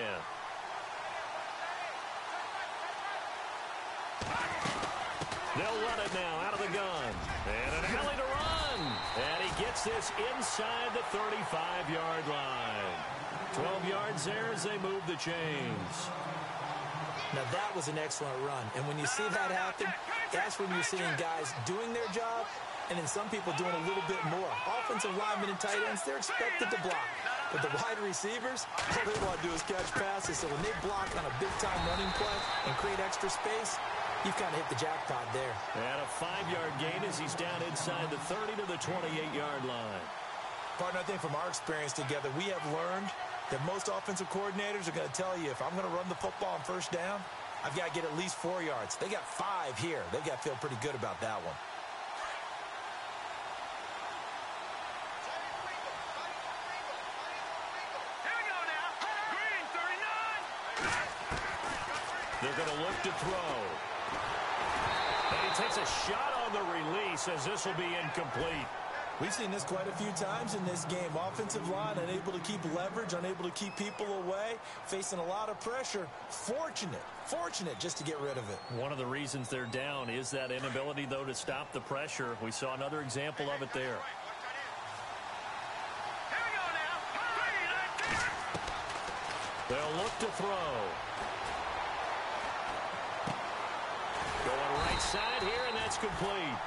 G: They'll run it now out of the gun. And an alley to run. And he gets this inside the 35-yard line. 12 yards there as they move the chains.
H: Now that was an excellent run. And when you see that happen, that's when you're seeing guys doing their job and then some people doing a little bit more. Offensive linemen and tight ends, they're expected to block. But the wide receivers, all they want to do is catch passes. So when they block on a big-time running play and create extra space, you've kind of hit the jackpot there.
G: And a 5-yard gain as he's down inside the 30 to the 28-yard line.
H: Partner, I think from our experience together, we have learned that most offensive coordinators are going to tell you, if I'm going to run the football on 1st down, I've got to get at least 4 yards. They got 5 here. They've got to feel pretty good about that one.
G: They're going to look to throw. And he takes a shot on the release as this will be incomplete.
H: We've seen this quite a few times in this game. Offensive line unable to keep leverage, unable to keep people away, facing a lot of pressure. Fortunate just to get rid of it.
G: One of the reasons they're down is that inability, though, to stop the pressure. We saw another example of it there. They'll look to throw. Going right side here, and that's complete.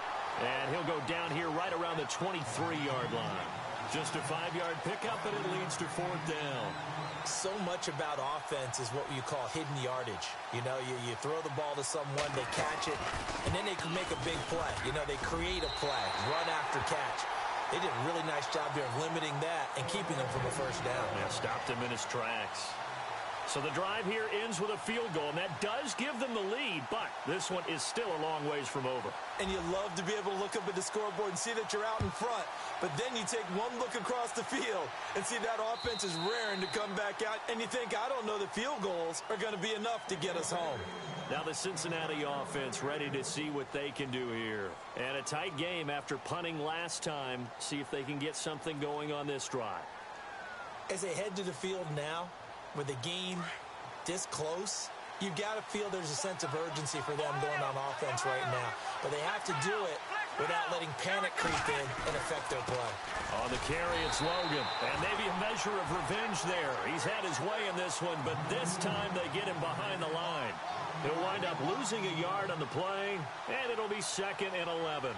G: And he'll go down here right around the 23-yard line. Just a 5-yard pickup, and it leads to 4th down.
H: So much about offense is what you call hidden yardage. You know, you throw the ball to someone, they catch it, and then they can make a big play. You know, they create a play, run after catch. They did a really nice job here of limiting that and keeping them from a first down.
G: Yeah, stopped him in his tracks. So the drive here ends with a field goal, and that does give them the lead, but this one is still a long ways from over.
H: And you love to be able to look up at the scoreboard and see that you're out in front, but then you take one look across the field and see that offense is raring to come back out, and you think, I don't know that field goals are going to be enough to get us home.
G: Now the Cincinnati offense ready to see what they can do here. And a tight game after punting last time. See if they can get something going on this drive.
H: As they head to the field now, with the game this close, you've got to feel there's a sense of urgency for them going on offense right now. But they have to do it without letting panic creep in and affect their play.
G: On the carry, it's Logan. And maybe a measure of revenge there. He's had his way in this one, but this time they get him behind the line. He'll wind up losing a yard on the play, and it'll be 2nd and 11.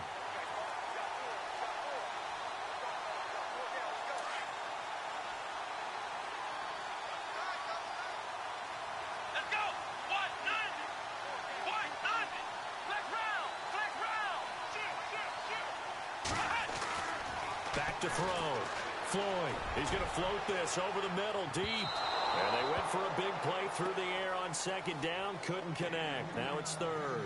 G: To throw. Floyd, he's going to float this over the middle deep. And they went for a big play through the air on 2nd down. Couldn't connect. Now it's 3rd.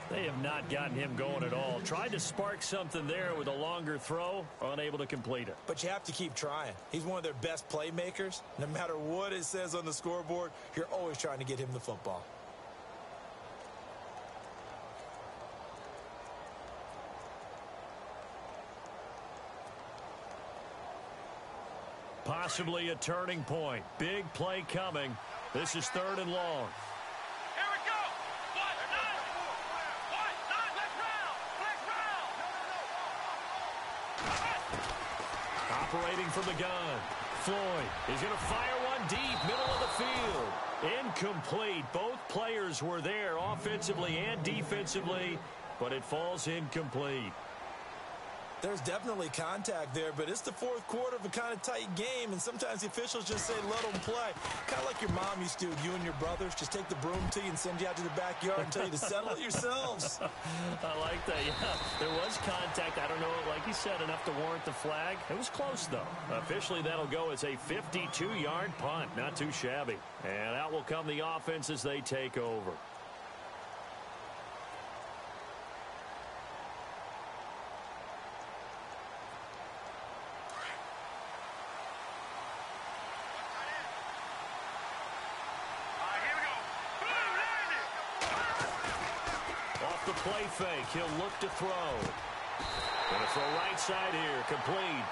G: They have not gotten him going at all. Tried to spark something there with a longer throw. Unable to complete it.
H: But you have to keep trying. He's one of their best playmakers. No matter what it says on the scoreboard, you're always trying to get him the football.
G: Possibly a turning point. Big play coming. This is 3rd and long.
I: Here we go. What? Let's round.
G: Operating from the gun. Floyd is going to fire one deep, middle of the field. Incomplete. Both players were there offensively and defensively, but it falls incomplete.
H: There's definitely contact there, but it's the 4th quarter of a kind of tight game, and sometimes the officials just say, let them play. Kind of like your mom used to with you and your brothers. Just take the broom to you and send you out to the backyard and tell you to settle it yourselves.
G: I like that, yeah. There was contact. I don't know, like you said, enough to warrant the flag. It was close, though. Officially, that'll go as a 52-yard punt. Not too shabby. And out will come the offense as they take over. Play fake. He'll look to throw. Going to throw right side here. Complete.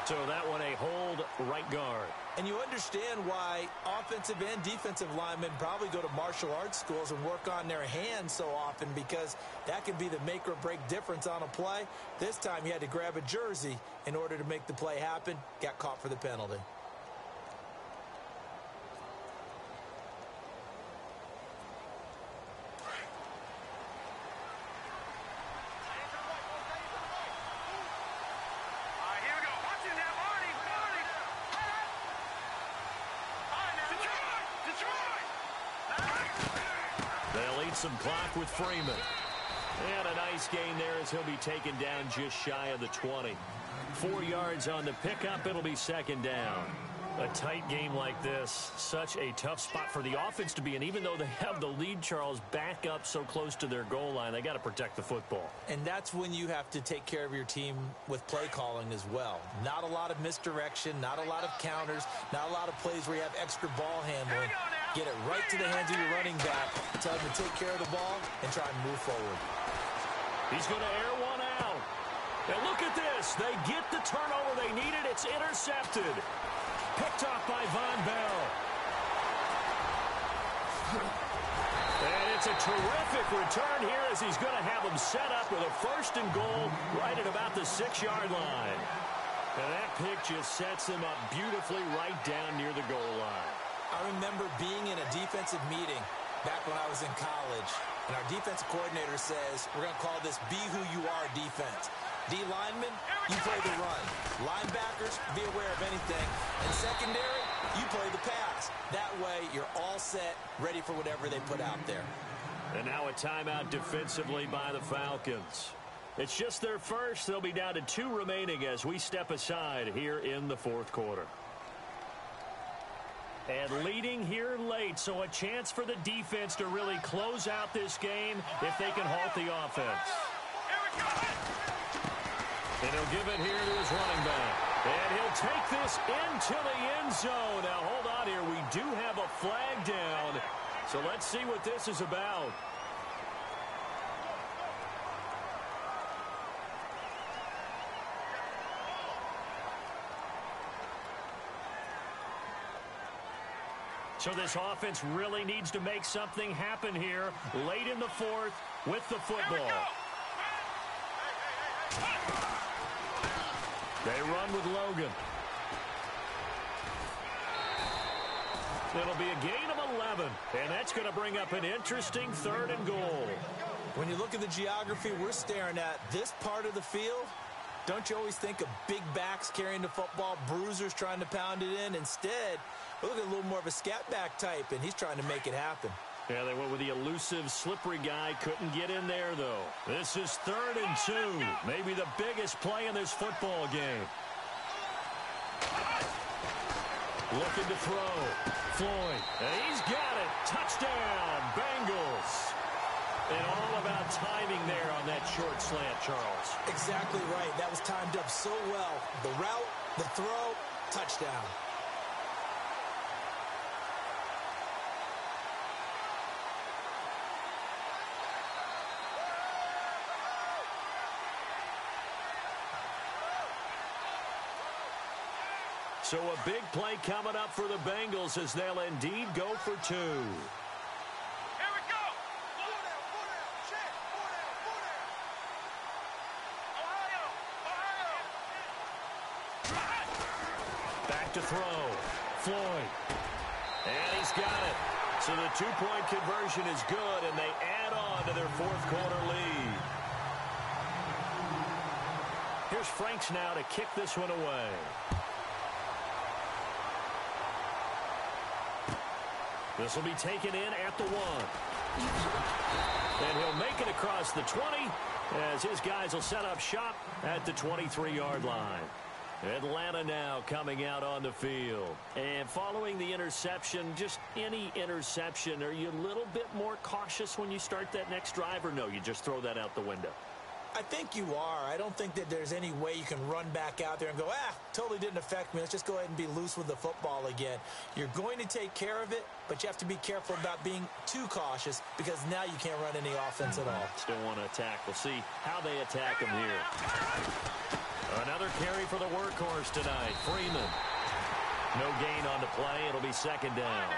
G: So that one a hold right guard.
H: And you understand why offensive and defensive linemen probably go to martial arts schools and work on their hands so often, because that can be the make or break difference on a play. This time he had to grab a jersey in order to make the play happen. Got caught for the penalty.
G: Some clock with Freeman. And a nice gain there as he'll be taken down just shy of the 20. 4 yards on the pickup. It'll be 2nd down. A tight game like this, such a tough spot for the offense to be in. Even though they have the lead, Charles, back up so close to their goal line, they got to protect the football.
H: And that's when you have to take care of your team with play calling as well. Not a lot of misdirection, not a lot of counters, not a lot of plays where you have extra ball handling. Get it right to the hands of your running back. Tell him to take care of the ball and try and move forward.
G: He's going to air one out. And look at this. They get the turnover they needed. It's intercepted. Picked off by Von Bell. And it's a terrific return here as he's going to have them set up with a 1st and goal right at about the 6-yard line. And that pick just sets them up beautifully right down near the goal line.
H: I remember being in a defensive meeting back when I was in college, and our defensive coordinator says, we're going to call this Be Who You Are defense. D linemen, you play the run. Linebackers, be aware of anything. And secondary, you play the pass. That way, you're all set, ready for whatever they put out there.
G: And now a timeout defensively by the Falcons. It's just their first. They'll be down to 2 remaining as we step aside here in the 4th quarter. And leading here late, so a chance for the defense to really close out this game if they can halt the offense. And he'll give it here to his running back. And he'll take this into the end zone. Now, hold on here. We do have a flag down. So let's see what this is about. So this offense really needs to make something happen here late in the 4th with the football. They run with Logan. It'll be a gain of 11, and that's going to bring up an interesting 3rd and goal.
H: When you look at the geography we're staring at, this part of the field, don't you always think of big backs carrying the football, bruisers trying to pound it in? Instead, look at a little more of a scat back type, and he's trying to make it happen.
G: Yeah, they went with the elusive, slippery guy. Couldn't get in there, though. This is 3rd and 2. Maybe the biggest play in this football game. Looking to throw. Floyd. And he's got it. Touchdown, Bengals. And all about timing there on that short slant, Charles.
H: Exactly right. That was timed up so well. The route, the throw, touchdown.
G: So a big play coming up for the Bengals as they'll indeed go for 2.
I: Here we go.
G: Back to throw. Floyd. And he's got it. So the 2-point conversion is good, and they add on to their 4th quarter lead. Here's Franks now to kick this one away. This will be taken in at the 1. And he'll make it across the 20 as his guys will set up shop at the 23-yard line. Atlanta now coming out on the field. And following the interception, just any interception, are you a little bit more cautious when you start that next drive, or no, you just throw that out the window?
H: I think you are. I don't think that there's any way you can run back out there and go, totally didn't affect me. Let's just go ahead and be loose with the football again. You're going to take care of it, but you have to be careful about being too cautious because now you can't run any offense at all.
G: Still want to attack. We'll see how they attack him here. Another carry for the workhorse tonight, Freeman. No gain on the play. It'll be 2nd down.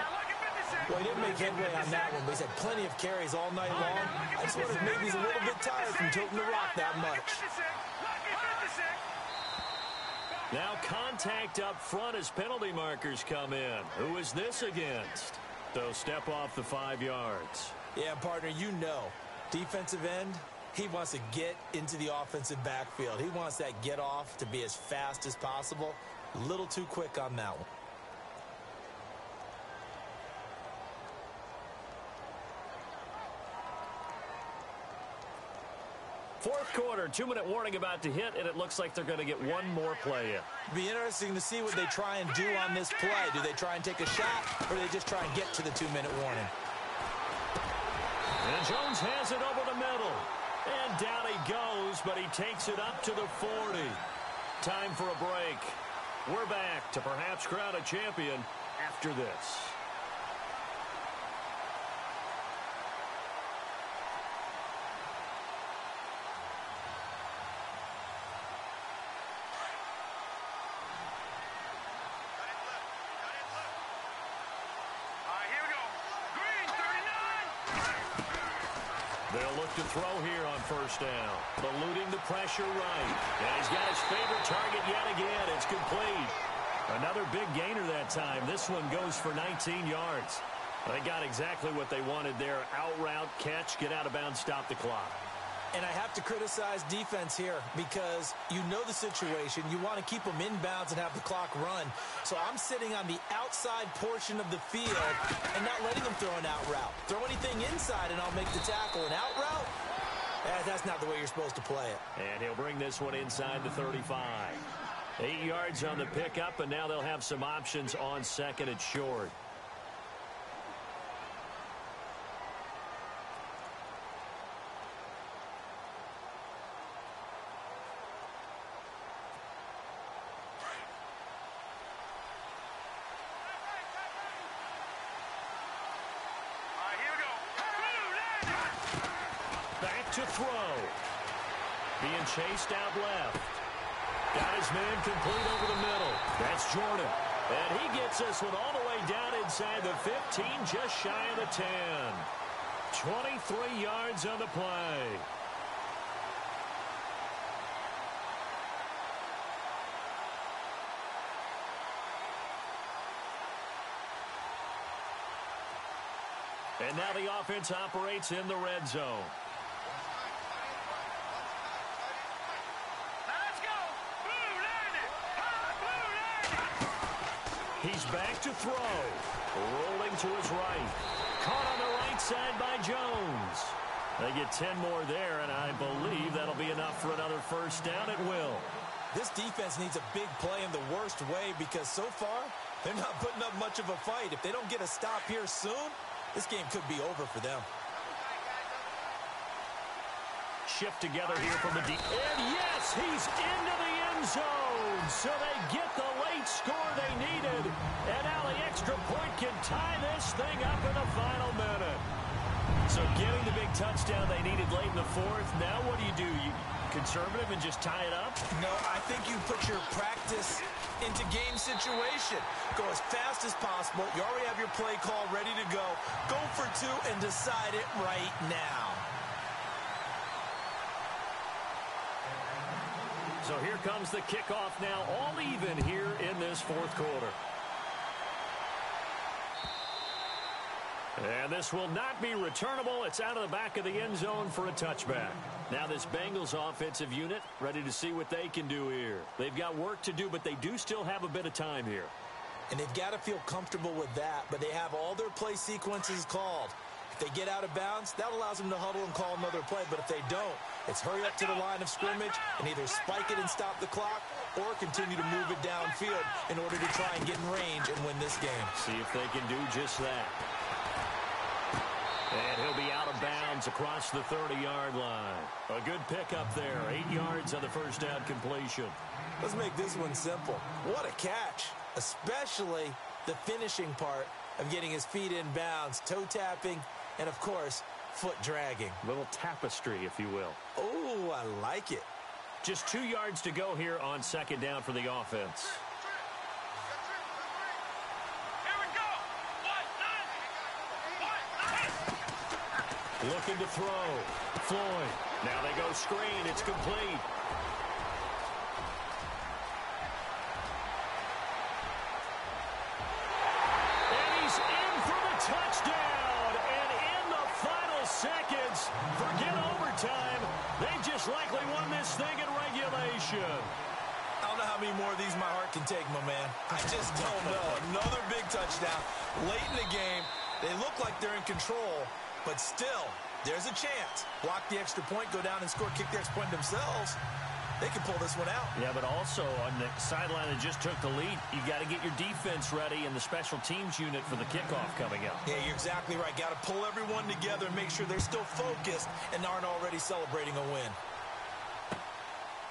H: Well, he didn't make headway on that one, but he's had plenty of carries all night long. I just wonder if maybe he's a little bit tired from toting the rock that much.
G: Now contact up front as penalty markers come in. Who is this against? They'll step off the 5 yards.
H: Yeah, partner, you know. Defensive end, he wants to get into the offensive backfield. He wants that get off to be as fast as possible. A little too quick on that one.
G: Fourth quarter, 2-minute warning about to hit, and it looks like they're going to get one more play in.
H: Be interesting to see what they try and do on this play. Do they try and take a shot, or do they just try and get to the 2-minute warning?
G: And Jones has it over the middle. And down he goes, but he takes it up to the 40. Time for a break. We're back to perhaps crown a champion after this. They'll look to throw here on first down. Eluding the pressure right. And he's got his favorite target yet again. It's complete. Another big gainer that time. This one goes for 19 yards. They got exactly what they wanted there. Out route, catch, get out of bounds, stop the clock.
H: And I have to criticize defense here because you know the situation. You want to keep them inbounds and have the clock run. So I'm sitting on the outside portion of the field and not letting them throw an out route. Throw anything inside and I'll make the tackle. An out route? That's not the way you're supposed to play it.
G: And he'll bring this one inside the 35. 8 yards on the pickup, and now they'll have some options on second and short. To throw. Being chased out left. Got his man complete over the middle. That's Jordan. And he gets this one all the way down inside the 15, just shy of the 10. 23 yards on the play. And now the offense operates in the red zone. He's back to throw. Rolling to his right. Caught on the right side by Jones. They get 10 more there, and I believe that'll be enough for another first down at will.
H: This defense needs a big play in the worst way because so far, they're not putting up much of a fight. If they don't get a stop here soon, this game could be over for them.
G: Shift together here from the deep. And yes, he's into the end zone. So they get the late score they needed. And now the extra point can tie this thing up in the final minute. So getting the big touchdown they needed late in the fourth. Now what do? You conservative and just tie it up?
H: No, I think you put your practice into game situation. Go as fast as possible. You already have your play call ready to go. Go for two and decide it right now.
G: So here comes the kickoff now, all even here in this fourth quarter. And this will not be returnable. It's out of the back of the end zone for a touchback. Now this Bengals offensive unit ready to see what they can do here. They've got work to do, but they do still have a bit of time here.
H: And they've got to feel comfortable with that, but they have all their play sequences called. If they get out of bounds, that allows them to huddle and call another play. But if they don't, it's hurry up to the line of scrimmage and either spike it and stop the clock or continue to move it downfield in order to try and get in range and win this game.
G: See if they can do just that. And he'll be out of bounds across the 30-yard line. A good pickup there. 8 yards on the first down completion.
H: Let's make this one simple. What a catch, especially the finishing part of getting his feet in bounds, toe tapping, and, of course, foot dragging.
G: Little tapestry, if you will.
H: Oh, I like it.
G: Just 2 yards to go here on second down for the offense. Looking to throw. Floyd. Now they go screen. It's complete. And he's in for the touchdown. And in the final seconds, forget overtime. They just likely won this thing in regulation.
H: I don't know how many more of these my heart can take, my man. I just don't know. Another big touchdown. Late in the game, they look like they're in control. But still, there's a chance. Block the extra point, go down and score, kick the extra point themselves. They can pull this one out.
G: Yeah, but also on the sideline that just took the lead, you've got to get your defense ready and the special teams unit for the kickoff coming up.
H: Yeah, you're exactly right. Got to pull everyone together and make sure they're still focused and aren't already celebrating a win.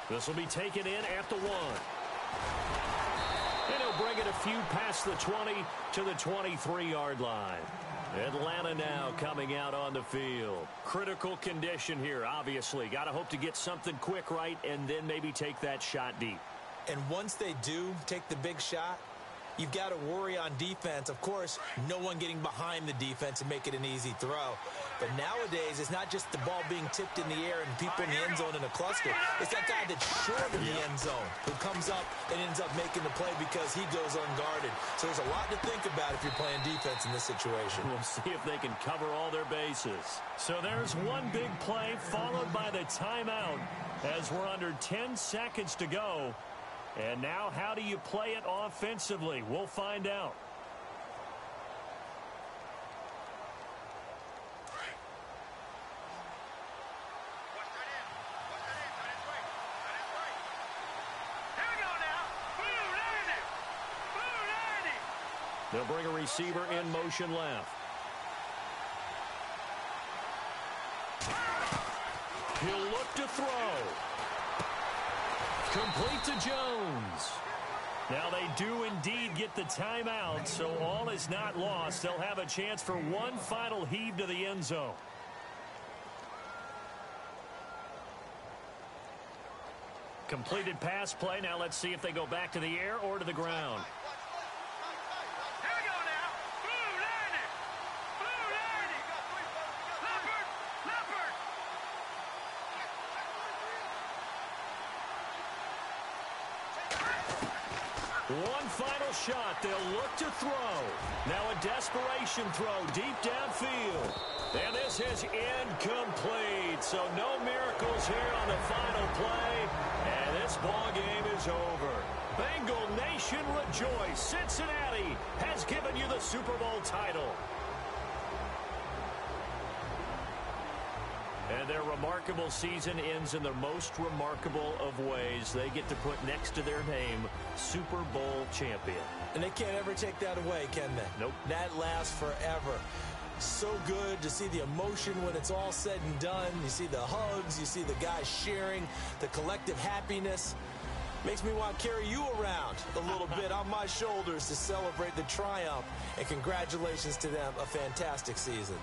G: This will be taken in at the 1. And he'll bring it a few past the 20 to the 23-yard line. Atlanta now coming out on the field. Critical condition here, obviously. Got to hope to get something quick right and then maybe take that shot deep.
H: And once they do take the big shot, you've got to worry on defense. Of course, no one getting behind the defense and make it an easy throw. But nowadays, it's not just the ball being tipped in the air and people in the end zone in a cluster. It's that guy that's short of the end zone who comes up and ends up making the play because he goes unguarded. So there's a lot to think about if you're playing defense in this situation.
G: We'll see if they can cover all their bases. So there's one big play followed by the timeout as we're under 10 seconds to go. And now how do you play it offensively? We'll find out. They'll bring a receiver in motion left. He'll look to throw. Complete to Jones. Now they do indeed get the timeout, so all is not lost. They'll have a chance for one final heave to the end zone. Completed pass play. Now let's see if they go back to the air or to the ground. One final shot. They'll look to throw. Now a desperation throw deep downfield. And this is incomplete. So no miracles here on the final play. And this ball game is over. Bengal Nation rejoice. Cincinnati has given you the Super Bowl title. And their remarkable season ends in the most remarkable of ways. They get to put next to their name, Super Bowl champion.
H: And they can't ever take that away, can they?
G: Nope.
H: That lasts forever. So good to see the emotion when it's all said and done. You see the hugs, you see the guys sharing, the collective happiness. Makes me want to carry you around a little bit on my shoulders to celebrate the triumph. And congratulations to them, a fantastic season.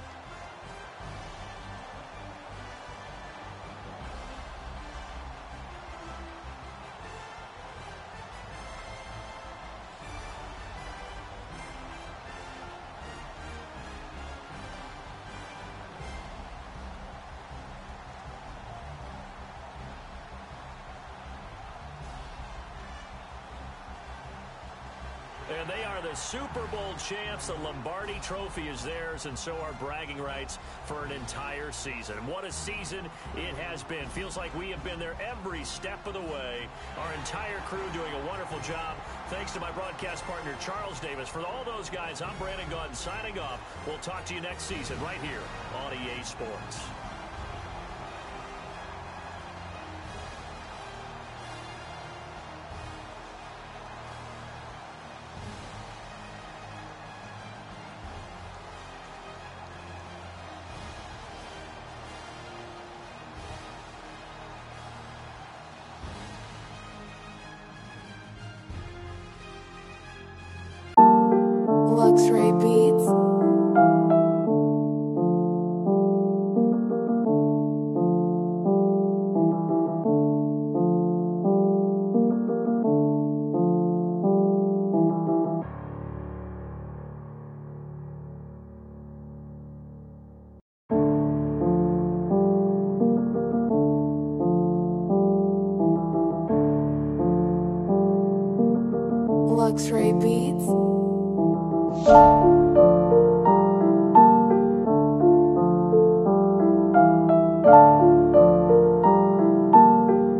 G: And they are the Super Bowl champs. The Lombardi Trophy is theirs, and so are bragging rights for an entire season. And what a season it has been. Feels like we have been there every step of the way. Our entire crew doing a wonderful job. Thanks to my broadcast partner, Charles Davis. For all those guys, I'm Brandon Gunn signing off. We'll talk to you next season right here on EA Sports.
B: Luxury Beats. Luxury Beats.